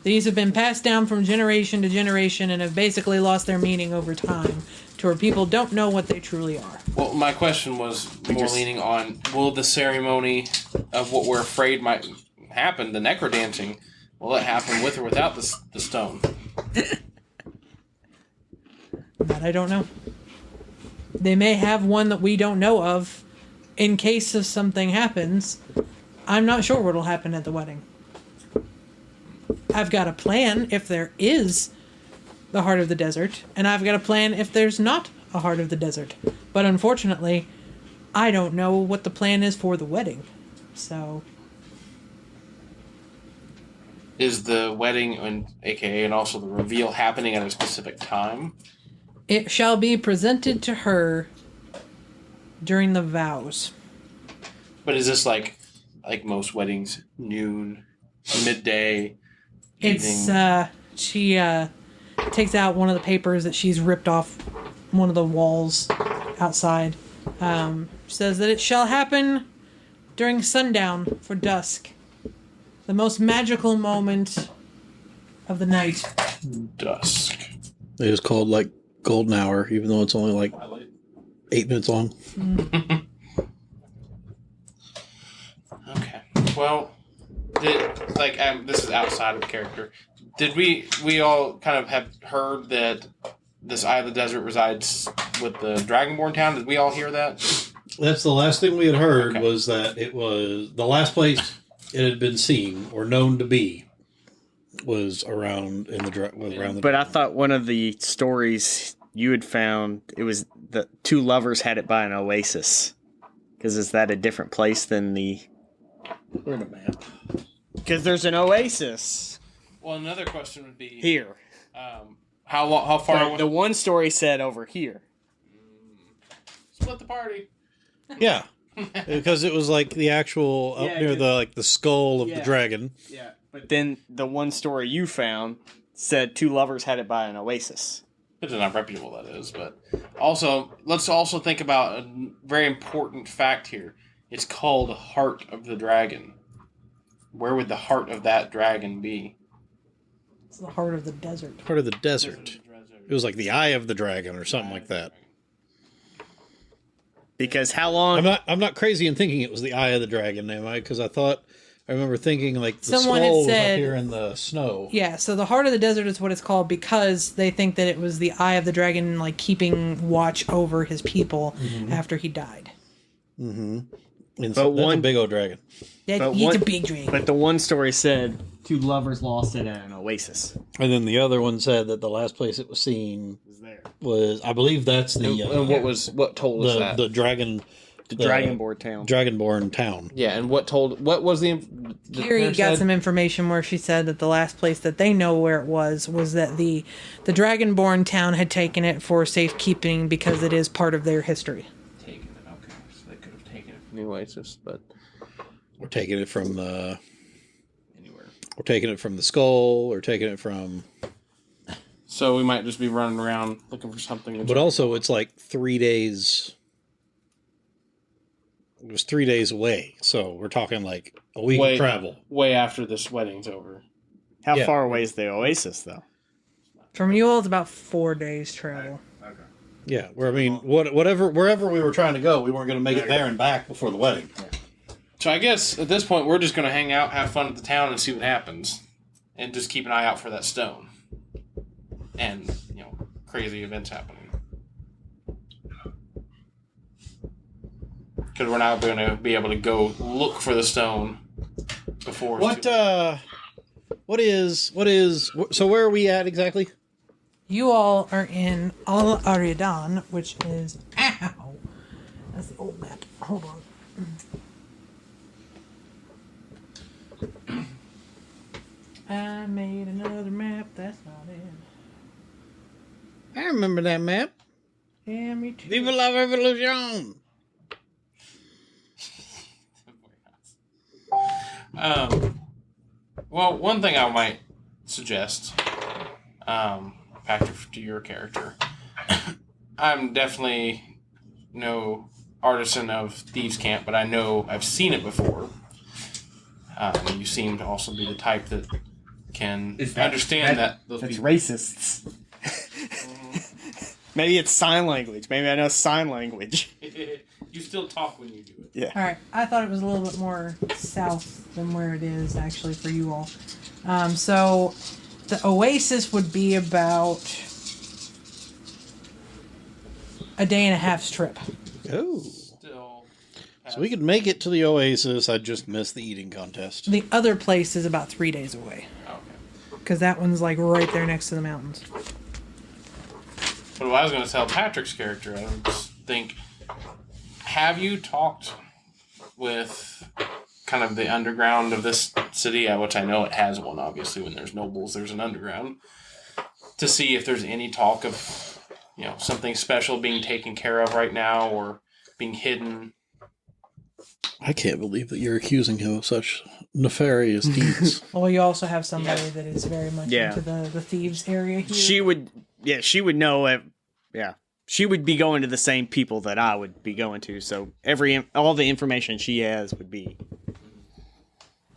These have been passed down from generation to generation and have basically lost their meaning over time to where people don't know what they truly are. Well, my question was more leaning on, will the ceremony of what we're afraid might happen, the necrodancing, will it happen with or without the stone? That I don't know. They may have one that we don't know of in case if something happens. I'm not sure what'll happen at the wedding. I've got a plan if there is the heart of the desert, and I've got a plan if there's not a heart of the desert. But unfortunately, I don't know what the plan is for the wedding. So, Is the wedding, and aka and also the reveal, happening at a specific time? it shall be presented to her during the vows. But is this like most weddings, noon, midday, It's, evening? she, takes out one of the papers that she's ripped off one of the walls outside. Says that it shall happen during sundown for dusk. The most magical moment of the night. Dusk. It was called, like, Golden Hour, even though it's only, like, 8 minutes long. Okay. Well, this is outside of character. Did we all kind of have heard that this Eye of the Desert resides with the Dragonborn town? Did we all hear that? That's the last thing we had heard, Okay. was that it was the last place it had been seen or known to be was around around the. But I thought one of the stories you had found, it was the two lovers had it by an oasis. Because is that a different place than the... Where's the map? Because there's an oasis Well, another question would be here. how far But away? the one story said over here. Split the party. Yeah, because it was like the actual up Yeah, near the skull of the Yeah. dragon. Yeah. But then the one story you found said two lovers had it by an oasis. It's not reputable, that is. But also, let's also think about a very important fact here. It's called Heart of the Dragon. Where would the heart of that dragon be? It's the heart of the desert. Part of the desert. It was like the eye of the dragon or something like that. Because how long? I'm not crazy in thinking it was the eye of the dragon, am I? Because I remember thinking like the Someone had skull was said- up here in the snow. Yeah, so the heart of the desert is what it's called because they think that it was the eye of the dragon, like keeping watch over his people after he died. Mm-hmm. And But so that's one- a big old dragon. He's a big dragon. But the one story said 2 lovers lost it at an oasis. And then the other one said that the last place it was seen Was there was, I believe that's the And what told us that? the dragon, the Dragonborn town? Dragonborn town. Yeah, and what was the Carrie nurse got said? some information where she said that the last place that they know where it was that the Dragonborn town had taken it for safekeeping because it is part of their history. Taken it, okay. So they could have taken it from the Oasis, but We're taking it from the anywhere. We're taking it from the skull. Or taking it from. So we might just be running around looking for something. But also, it's like 3 days. It was 3 days away, so we're talking like a week of travel. Way after this wedding's over. How Yeah. far away is the oasis, though? From you all, it's about 4 days travel. Yeah, where I mean, wherever we were trying to go, we weren't going to make it there and back before the wedding. So I guess at this point we're just going to hang out, have fun at the town, and see what happens, and just keep an eye out for that stone, and crazy events happening. Because we're not going to be able to go look for the stone before. So where are we at exactly? You all are in Al Aridan, which is ow. That's the old map. Hold on. I made another map. That's not it. I remember that map. Yeah, me too. Viva la revolution! Well, one thing I might suggest, Patrick, to your character, I'm definitely no artisan of Thieves' Camp, but I know I've seen it before. You seem to also be the type that can understand that those That's people. racists. Maybe it's sign language. Maybe I know sign language. You still talk when you do it. Yeah. All right, I thought it was a little bit more south than where it is actually for you all. So the oasis would be about a day and a half's trip. Oh. Still. So we could make it to the oasis. I just missed the eating contest. The other place is about 3 days away Okay. because that one's like right there next to the mountains. But what I was going to tell Patrick's character, I just think, have you talked with kind of the underground of this city, which I know it has one, obviously, when there's nobles, there's an underground, to see if there's any talk of, something special being taken care of right now or being hidden? I can't believe that you're accusing him of such nefarious deeds. Well, you also have somebody that is very much Yeah. into the thieves area here. She would know. She would be going to the same people that I would be going to. So all the information she has would be.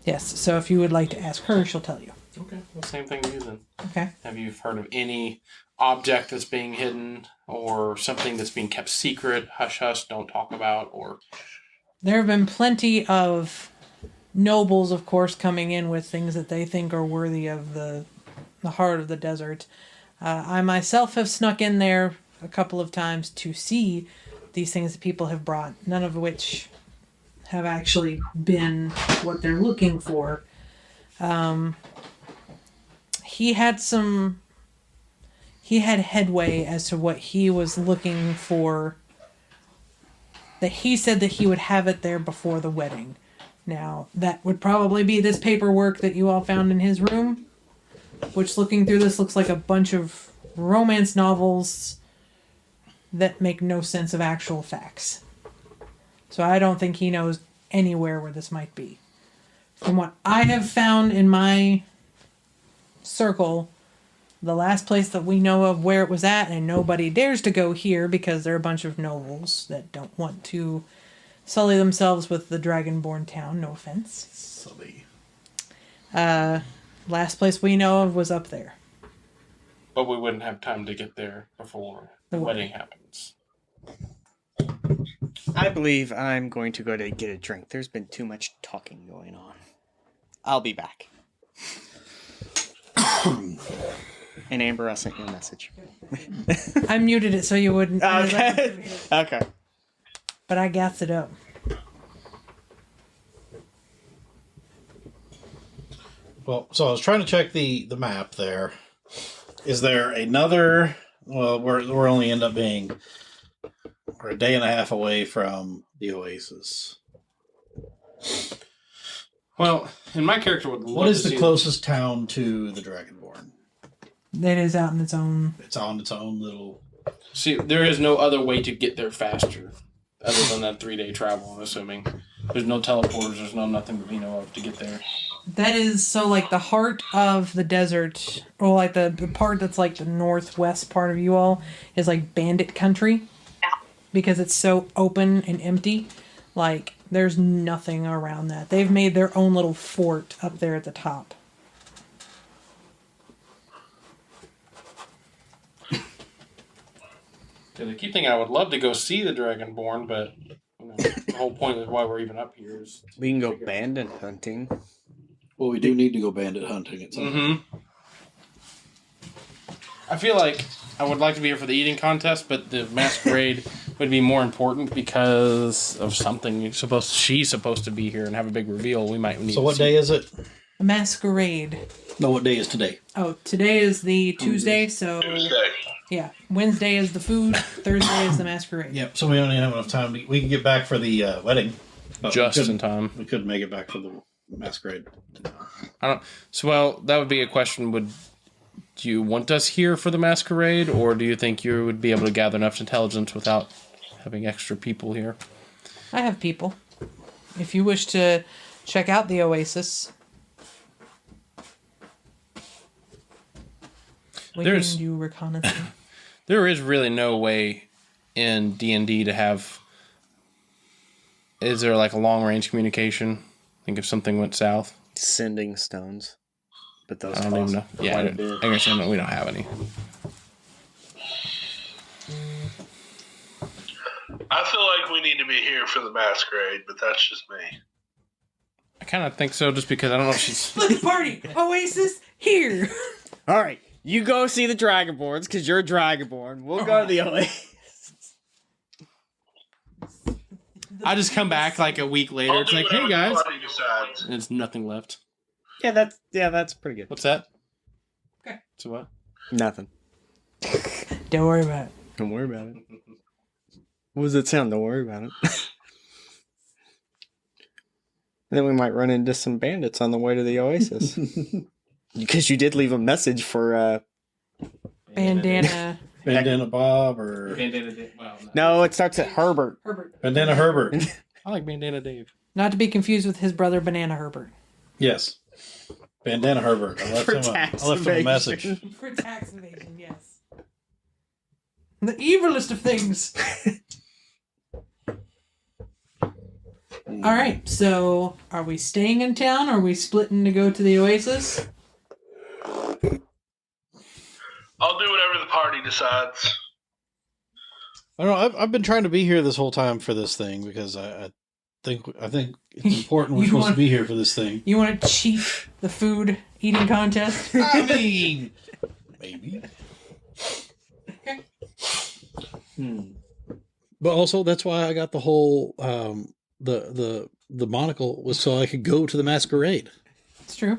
Yes, so if you would like to ask her, she'll tell you. Okay. Well, same thing to you then. Okay. Have you heard of any object that's being hidden or something that's being kept secret, hush hush, don't talk about, or... There have been plenty of nobles, of course, coming in with things that they think are worthy of the heart of the desert. I myself have snuck in there a couple of times to see these things that people have brought, none of which have actually been what they're looking for. He had headway as to what he was looking for, that he said that he would have it there before the wedding. Now, that would probably be this paperwork that you all found in his room, which, looking through this, looks like a bunch of romance novels that make no sense of actual facts. So I don't think he knows anywhere where this might be. From what I have found in my circle, the last place that we know of where it was at, and nobody dares to go here because they're a bunch of nobles that don't want to sully themselves with the Dragonborn town, no offense. Sully. Last place we know of was up there. But we wouldn't have time to get there before the wedding happens. I believe I'm going to go to get a drink. There's been too much talking going on. I'll be back. And Amber, I sent you a message. I muted it so you wouldn't. Okay. Okay. But I gassed it up. Well, so I was trying to check the map there. Is there another... Well, we're only end up being... We're a day and a half away from the Oasis. Well, and my character would love What is to the see closest town to the Dragonborn? It is out in its own. It's on its own little... See, there is no other way to get there faster other than that 3-day travel, I'm assuming. There's no teleporters, there's no nothing that we know of to get there. That is so like the heart of the desert, or like the part that's like the northwest part of you all is like bandit country because it's so open and empty. Like there's nothing around that. They've made their own little fort up there at the top. Yeah, I keep thinking I would love to go see the Dragonborn, but you know, the whole point is why we're even up here is... We can go bandit hunting. Well, we do need to go bandit hunting at some point. I feel like I would like to be here for the eating contest, but the masquerade would be more important because of something. She's supposed to be here and have a big reveal. We might need. So what day is it? A masquerade. No, what day is today? Oh, today is the Tuesday, so Tuesday. yeah. Wednesday is the food. Thursday is the masquerade. Yep. So we only have enough time. We can get back for the wedding. But Just we couldn't- in time. We couldn't make it back for the masquerade. I don't. So well, that would be a question. Do you want us here for the masquerade, or do you think you would be able to gather enough intelligence without having extra people here? I have people. If you wish to check out the Oasis, we There's- can do reconnaissance. There is really no way in D&D to have... Is there like a long-range communication? I think if something went south. Sending stones. But those I don't even know. Yeah, quite a bit. I guess we don't have any. I feel like we need to be here for the masquerade, but that's just me. I kind of think so, just because I don't know if she's... Split party! Oasis here! All right, you go see the Dragonborns because you're a Dragonborn. We'll go to the Oasis. I just come back like a week later. I'll It's do like, hey whatever the guys, party decides. and it's nothing left. Yeah, that's pretty good. What's that? Okay. So what? Nothing. Don't worry about it. Don't worry about it. What does it sound? Don't worry about it. And then we might run into some bandits on the way to the Oasis. Because you did leave a message for Bandana. Bandana Bob or Bandana Dave. Well, No, it starts at Herbert. Herbert. Bandana Herbert. I like Bandana Dave. Not to be confused with his brother Banana Herbert. Yes. Bandana Herbert. I left For him tax I left him a evasion. message. For tax evasion, yes. The evilest of things. Alright, so are we staying in town or are we splitting to go to the Oasis? I'll do whatever the party decides. I don't know. I've been trying to be here this whole time for this thing because I think it's important we're You supposed want- to be here for this thing. You want to cheat the food eating contest? I mean, maybe. But also, that's why I got the whole the monocle was so I could go to the masquerade. It's true.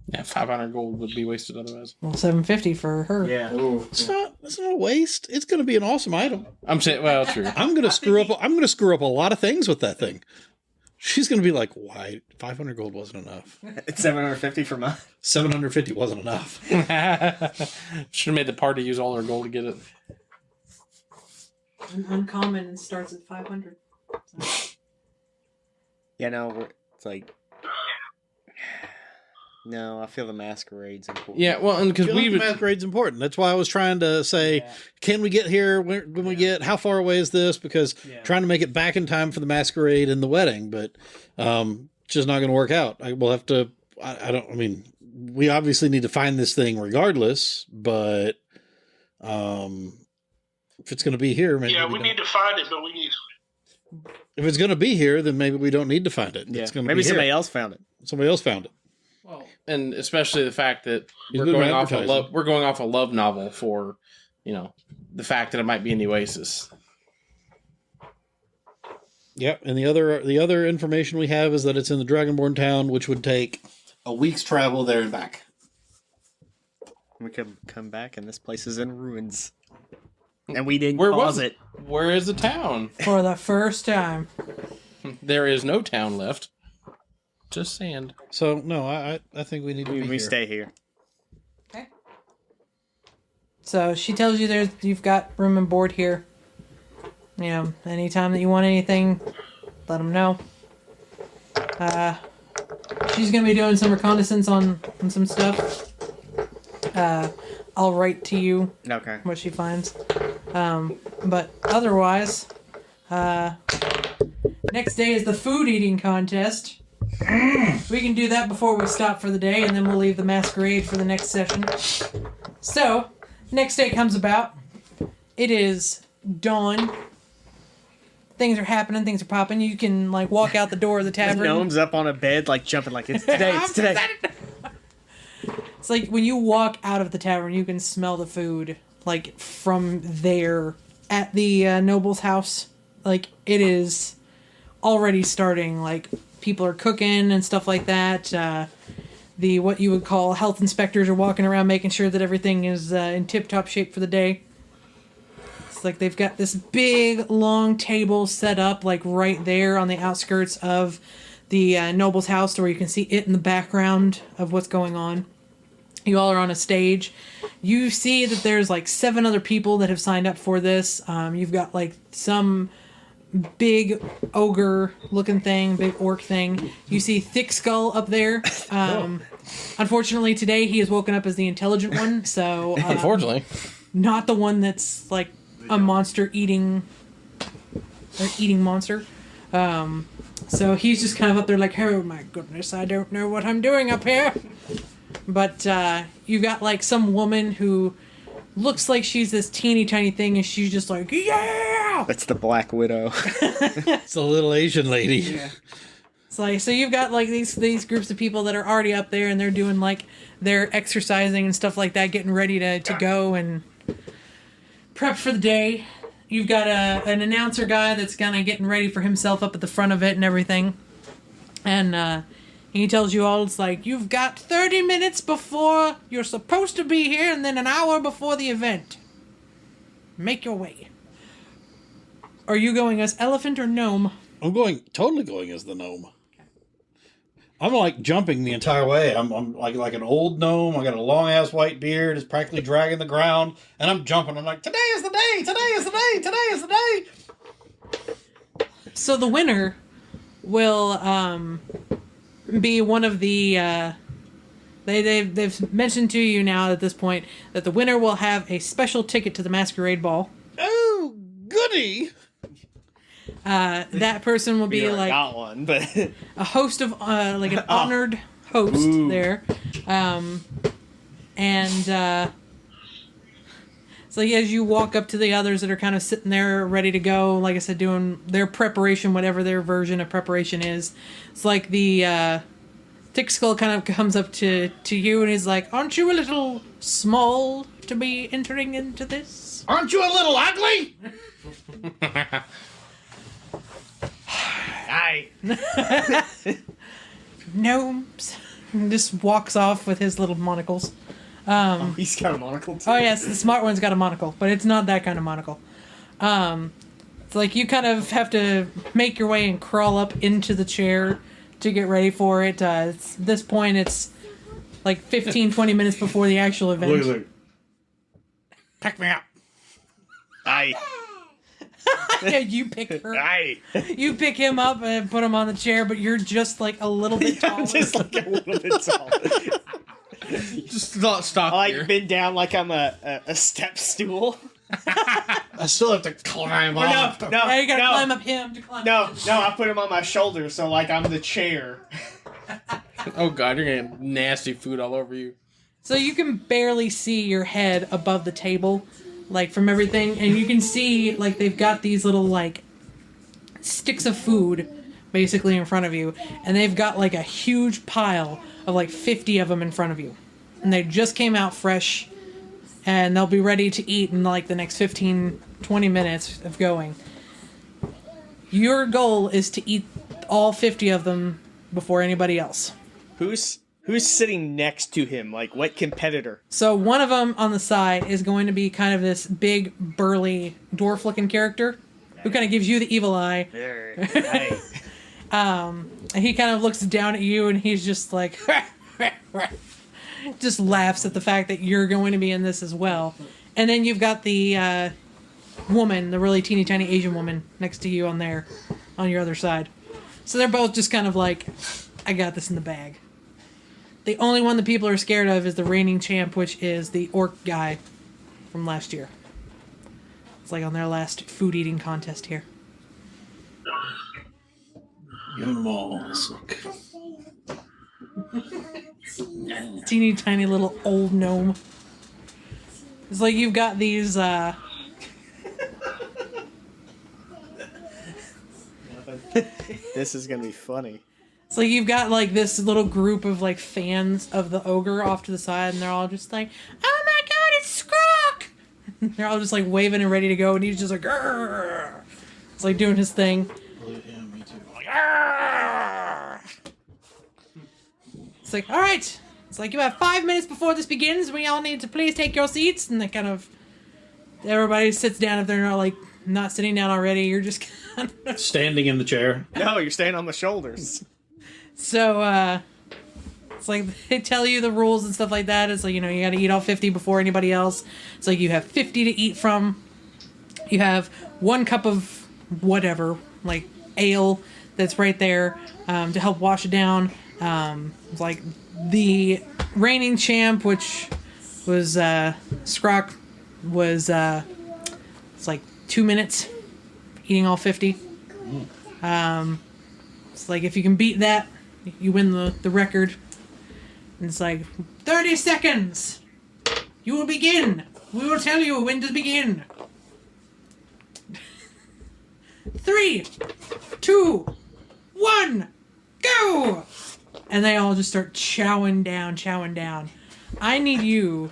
Yeah, 500 gold would be wasted otherwise. Well, $750 for her. Yeah. It's not a waste. It's going to be an awesome item. I'm saying, well, true. I'm going to screw up a lot of things with that thing. She's going to be like, "Why 500 gold wasn't enough? It's 750 for mine. 750 wasn't enough." Should have made the party use all their gold to get it. Uncommon and starts at 500. Yeah, no, it's like... No, I feel the masquerade's important. Yeah, well, and because we The would... masquerade's important. That's why I was trying to say, can we get here? When we get? How far away is this? Because trying to make it back in time for the masquerade and the wedding, but just not going to work out. We'll have to. I don't. I mean, we obviously need to find this thing regardless, but If it's going to be here, maybe Yeah, we need to find it, but we need. If it's going to be here, then maybe we don't need to find it. Yeah. It's going to Maybe be somebody here. else found it. Somebody else found it. Well, and especially the fact that He's we're been going off a advertising. love, we're going off a love novel for, the fact that it might be in the Oasis. Yep. And the other information we have is that it's in the Dragonborn town, which would take a week's travel there and back. We could come back and this place is in ruins. And we didn't Where cause was it. Where is the town? For the first time. There is no town left. Just sand. So no, I think we need to be We here. stay here. Okay. So she tells you you've got room and board here. Anytime that you want anything, let them know. She's gonna be doing some reconnaissance on some stuff. I'll write to you Okay. what she finds. But otherwise, next day is the food eating contest. We can do that before we stop for the day, and then we'll leave the masquerade for the next session. So, next day comes about. It is dawn. Things are happening, things are popping. You can, walk out the door of the The tavern. gnome's up on a bed, jumping it's today, it's today. It's like when you walk out of the tavern, you can smell the food, from there at the noble's house. It is already starting. People are cooking and stuff like that. The what you would call health inspectors are walking around making sure that everything is in tip-top shape for the day. It's they've got this big, long table set up, right there on the outskirts of the noble's house, where you can see it in the background of what's going on. You all are on a stage. You see that there's 7 other people that have signed up for this. You've got some big ogre looking thing, big orc thing. You see Thick Skull up there. Unfortunately today he is woken up as the intelligent one, so Unfortunately. not the one that's a monster eating monster. So he's just kind of up there oh my goodness, I don't know what I'm doing up here. But you've got some woman who looks like she's this teeny tiny thing, and she's just yeah! That's the Black Widow. It's a little Asian lady. Yeah. It's so you've got these groups of people that are already up there, and they're doing they're exercising and stuff like that, getting ready to go and prep for the day. You've got an announcer guy that's kind of getting ready for himself up at the front of it and everything. And he tells you all, it's you've got 30 minutes before you're supposed to be here, and then an hour before the event. Make your way. Are you going as elephant or gnome? I'm totally going as the gnome. I'm jumping the entire way. I'm like an old gnome. I got a long ass white beard. It's practically dragging the ground, and I'm jumping. I'm today is the day. Today is the day. Today is the day. So the winner will be one of the. They've mentioned to you now at this point that the winner will have a special ticket to the masquerade ball. Oh, goody! That person will be got one, but a host of an honored host there, and so as you walk up to the others that are kind of sitting there ready to go, like I said, doing their preparation, whatever their version of preparation is. It's the Thick Skull kind of comes up to you and he's aren't you a little small to be entering into this? Aren't you a little ugly? Aye. Gnomes. And just walks off with his little monocles. He's got a monocle too. Oh yes, the smart one's got a monocle, but it's not that kind of monocle. It's you kind of have to make your way and crawl up into the chair to get ready for it. It's, this point, it's 15-20 minutes before the actual event. Look. Pack me up. Aye. Yeah, you pick her. Aye. You pick him up and put him on the chair, but you're just a little bit taller. Just a little bit tall. Just stop I here. bend down like I'm a step stool. I still have to climb off. No, Yeah, you gotta climb up him to climb. No, I put him on my shoulder, so I'm the chair. Oh god, you're gonna have nasty food all over you. So you can barely see your head above the table like from everything, and you can see like they've got these little like sticks of food basically in front of you, and they've got like a huge pile of like 50 of them in front of you, and they just came out fresh, and they'll be ready to eat in like the next 15-20 minutes of going. Your goal is to eat all 50 of them before anybody else. Who's sitting next to him? Like, what competitor? So one of them on the side is going to be kind of this big, burly, dwarf-looking character who kind of gives you the evil eye. Hey. And he kind of looks down at you, and he's just like, just laughs at the fact that you're going to be in this as well. And then you've got the woman, the really teeny tiny Asian woman next to you on your other side. So they're both just kind of like, I got this in the bag. The only one that people are scared of is the reigning champ, which is the orc guy from last year. It's like on their last food eating contest here. Teeny tiny little old gnome. It's like you've got these This is gonna be funny. it's like you've got like this little group of like fans of the ogre off to the side, and they're all just like, oh my god, it's Skrock! They're all just like waving and ready to go, and he's just like, grrr. It's like doing his thing. Yeah, me too. It's like, alright. It's like, you have 5 minutes before this begins. We all need to please take your seats. And they kind of, everybody sits down if they're not like, not sitting down already. You're just kind of. Standing in the chair. No, you're staying on the shoulders. So, it's like, they tell you the rules and stuff like that. It's like, you gotta eat all 50 before anybody else. It's like, you have 50 to eat from. You have 1 cup of whatever, like, ale that's right there, to help wash it down. It's like, the reigning champ, which was Skrock, was it's like 2 minutes eating all 50. It's like if you can beat that, you win the record. And it's like 30 seconds. You will begin. We will tell you when to begin. 3, 2, 1, go! And they all just start chowing down. I need you.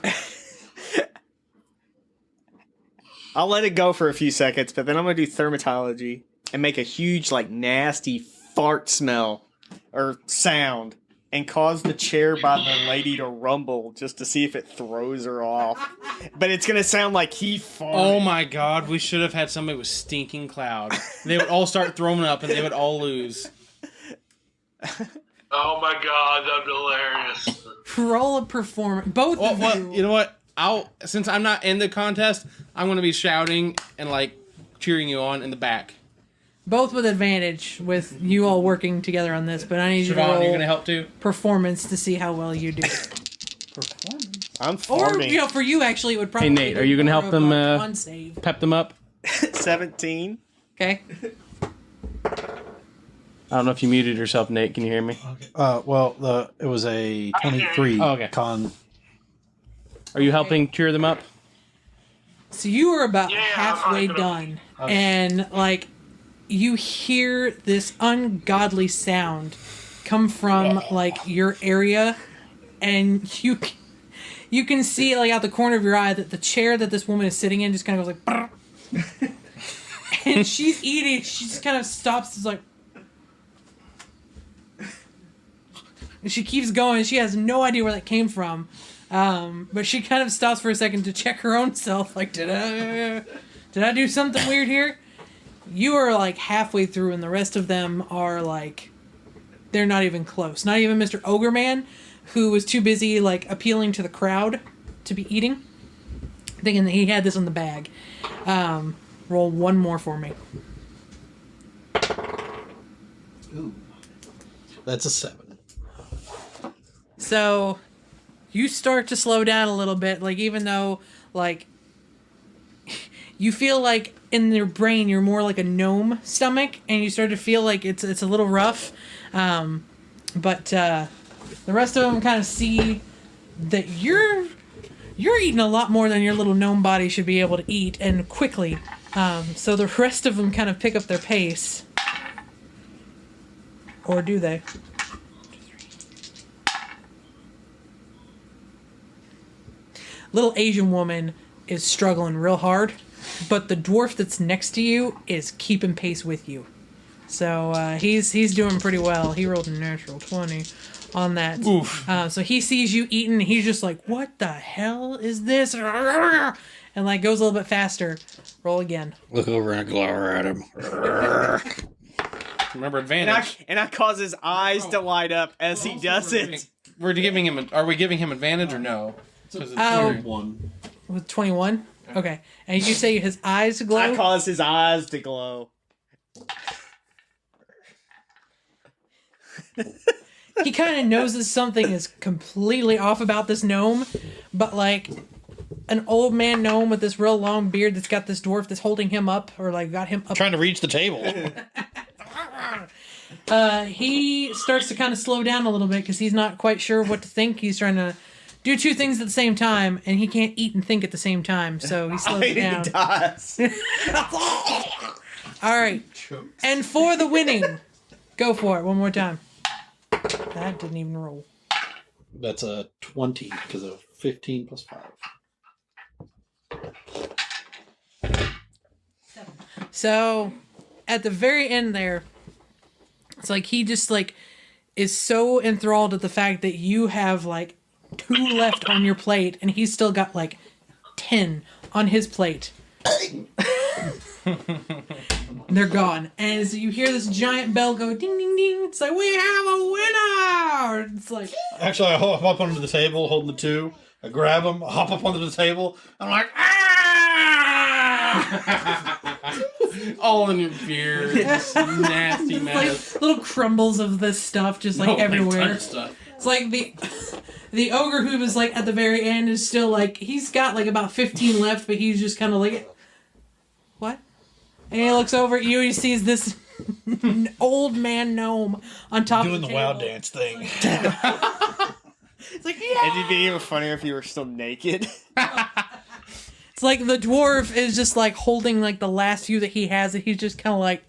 I'll let it go for a few seconds, but then I'm gonna do thermatology and make a huge, like, nasty fart smell or sound and cause the chair by the lady to rumble just to see if it throws her off. But it's gonna sound like he farted. Oh my god, we should have had somebody with stinking cloud. They would all start throwing up and they would all lose. Oh my god, that'd be hilarious. Roll a performance. Both of you. You know what? Since I'm not in the contest, I'm going to be shouting and like cheering you on in the back. Both with advantage, with you all working together on this. But I need you to Siobhan, roll you're going to help too? performance to see how well you do. I'm Or farting. for you actually, it would probably. Hey, Nate, be are you gonna more help of them, a con save. Pep them up? 17. Okay. I don't know if you muted yourself, Nate. Can you hear me? Well, it was a 23 Oh, okay. con. Are you helping cheer them up? So you were about Yeah, halfway I'm gonna- done, and like you hear this ungodly sound come from like your area, and you can see like out the corner of your eye that the chair that this woman is sitting in just kind of goes like, brr. And she's eating. She just kind of stops. It's like, and she keeps going. She has no idea where that came from. But she kind of stops for a second to check her own self. Like, did I do something weird here? You are like halfway through, and the rest of them are like, they're not even close. Not even Mr. Ogre Man, who was too busy like appealing to the crowd to be eating, thinking that he had this in the bag. Roll one more for me. Ooh. That's a 7. So you start to slow down a little bit, like even though like you feel like in your brain you're more like a gnome stomach, and you start to feel like it's a little rough, but the rest of them kind of see that you're you're eating a lot more than your little gnome body should be able to eat, and quickly. So the rest of them kind of pick up their pace. Or do they? Little Asian woman is struggling real hard, but the dwarf that's next to you is keeping pace with you. So he's doing pretty well. He rolled a natural 20 on that. Oof. So he sees you eating, and he's just like, "What the hell is this?" And like goes a little bit faster. Roll again. Look over and glower at him. Remember advantage. And I cause his eyes to light up as he does it. We're giving him. Are we giving him advantage or no? 'Cause it's Oh. weird. One. With 21? Okay. And you say his eyes glow? I cause his eyes to glow. He kind of knows that something is completely off about this gnome, but like an old man gnome with this real long beard that's got this dwarf that's holding him up, or like got him up. Trying to reach the table. He starts to kind of slow down a little bit because he's not quite sure what to think. He's trying to do two things at the same time, and he can't eat and think at the same time, so he slows down. He does. All right. And for the winning, go for it one more time. That didn't even roll. That's a 20 because of 15 plus 5. So at the very end there, it's like he just like is so enthralled at the fact that you have like 2 left on your plate, and he's still got like 10 on his plate. They're gone. And so you hear this giant bell go ding ding ding. It's like, we have a winner. It's like, Actually, I hop up onto the table holding the 2. I grab them, I hop up onto the table. I'm like, ah! All in your beard. Just nasty mess. like little crumbles of this stuff just like everywhere. Stuff. It's like the ogre who was like at the very end is still like, he's got like about 15 left, but he's just kind of like, what? And he looks over at you and he sees this old man gnome on top Doing of the the wow table. dance thing. It's like, yeah! It'd be even funnier if you were still naked. It's like the dwarf is just like holding like the last few that he has, and he's just kind of like,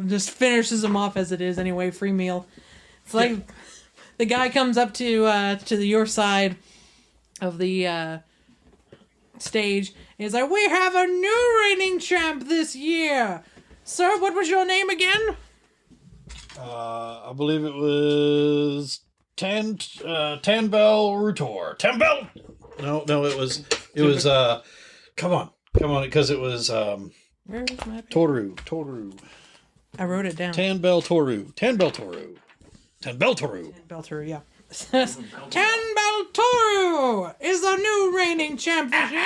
just finishes them off as it is anyway, free meal. It's like the guy comes up to your side of the stage, and he's like, we have a new reigning champ this year. Sir, what was your name again? I believe it was Tanbel Rutor. Tanbel! No, it was, come on, because it was, Where is my Toru. I wrote it down. Tanbel Toru. Beltoru, yeah. Tanbel is the new reigning champ this year.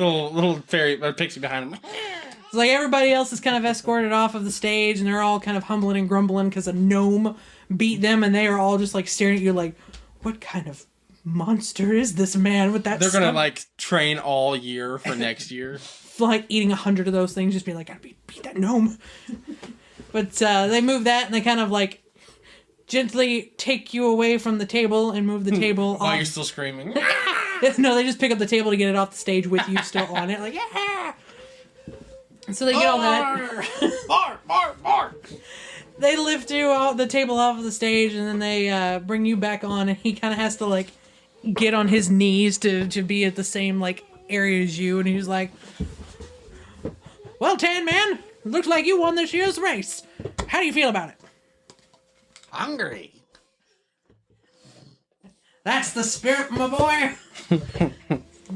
Little fairy pixie behind him. It's like everybody else is kind of escorted off of the stage, and they're all kind of humbling and grumbling because a gnome beat them, and they are all just like staring at you like, what kind of monster is this man with that They're gonna stomach? like train all year for next year. Like eating 100 of those things, just be like, gotta beat that gnome. But they move that, and they kind of like gently take you away from the table and move the table While off. you're still screaming. No, they just pick up the table to get it off the stage with you still on it. Like, yeah! And so they get all that. Bark! They lift you out the table off of the stage, and then they bring you back on, and he kind of has to like get on his knees to be at the same like area as you, and he's like, well, Tan Man, looks like you won this year's race. How do you feel about it? Hungry. That's the spirit, my boy.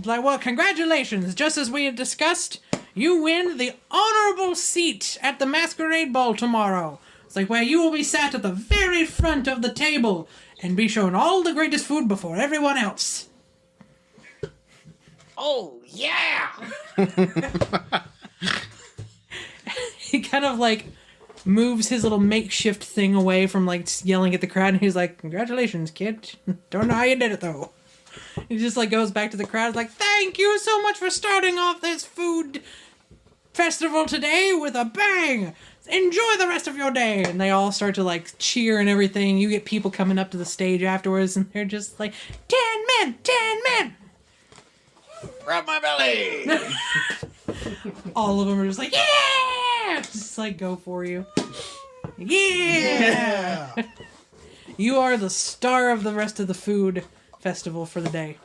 Like, well, congratulations. Just as we had discussed, you win the honorable seat at the masquerade ball tomorrow. It's like where you will be sat at the very front of the table and be shown all the greatest food before everyone else. Oh, yeah! He kind of like moves his little makeshift thing away from like yelling at the crowd, and he's like, congratulations, kid. Don't know how you did it though. He just like goes back to the crowd like, thank you so much for starting off this food festival today with a bang. Enjoy the rest of your day. And they all start to like cheer and everything. You get people coming up to the stage afterwards and they're just like, 10 men, 10 men. Rub my belly. All of them are just like, yeah! Just like go for you. Yeah! You are the star of the rest of the food festival for the day.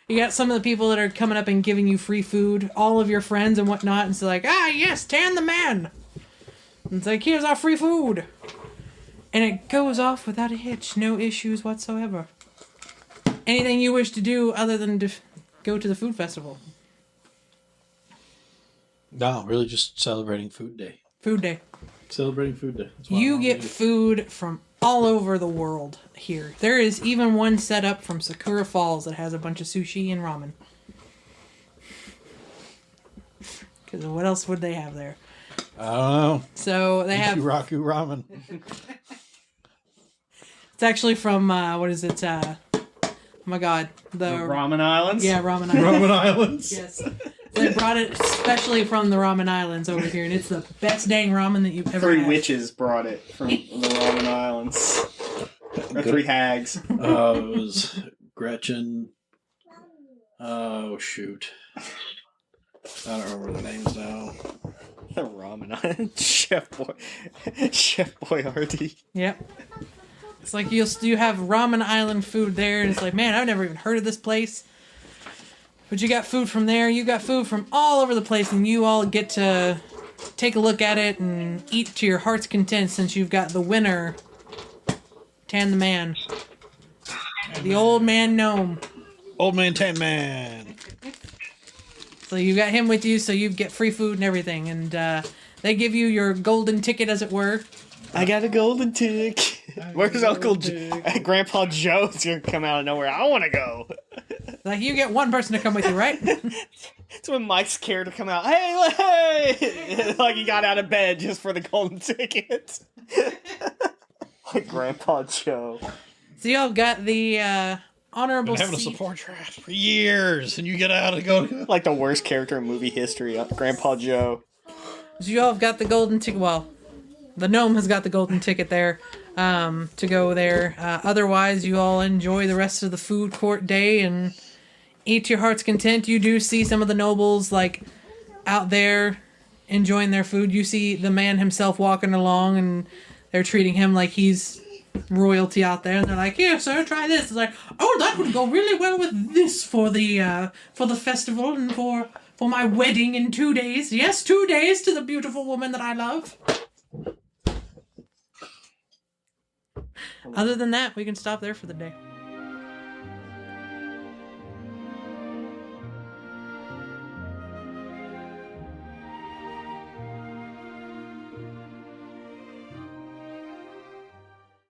You got some of the people that are coming up and giving you free food, all of your friends and whatnot, and it's like, yes, Tan the man. And it's like, here's our free food. And it goes off without a hitch, no issues whatsoever. Anything you wish to do other than to go to the food festival? No, really just celebrating Food Day. Food day. Celebrating Food Day. That's what I You wanna get do. food from all over the world here. There is even one set up from Sakura Falls that has a bunch of sushi and ramen. Because what else would they have there? I don't know. So they have... Raku ramen. It's actually from, what is it? Oh my god. The Ramen Islands? Yeah, Ramen Islands. Ramen Islands. Yes. They brought it especially from the Ramen Islands over here, and it's the best dang ramen that you've ever Three had. witches brought it from the Ramen Islands. Or three hags. It was Gretchen. Oh, shoot. I don't remember the names now. The Ramen Islands. Chef Boyardee. Yep. It's like you have Ramen Island food there, and it's like, man, I've never even heard of this place. But you got food from there, you got food from all over the place, and you all get to take a look at it and eat to your heart's content since you've got the winner, Tan the Man. The old man gnome. Old Man Tan Man. So you got him with you, so you get free food and everything, and they give you your golden ticket, as it were. I got a golden tick. Where's Grandpa Joe's gonna come out of nowhere? I want to go. Like, you get one person to come with you, right? It's when Mike's scared to come out. Hey! Like he got out of bed just for the golden ticket. Like Grandpa Joe. So y'all got the honorable Been having a seat. support draft for years, and you get out and go. Like the worst character in movie history, Grandpa Joe. So you all have got the golden ticket. Well, the gnome has got the golden ticket there to go there. Otherwise, you all enjoy the rest of the food court day and eat to your heart's content. You do see some of the nobles like out there enjoying their food. You see the man himself walking along, and they're treating him like he's royalty out there. And they're like, "Here, sir, try this." It's like, "Oh, that would go really well with this for the festival and for my wedding in 2 days. Yes, 2 days to the beautiful woman that I love." Other than that, we can stop there for the day.